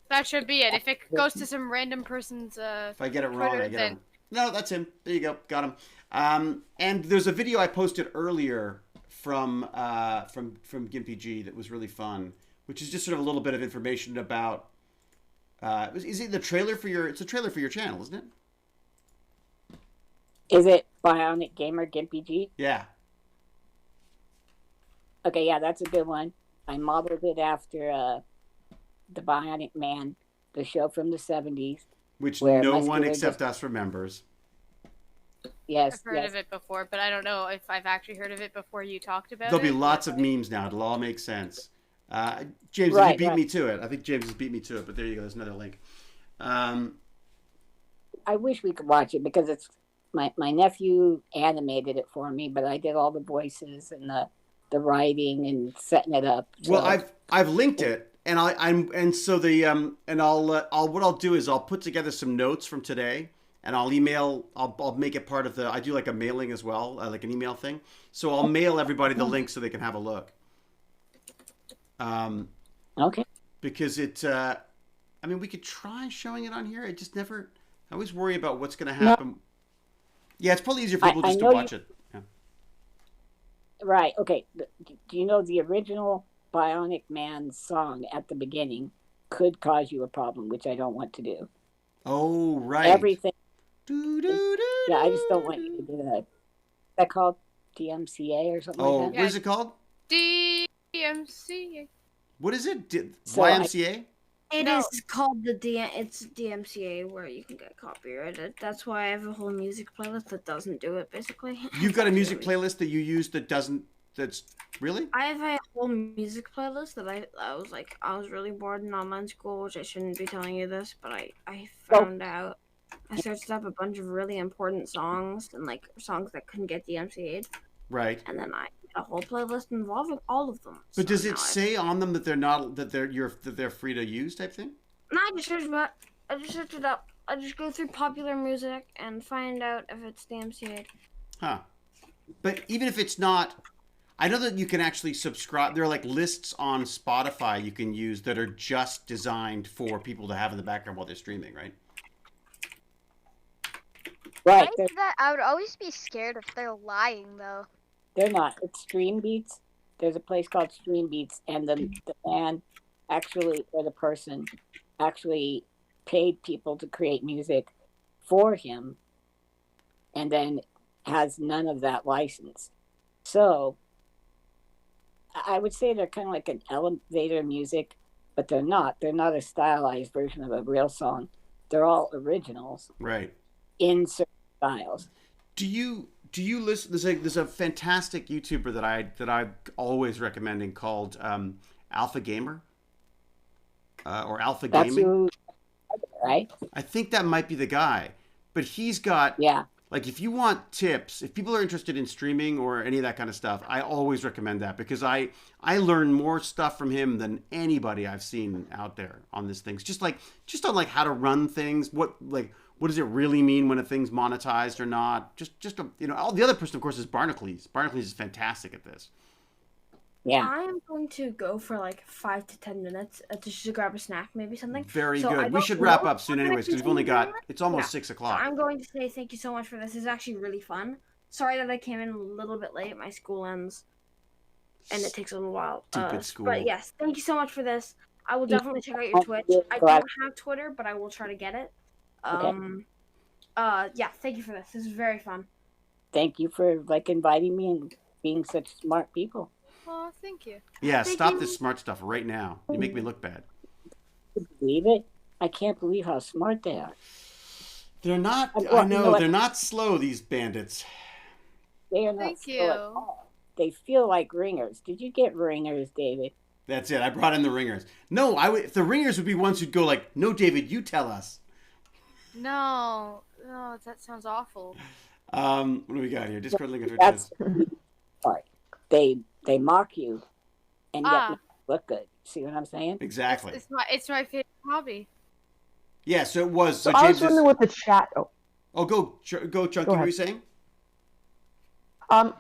That should be it. If it goes to some random person's if I get it wrong, Twitter, I get it. No, that's him. There you go. Got him. And there's a video I posted earlier from Gimpy G that was really fun, which is just sort of a little bit of information about. Is it the trailer for your? It's a trailer for your channel, isn't it? Is it Bionic Gamer Gimpy G? Yeah. Okay, yeah, that's a good one. I modeled it after the Bionic Man, the show from the 70s. Which no one except us remembers. Yes. I've heard of it before, but I don't know if I've actually heard of it before you talked about There'll it. be lots of memes now. It'll all make sense. James, you beat me to it. I think James has beat me to it, but there you go. There's another link. I wish we could watch it because it's my nephew animated it for me, but I did all the voices and the writing and setting it up. So. Well, I've linked it, and what I'll do is I'll put together some notes from today, and I'll make it part of I do like a mailing as well, like an email thing. So I'll mail everybody the link so they can have a look. Okay. Because we could try showing it on here. I just never. I always worry about what's going to happen. No. Yeah, it's probably easier for people just to watch it. Yeah. Right. Okay. Do you know the original Bionic Man song at the beginning could cause you a problem, which I don't want to do. Oh, right. Everything. Yeah, I just don't want you to do that. Is that called DMCA or something like that? What is it called? DMCA. What is it? YMCA? It is called it's DMCA where you can get copyrighted. That's why I have a whole music playlist that doesn't do it, basically. You've got a music playlist that you use that's really? I have a whole music playlist that I was really bored in online school, which I shouldn't be telling you this, but I found out. I searched up a bunch of really important songs and songs that couldn't get DMCA'd. Right. And then I a whole playlist involving all of them. But does it say on them that they're free to use type thing? No, I just search it up. I just go through popular music and find out if it's DMCA'd. Huh. But even if it's not, I know that you can actually subscribe. There are lists on Spotify you can use that are just designed for people to have in the background while they're streaming, right? Right. I would always be scared if they're lying, though. They're not. It's Stream Beats. There's a place called Stream Beats, and the man actually, or the person actually paid people to create music for him, and then has none of that license. So I would say they're kind of like an elevator music, but they're not. They're not a stylized version of a real song. They're all originals. Right. In certain styles. Do you listen? There's a fantastic YouTuber that I'm always recommending called Alpha Gamer or Alpha Gaming. Right. I think that might be the guy, but he's got if you want tips, if people are interested in streaming or any of that kind of stuff, I always recommend that because I learn more stuff from him than anybody I've seen out there on this things. Just on how to run things, what does it really mean when a thing's monetized or not? All the other person, of course, is Barnacles. Barnacles is fantastic at this. Yeah. I'm going to go for 5 to 10 minutes just to grab a snack, maybe something. Very good. We should wrap up soon anyways because we've only got, it's almost 6 o'clock. So I'm going to say thank you so much for this. This is actually really fun. Sorry that I came in a little bit late. My school ends and it takes a little while. Stupid school. But yes, thank you so much for this. I will definitely check out your Twitch. I don't have Twitter, but I will try to get it. Thank you for this. This is very fun. Thank you for inviting me and being such smart people. Oh, thank you. Yeah, stop this smart stuff right now. You make me look bad. Can you believe it? I can't believe how smart they are. They're not. I know they're not slow. These bandits. They are not slow at all. They feel like ringers. Did you get ringers, David? That's it. I brought in the ringers. No, if the ringers would be ones who'd go no, David, you tell us. No, that sounds awful. What do we got here? Discord link. That's part. They mock you, and yet look good. See what I'm saying? Exactly. It's my favorite hobby. Yeah. So it was. So I was wondering what the chat. Go, Chunky. What were you saying? I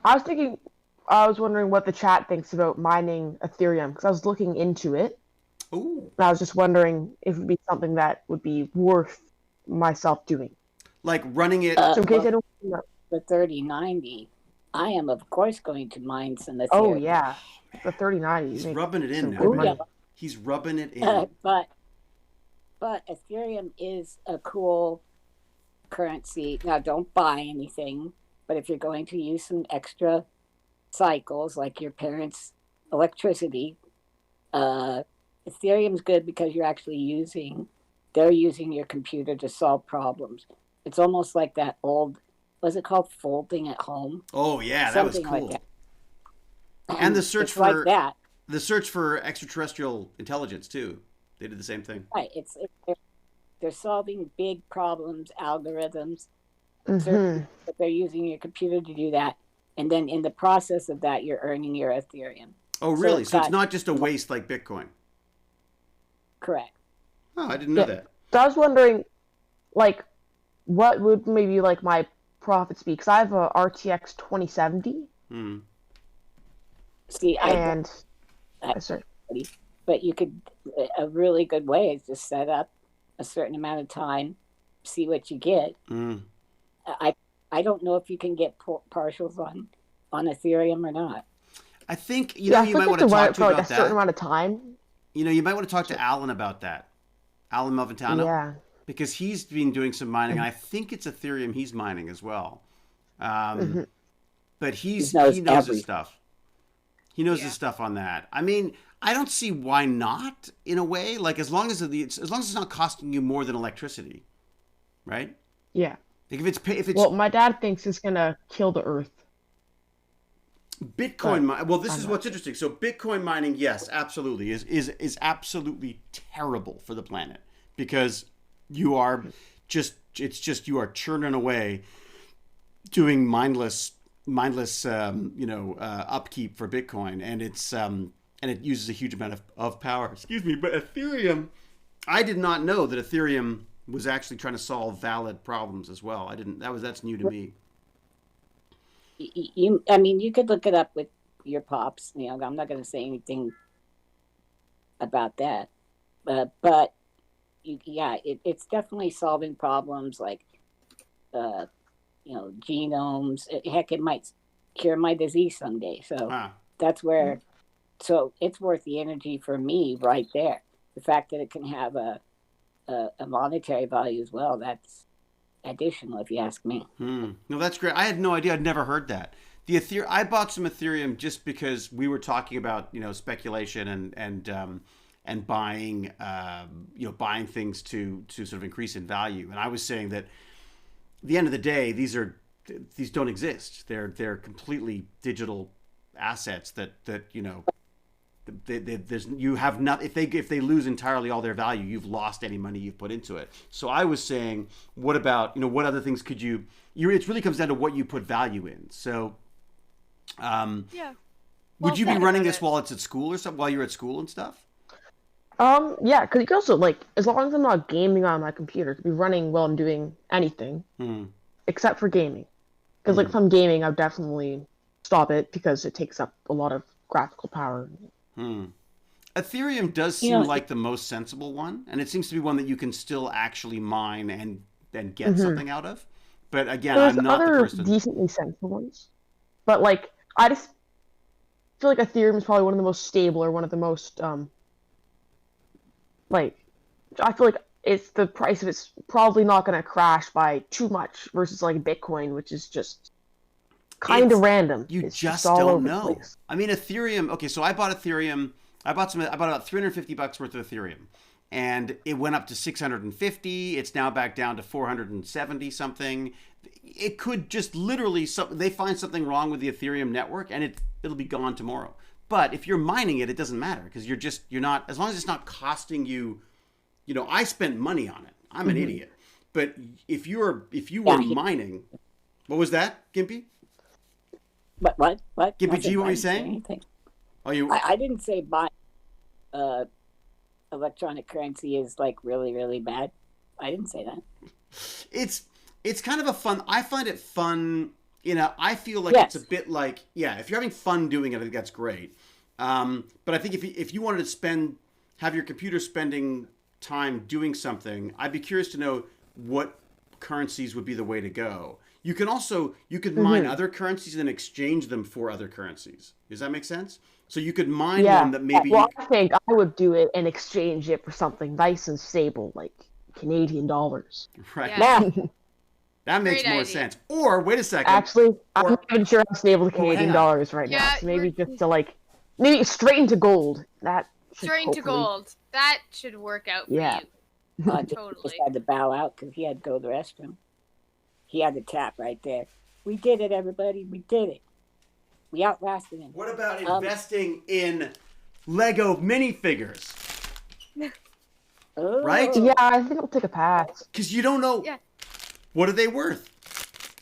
was wondering what the chat thinks about mining Ethereum because I was looking into it. Ooh. And I was just wondering if it would be something that would be worth myself doing. Running it. So in case I don't the 3090, I am of course going to mine some Ethereum. Oh yeah, the 3090. He's rubbing it in now. Yeah. He's rubbing it in. But Ethereum is a cool currency. Now, don't buy anything, but if you're going to use some extra cycles, like your parents' electricity, Ethereum's good because they're using your computer to solve problems. It's almost like that old, was it called folding at home? Oh yeah, Something that was cool. like that. And the search the search for, the search for extraterrestrial intelligence too. They did the same thing. Right. It's very they're solving big problems, algorithms. Mm-hmm. But they're using your computer to do that, and then in the process of that, you're earning your Ethereum. Oh, really? So it's not just a waste like Bitcoin? Correct. Oh, I didn't know that. So I was wondering, like, what would maybe like my profits be? Because I have a RTX 2070. See, sorry. But you could, a really good way is just set up a certain amount of time, see what you get. I don't know if you can get partials on Ethereum or not. I think you might want to talk to like about a certain amount of time. You might want to talk to Alan about that. Alan Moventano. Yeah. Because he's been doing some mining, and I think it's Ethereum he's mining as well. But he knows his stuff. He knows his stuff on that. I mean, I don't see why not. In a way, like as long as it's not costing you more than electricity, right? Yeah. Like if it's well, my dad thinks it's gonna kill the earth. Bitcoin. Well, this is what's interesting. So Bitcoin mining, yes, absolutely, is absolutely terrible for the planet because you are you are churning away, doing mindless upkeep for Bitcoin, and it uses a huge amount of power. Excuse me, but Ethereum, I did not know that Ethereum was actually trying to solve valid problems as well. That's new to me. You could look it up with your pops. I'm not going to say anything about that, but it's definitely solving problems like, genomes. Heck, it might cure my disease someday. So that's where. So it's worth the energy for me right there. The fact that it can have a monetary value as well. That's additional, if you ask me. No, that's great. I had no idea. I'd never heard that. I bought some Ethereum just because we were talking about speculation and buying buying things to sort of increase in value. And I was saying that at the end of the day, these don't exist. They're completely digital assets that you have not. If they lose entirely all their value, you've lost any money you've put into it. So I was saying, what about what other things could you? It really comes down to what you put value in. So, would you be running this while it's at school or something? While you're at school and stuff? Yeah, because you can also as long as I'm not gaming on my computer, it could be running while I'm doing anything, except for gaming. Because if I'm gaming, I'll definitely stop it because it takes up a lot of graphical power. Ethereum does seem like the most sensible one, and it seems to be one that you can still actually mine and get something out of. But again, I'm not the person. There's other decently sensible ones, but I just feel like Ethereum is probably one of the most stable or one of the most I feel like it's the price of it's probably not going to crash by too much versus Bitcoin, which is just kind of random. You just don't know. I mean, Ethereum. Okay, so I bought Ethereum. I bought about $350 worth of Ethereum, and it went up to 650. It's now back down to 470 something. It could just literally they find something wrong with the Ethereum network, and it'll be gone tomorrow. But if you're mining it, it doesn't matter because you're not, as long as it's not costing you. I spent money on it. I'm an idiot. But if you were mining, what was that, Gimpy? What? Gimpy G, what were you saying? Anything. Oh, I didn't say buy electronic currency is really, really bad. I didn't say that. It's kind of a fun. I find it fun. I feel like it's a bit if you're having fun doing it, I think that's great. But I think if you wanted to have your computer spending time doing something, I'd be curious to know what currencies would be the way to go. You could mine other currencies and exchange them for other currencies. Does that make sense? So you could mine one that maybe. Well, I think I would do it and exchange it for something nice and stable, like Canadian dollars. Right. Yeah. That makes more sense. Or wait a second. Actually, I'm not even sure how stable the Canadian dollar is right now. So maybe just to maybe straight into gold. That straight into gold. That should work out for you. Totally. Just had to bow out because he had to go to the restroom. He had to tap right there. We did it, everybody. We did it. We outlasted him. What about investing in Lego minifigures? Right? Oh. Yeah, I think I'll take a pass. Because you don't know. Yeah. What are they worth?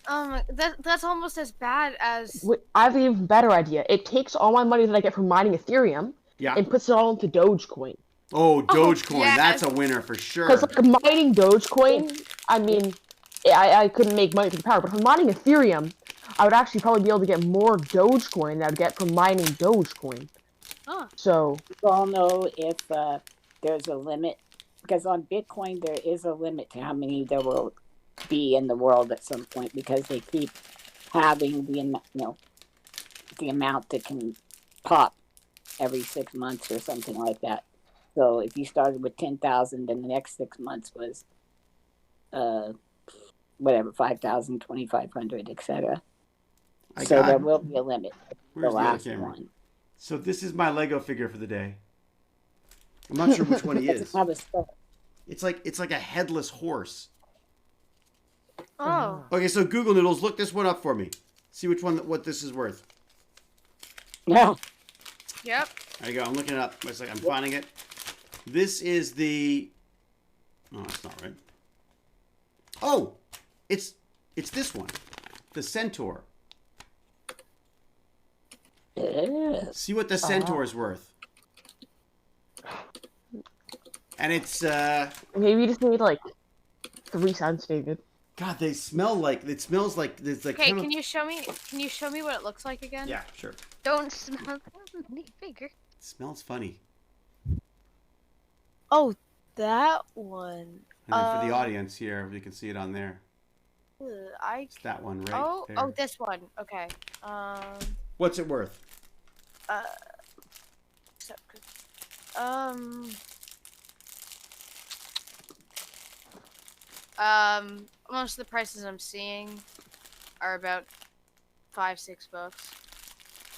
That's almost as bad as. Wait, I have an even better idea. It takes all my money that I get from mining Ethereum Yeah. and puts it all into Dogecoin. Oh, Dogecoin. yes. That's a winner for sure. Because like mining Dogecoin, I mean, I couldn't make money from the power, but from mining Ethereum, I would actually probably be able to get more Dogecoin than I would get from mining Dogecoin. Oh. So You all know if there's a limit, because on Bitcoin there is a limit to how many there will be in the world at some point, because they keep having the amount that can pop every 6 months or something like that. So if you started with 10,000, then the next 6 months was whatever, 5,000, 2,500, etc. So there will be a limit. Where's the the other last camera? one. So this is my Lego figure for the day. I'm not sure which one he is. It's like a headless horse. Oh. Okay, so Google Noodles, look this one up for me. See what this is worth. Yeah. Yep. There you go. I'm looking it up. It's like I'm finding it. This is the. No, that's not right. Oh, it's this one, the Centaur. See what the Centaur is worth. And it's maybe you just need like 3 cents, David. God, they smell like it smells like it's like. Okay, can you show me? Can you show me what it looks like again? Yeah, sure. Don't smell the figure. It smells funny. Oh, that one. And then for the audience here, you can see it on there. It's that one right there. Oh, this one. Okay. What's it worth? Most of the prices I'm seeing are about $5-6.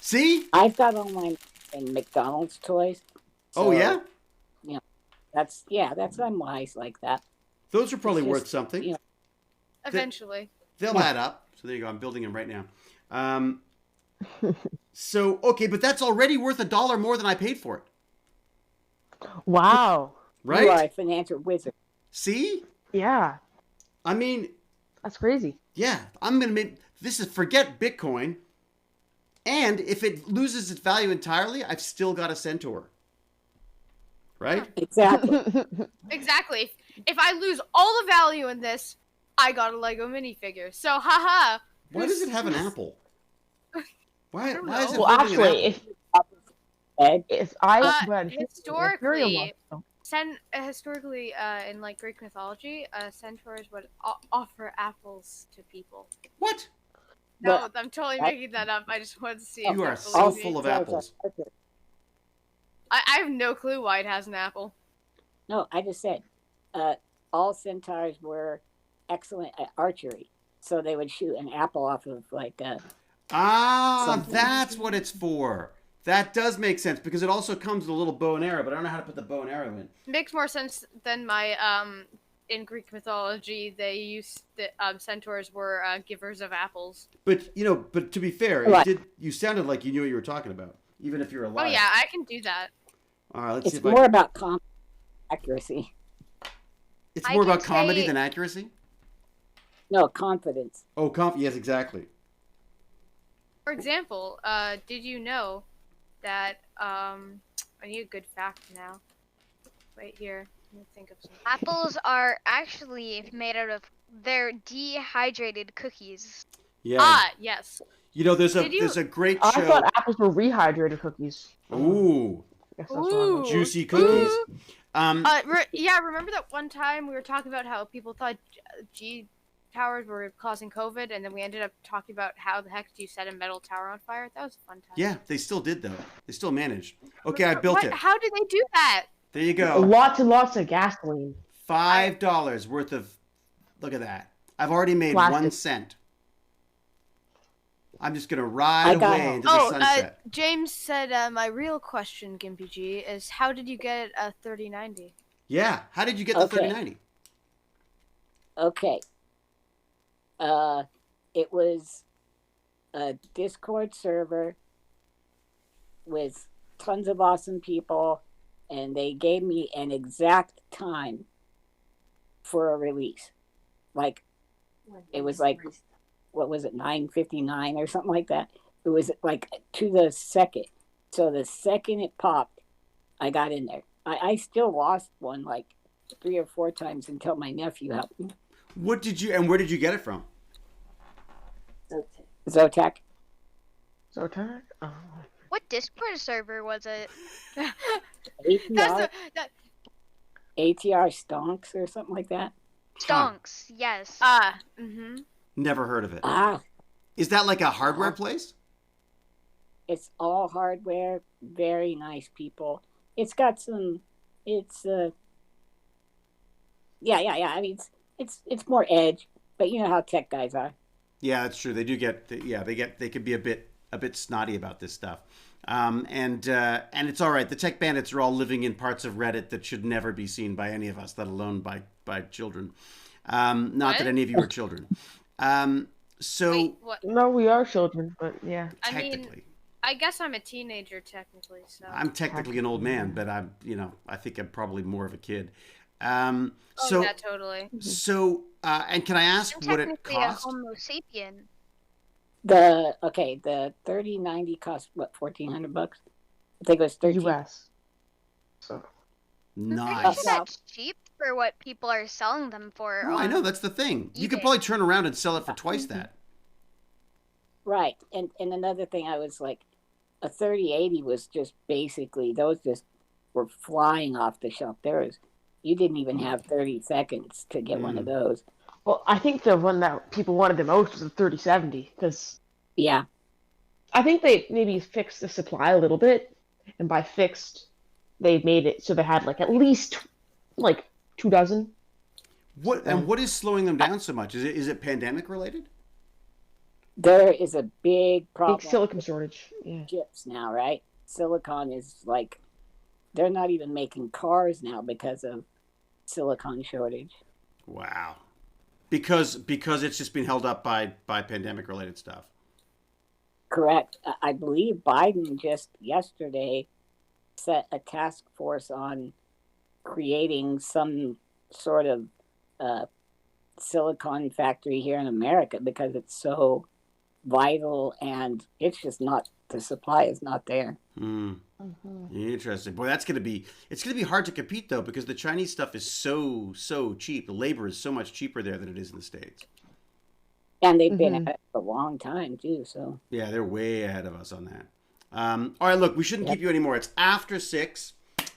See? I've got all mine in McDonald's toys. So, Oh yeah? That's I'm wise like that. Those are probably worth something. You know, Eventually. They'll add up. So there you go. I'm building them right now. So, okay, but that's already worth $1 more than I paid for it. Wow. Right? You are a financial wizard. See? Yeah. I mean, that's crazy. Yeah, I'm going to make this is forget Bitcoin. And if it loses its value entirely, I've still got a Centaur. Right? Exactly. Exactly. If I lose all the value in this, I got a Lego minifigure. So, haha. Why does it have an apple? Why is it well, holding actually, an if I historically, in like Greek mythology, centaurs would offer apples to people. What? No, I'm totally making that up. I just wanted to see. You are so full of apples. I have no clue why it has an apple. No, I just said all centaurs were excellent at archery, so they would shoot an apple off of like a. That's what it's for. That does make sense because it also comes with a little bow and arrow, but I don't know how to put the bow and arrow in. Makes more sense than my in Greek mythology, they used the centaurs were givers of apples. But to be fair, you sounded like you knew what you were talking about, even if you're alive. Oh yeah, I can do that. All right, let's see if It's more about accuracy. It's more about comedy than accuracy? No, confidence. Oh, yes, exactly. For example, did you know that I need a good fact now. Right here. Let me think of something. Apples are actually made out of they're dehydrated cookies. Yeah. Yes. There's a great show. I thought apples were rehydrated cookies. Ooh. Ooh. Juicy cookies. Ooh. Remember that one time we were talking about how people thought G towers were causing COVID, and then we ended up talking about how the heck do you set a metal tower on fire? That was a fun time. Yeah, they still did though. They still managed. Okay, I built it. How did they do that? There you go. Lots and lots of gasoline. $5 worth of. Look at that. I've already made 1 cent. I'm just gonna ride away into the sunset. James said, "My real question, GimpyG, is how did you get a 3090?" Yeah, how did you get the 3090? Okay. It was a Discord server with tons of awesome people, and they gave me an exact time for a release. Like, it was like, what was it, 9:59 or something like that? It was like to the second. So the second it popped, I got in there. I still lost one like 3 or 4 times until my nephew helped me. Where did you get it from? Zotac. Zotac? Oh. What Discord server was it? ATR Stonks or something like that. Stonks, yes. Never heard of it. Is that like a hardware place? It's all hardware, very nice people. It's got some, yeah. I mean, it's more edge, but you know how tech guys are. Yeah, that's true. They do they could be a bit snotty about this stuff. And it's all right. The tech bandits are all living in parts of Reddit that should never be seen by any of us, let alone by children. Not that any of you are children. Wait, what? No, we are children, but yeah. Technically. I guess I'm a teenager technically, so. I'm technically an old man, but I think I'm probably more of a kid. Yeah, totally. So, and can I ask what it cost? A Homo sapien. The 3090 cost what, $1,400? I think it was 13 US. So nice. That's cheap for what people are selling them for. Oh, I know, that's the thing. You could probably turn around and sell it for twice that. Right, and another thing, I was like, a 3080 was just basically, those just were flying off the shelf. You didn't even have 30 seconds to get one of those. Well, I think the one that people wanted the most was the 3070, because yeah, I think they maybe fixed the supply a little bit, and by fixed, they made it so they had like at least like 2 dozen. What is slowing them down so much? Is it pandemic related? There is a big problem. Big silicon shortage. Yeah. Chips now, right? Silicon is like, they're not even making cars now because of silicon shortage. Wow. Because it's just been held up by pandemic related stuff. Correct. I believe Biden just yesterday set a task force on creating some sort of silicon factory here in America because it's so vital, and it's just not, the supply is not there. Interesting. Boy, it's gonna be hard to compete though, because the Chinese stuff is so cheap. The labor is so much cheaper there than it is in the States. And they've been at it for a long time too, so yeah, they're way ahead of us on that. All right, look, we shouldn't keep you anymore. It's after 6.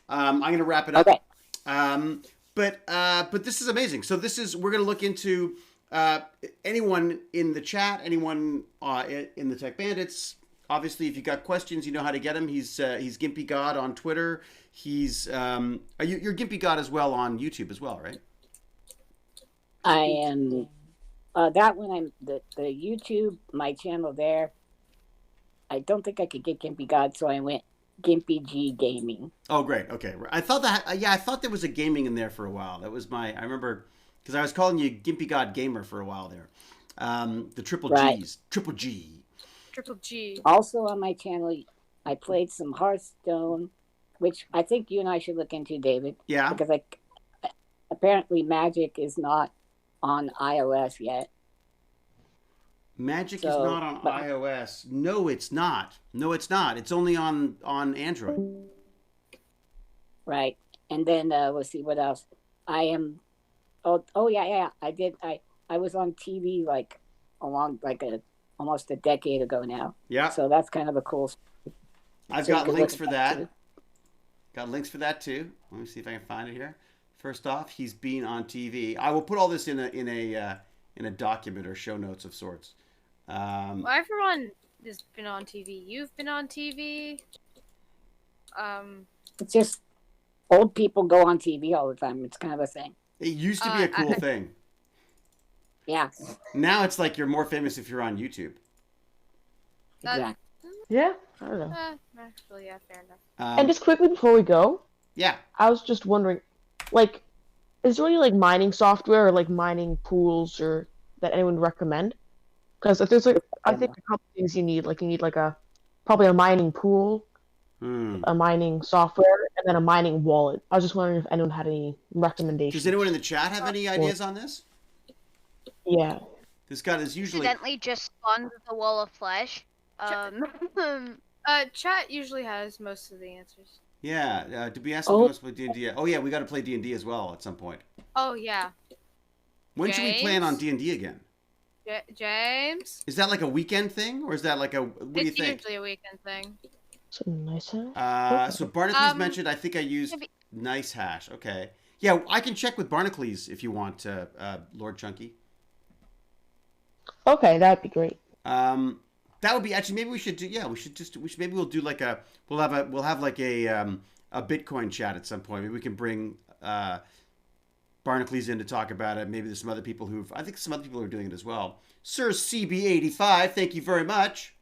I'm gonna wrap it up. Okay. But this is amazing. So we're gonna look into anyone in the chat, anyone in the Tech Bandits. Obviously, if you got questions, you know how to get him. He's GimpyGod on Twitter. You're GimpyGod as well on YouTube as well, right? I am. That one, I'm the YouTube, my channel there. I don't think I could get GimpyGod, so I went GimpyGodGaming. Oh, great. Okay, I thought I thought there was a gaming in there for a while. That was I remember, because I was calling you GimpyGodGamer for a while there. The triple G's, triple G. Triple G. Also on my channel, I played some Hearthstone, which I think you and I should look into, David. Yeah. Because apparently Magic is not on iOS yet. Magic is not on iOS. No, it's not. It's only on Android. Right. And then let's see what else. I am. Oh yeah. I did. I was on TV almost a decade ago now. Yeah. So that's kind of a cool. I've got links for that. Got links for that too. Let me see if I can find it here. First off, he's been on TV. I will put all this in a document or show notes of sorts. Well, everyone has been on TV. You've been on TV. It's just old people go on TV all the time. It's kind of a thing. It used to be a cool thing. Yeah. Now it's like you're more famous if you're on YouTube. Exactly. Yeah, I don't know. Actually, yeah, fair enough. And just quickly before we go, yeah, I was just wondering, like, is there any like mining software or like mining pools or that anyone would recommend? Because if there's I think a couple things you need like probably a mining pool, a mining software, and then a mining wallet. I was just wondering if anyone had any recommendations. Does anyone in the chat have any ideas on this? Yeah. This guy is usually Accidentally just spawned the wall of flesh. Chat usually has most of the answers. Yeah. Did we ask them to play D&D? Oh yeah, we got to play D&D as well at some point. Oh yeah. When should we plan on D&D again? James? Is that like a weekend thing, or is that like a? What do you think? It's usually a weekend thing. So nice hash. So Barnacles mentioned. I think I used nice hash. Okay. Yeah, I can check with Barnacles if you want, Lord Chunky. Okay, that'd be great. That would be actually maybe we should do. Yeah, maybe we'll do like we'll have like a Bitcoin chat at some point. Maybe we can bring Barnacles in to talk about it. Maybe there's some other people I think some other people are doing it as well. Sir CB85, thank you very much.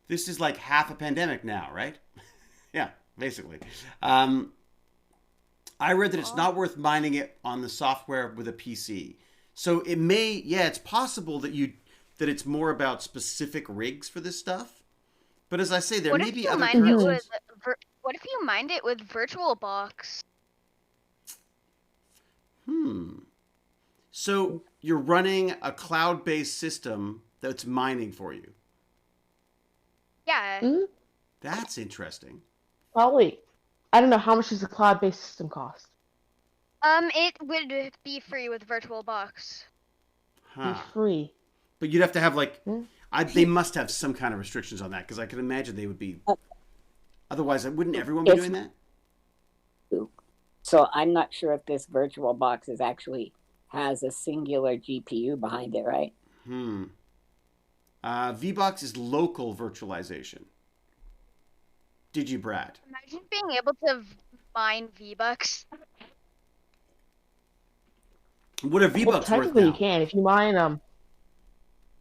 This is like half a pandemic now, right? Yeah, basically. I read that it's not worth mining it on the software with a PC. So it may, it's possible that it's more about specific rigs for this stuff. But as I say, there may be other currencies. What if you mined it with VirtualBox? So you're running a cloud-based system that's mining for you. Yeah. That's interesting. Probably. I don't know, how much does the cloud-based system cost? It would be free with VirtualBox. Huh. Be free. But you'd have to have they must have some kind of restrictions on that, because I can imagine they would be. Otherwise, wouldn't everyone be doing that? So I'm not sure if this VirtualBox has a singular GPU behind it, right? VBox is local virtualization. Did you, Brad? Imagine being able to mine V-Bucks. What are V-Bucks technically worth now? You can. If you mine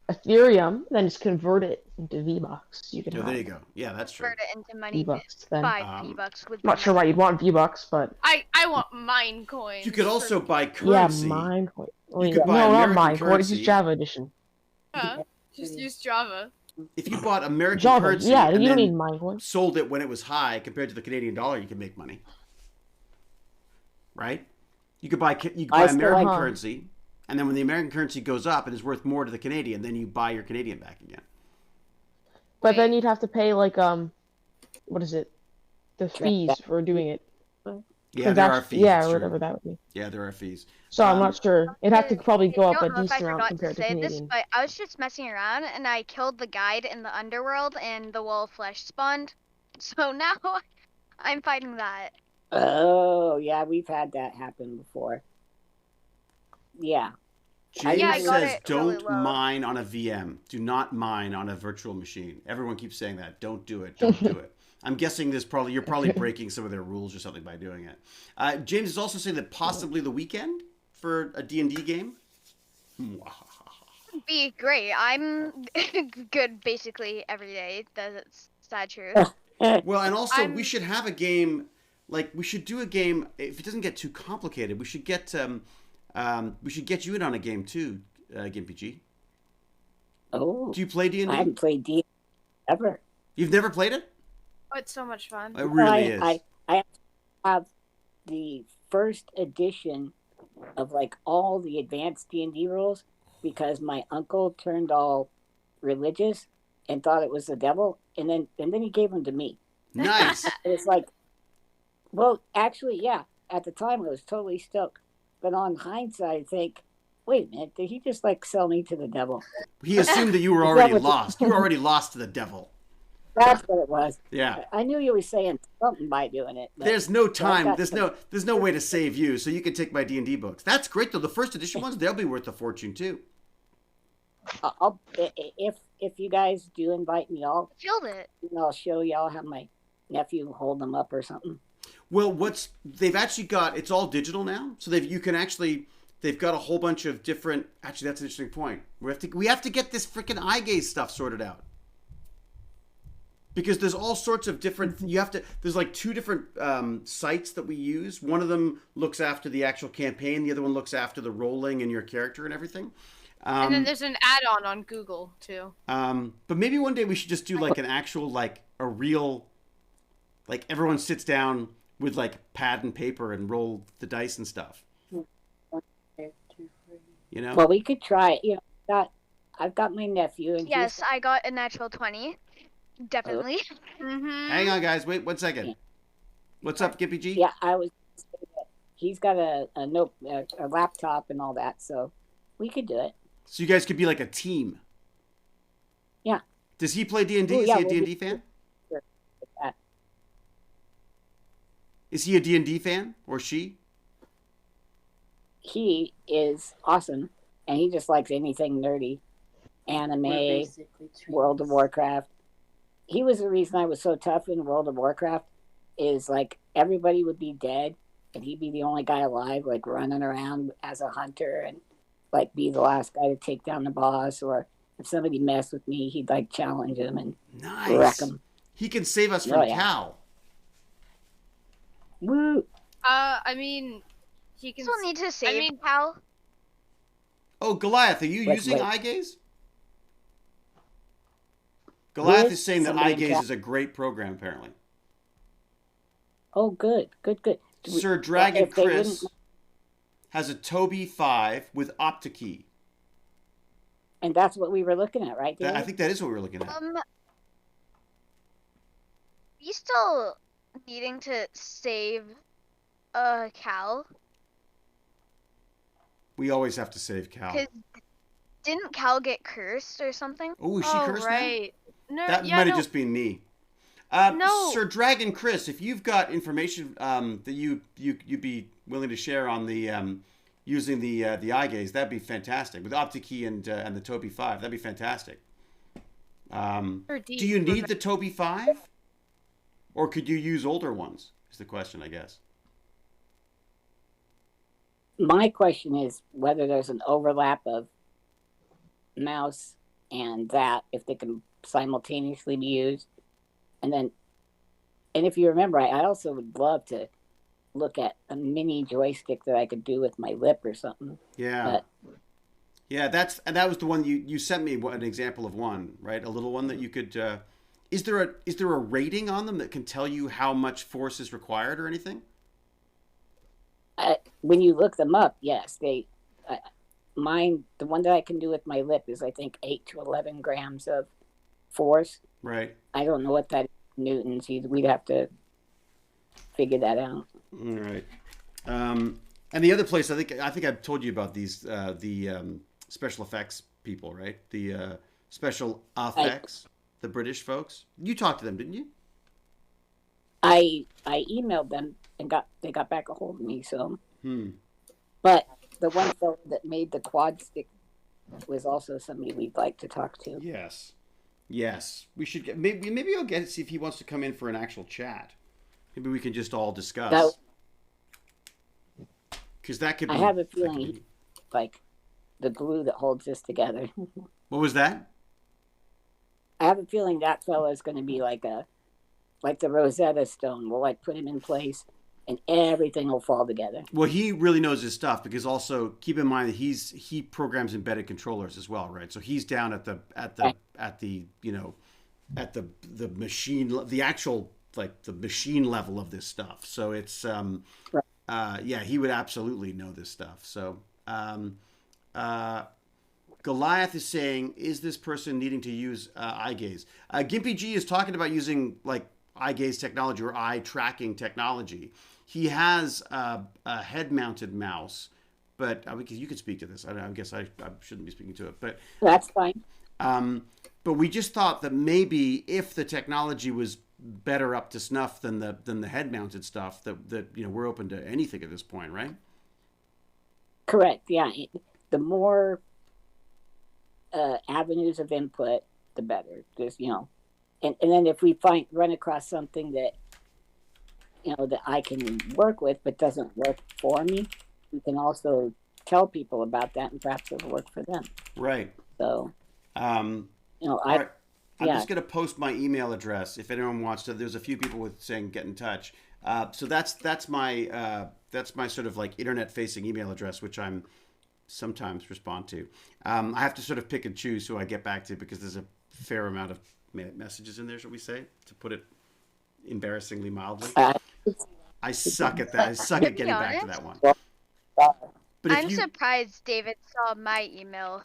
Ethereum, then just convert it into V-Bucks. You can. Oh, there you go. Yeah, that's true. Convert it into money. V-Bucks. Then. 5 V-Bucks with. Not sure why you'd want V-Bucks, but. I want mine coins. You could also buy currency. Yeah, mine coin. You could buy not American mine coin. currency. Just Java edition. Just use Java. If you bought American Java, currency yeah, and you don't then need mine coin. sold it when it was high compared to the Canadian dollar, you can make money. Right? You could buy American currency, and then when the American currency goes up and is worth more to the Canadian, then you buy your Canadian back again. But then you'd have to pay what is it? The fees for doing it. Yeah, there are fees. Yeah, or whatever that would be. Yeah, there are fees. So I'm not sure. It'd have to probably go up a decent amount I compared to say Canadian. this, but I was just messing around and I killed the guide in the underworld and the wall of flesh spawned. So now I'm fighting that. Oh, yeah, we've had that happen before. Yeah. James says don't mine on a VM. Do not mine on a virtual machine. Everyone keeps saying that. Don't do it. Don't do it. I'm guessing you're probably breaking some of their rules or something by doing it. James is also saying that possibly the weekend for a D&D game. Would be great. I'm good basically every day. That's sad truth. Well, and also we should have a game. We should do a game. If it doesn't get too complicated, we should get you in on a game too, GimpyG. Oh. Do you play D&D? I haven't played D&D ever. You've never played it? Oh, it's so much fun. It really is. I have the first edition of all the advanced D&D rules because my uncle turned all religious and thought it was the devil, and then he gave them to me. Nice. It's well, actually, yeah. At the time, I was totally stoked, but on hindsight, I think, wait a minute, did he just sell me to the devil? He assumed that you were already lost. You were already lost to the devil. That's what it was. Yeah. I knew you were saying something by doing it. There's no time. There's no way to save you, so you can take my D&D books. That's great though. The first edition ones, they'll be worth a fortune too. If you guys do invite me, I'll show y'all how my nephew hold them up or something. Well, they've actually got, it's all digital now, so they've got a whole bunch of different. Actually, that's an interesting point. We have to get this freaking eye gaze stuff sorted out. Because there's all sorts of different, there's 2 different sites that we use. One of them looks after the actual campaign. The other one looks after the rolling and your character and everything. And then there's an add-on on Google too. But maybe one day we should just do an actual, a real, everyone sits down with like pad and paper and roll the dice and stuff. You know? Well, we could try. You know, I've got my nephew, and Yes, I got a natural 20. Definitely. Mm-hmm. Hang on, guys. Wait 1 second. What's up, Gimpy G? Yeah, I was. He's got a laptop and all that, so we could do it. So you guys could be like a team. Yeah. Does he play D&D? Ooh, Is yeah, he a we'll D&D be- fan? Sure. Yeah. Is he a D&D fan or she? He is awesome, and he just likes anything nerdy, anime, World of Warcraft. He was the reason I was so tough in World of Warcraft. Is like everybody would be dead, and he'd be the only guy alive, like running around as a hunter, and like be the last guy to take down the boss. Or if somebody messed with me, he'd like challenge him and wreck Nice. him. He can save us from Oh, yeah. Cal. Woo! I mean, he can. Still need to save mean- Cal. Oh, Goliath, are you Wait, using wait. eye gaze? Goliath With is saying that somebody eye gaze in is a great program, apparently. Oh, good. Sir Dragon if they Chris wouldn't- has a Tobii 5 with OptiKey. And that's what we were looking at, right? I David? think that is what we're looking at. We still needing to save Cal. We always have to save Cal. 'Cause didn't Cal get cursed or something? Oh, is she cursed now? right. No, That yeah, might have no. just been me. No. Sir Dragon Chris, if you've got information that you'd be willing to share on the using the eye gaze, that'd be fantastic. With OptiKey and the Tobii 5, that'd be fantastic. Or Do you need the Tobii 5? Or could you use older ones? Is the question, I guess. My question is whether there's an overlap of mouse and that, if they can simultaneously be used. And if you remember, I also would love to look at a mini joystick that I could do with my lip or something. Yeah. Yeah, that was the one you sent me an example of one, right? A little one that you could. Is there a rating on them that can tell you how much force is required or anything? When you look them up, yes, the one that I can do with my lip is I think 8 to 11 grams of force. Right. I don't know what that is in newtons. We'd have to figure that out. All right. And the other place, I think I've told you about these the special effects people, right? The special effects, the British folks. You talked to them, didn't you? I emailed them and they got back a hold of me. So, Hmm. but the one fellow that made the quad stick was also somebody we'd like to talk to. Yes. We should get maybe I'll get see if he wants to come in for an actual chat. Maybe we can just all discuss. Because that could be. I have a feeling he's like the glue that holds this together. What was that? I have a feeling that fellow is going to be like the Rosetta Stone. We'll like put him in place, and everything will fall together. Well, he really knows his stuff because also keep in mind that he programs embedded controllers as well, right? So he's down at the machine, the actual like the machine level of this stuff. So it's yeah, he would absolutely know this stuff. So Goliath is saying, is this person needing to use eye gaze? Gimpy G is talking about using like eye gaze technology or eye tracking technology. He has a head-mounted mouse, but you could speak to this. I guess I shouldn't be speaking to it, but that's fine. But we just thought that maybe if the technology was better up to snuff than the head-mounted stuff, that we're open to anything at this point, right? Correct. Yeah, the more avenues of input, the better. Just and then if we run across something that that I can work with but doesn't work for me, we can also tell people about that, and perhaps it'll work for them. Right. So, I'm just going to post my email address if anyone wants to. There's a few people saying get in touch. So that's my sort of like internet facing email address, which I'm sometimes respond to. I have to sort of pick and choose who I get back to because there's a fair amount of messages in there, shall we say, to put it embarrassingly mildly. I suck at that. I suck at getting back to that one. But I'm surprised David saw my email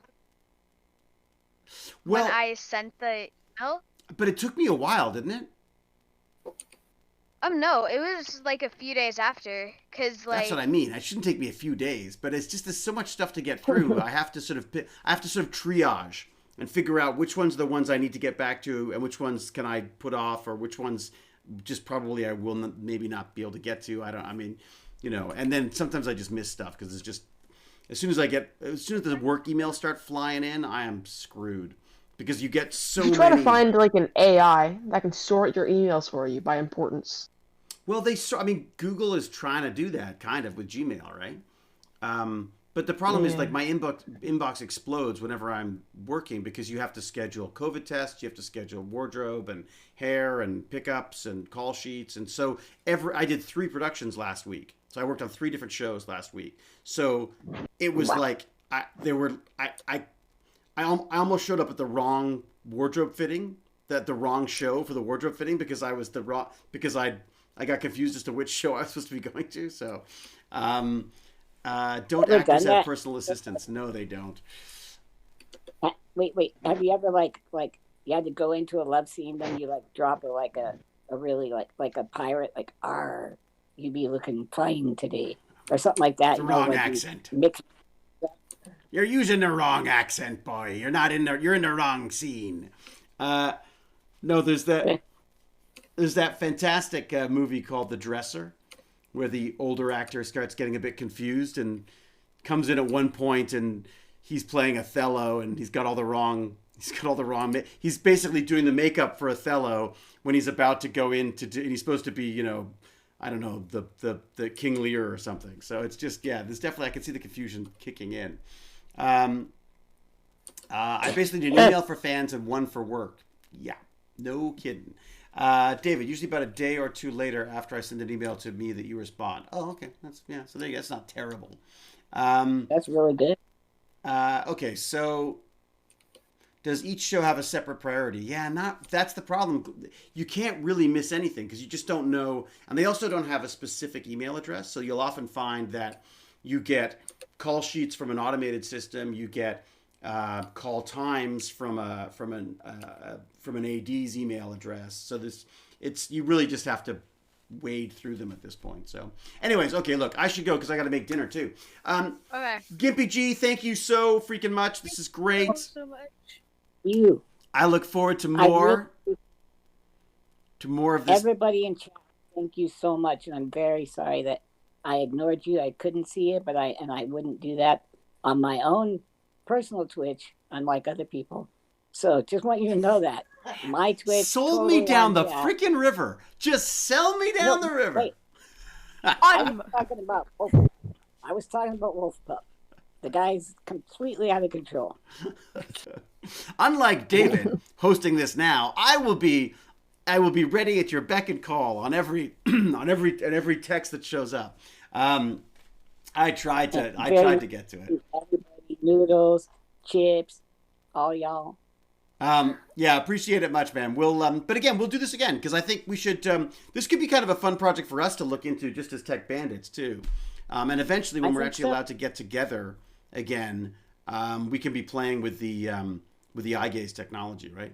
well, when I sent the email. but it took me a while, didn't it? No, it was like a few days after, cause like. That's what I mean. It shouldn't take me a few days, but it's just there's so much stuff to get through. I have to sort of triage and figure out which ones are the ones I need to get back to, and which ones can I put off, or which ones just probably I will maybe not be able to get to. I mean, you know. And then sometimes I just miss stuff because it's just as soon as the work emails start flying in, I am screwed because you get so. You try to find like an AI that can sort your emails for you by importance. Well, Google is trying to do that kind of with Gmail, right? But the problem is like my inbox explodes whenever I'm working because you have to schedule COVID tests, you have to schedule wardrobe and hair and pickups and call sheets. And so I did 3 productions last week. So I worked on 3 different shows last week. So it was like I almost showed up at the wrong wardrobe fitting, the wrong show for the wardrobe fitting because I got confused as to which show I was supposed to be going to. So, don't actors have personal assistants? No, they don't. Wait. Have you ever like you had to go into a love scene, then you like drop a really like a pirate, like "Arr, you be looking fine today," or something like that. The wrong accent. You're using the wrong accent, boy. You're in the wrong scene. No, there's that fantastic movie called The Dresser, where the older actor starts getting a bit confused and comes in at one point and he's playing Othello and he's basically doing the makeup for Othello when he's about to go in and he's supposed to be, you know, I don't know, the King Lear or something. So it's just, there's definitely, I can see the confusion kicking in. I basically did an email for fans and one for work. Yeah, no kidding. David, usually about a day or 2 later after I send an email to me that you respond. Oh, okay. So there you go. That's not terrible. That's really good. Okay, so does each show have a separate priority? Yeah, that's the problem. You can't really miss anything because you just don't know. And they also don't have a specific email address. So you'll often find that you get call sheets from an automated system. You get call times from an AD's email address. So you really just have to wade through them at this point. So anyways, okay, look, I should go because I got to make dinner too. Okay. Gimpy G, thank you so freaking much. This is great. Thank you so much. I look forward to more of this. Everybody in chat, thank you so much. And I'm very sorry that I ignored you. I couldn't see it, but I wouldn't do that on my own personal Twitch, unlike other people. So just want you to know that my Twitch sold me down the freaking river. Just sell me down the river. Wait. I was talking about Wolf Pup. The guy's completely out of control. Unlike David hosting this now, I will be ready at your beck and call on every text that shows up. I tried to get to it. Everybody, noodles, chips, all y'all. Yeah, appreciate it much, man. We'll but again, we'll do this again because I think we should. This could be kind of a fun project for us to look into, just as Tech Bandits too. And eventually, when we're actually allowed to get together again, we can be playing with the eye gaze technology, right?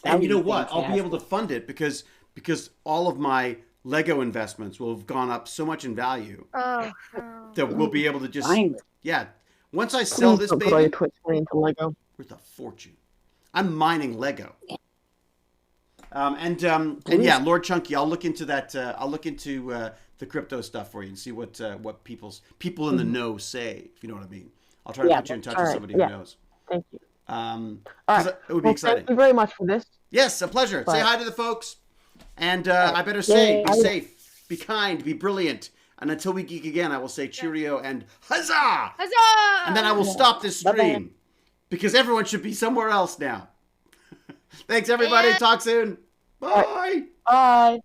And you know what? I'll be able to fund it because all of my Lego investments will have gone up so much in value that we'll be able to just once I sell this baby, into Lego. Worth a fortune. I'm mining Lego. And yeah, Lord Chunky, I'll look into that. I'll look into the crypto stuff for you and see what people in the know say. If you know what I mean. I'll try to put you in touch with somebody who knows. Thank you. All right. It would be exciting. Thank you very much for this. Yes, a pleasure. Say hi to the folks. And I better say, be safe, be kind, be brilliant. And until we geek again, I will say cheerio and huzzah! Huzzah! And then I will stop this stream because everyone should be somewhere else now. Thanks, everybody. Talk soon. Bye. Bye.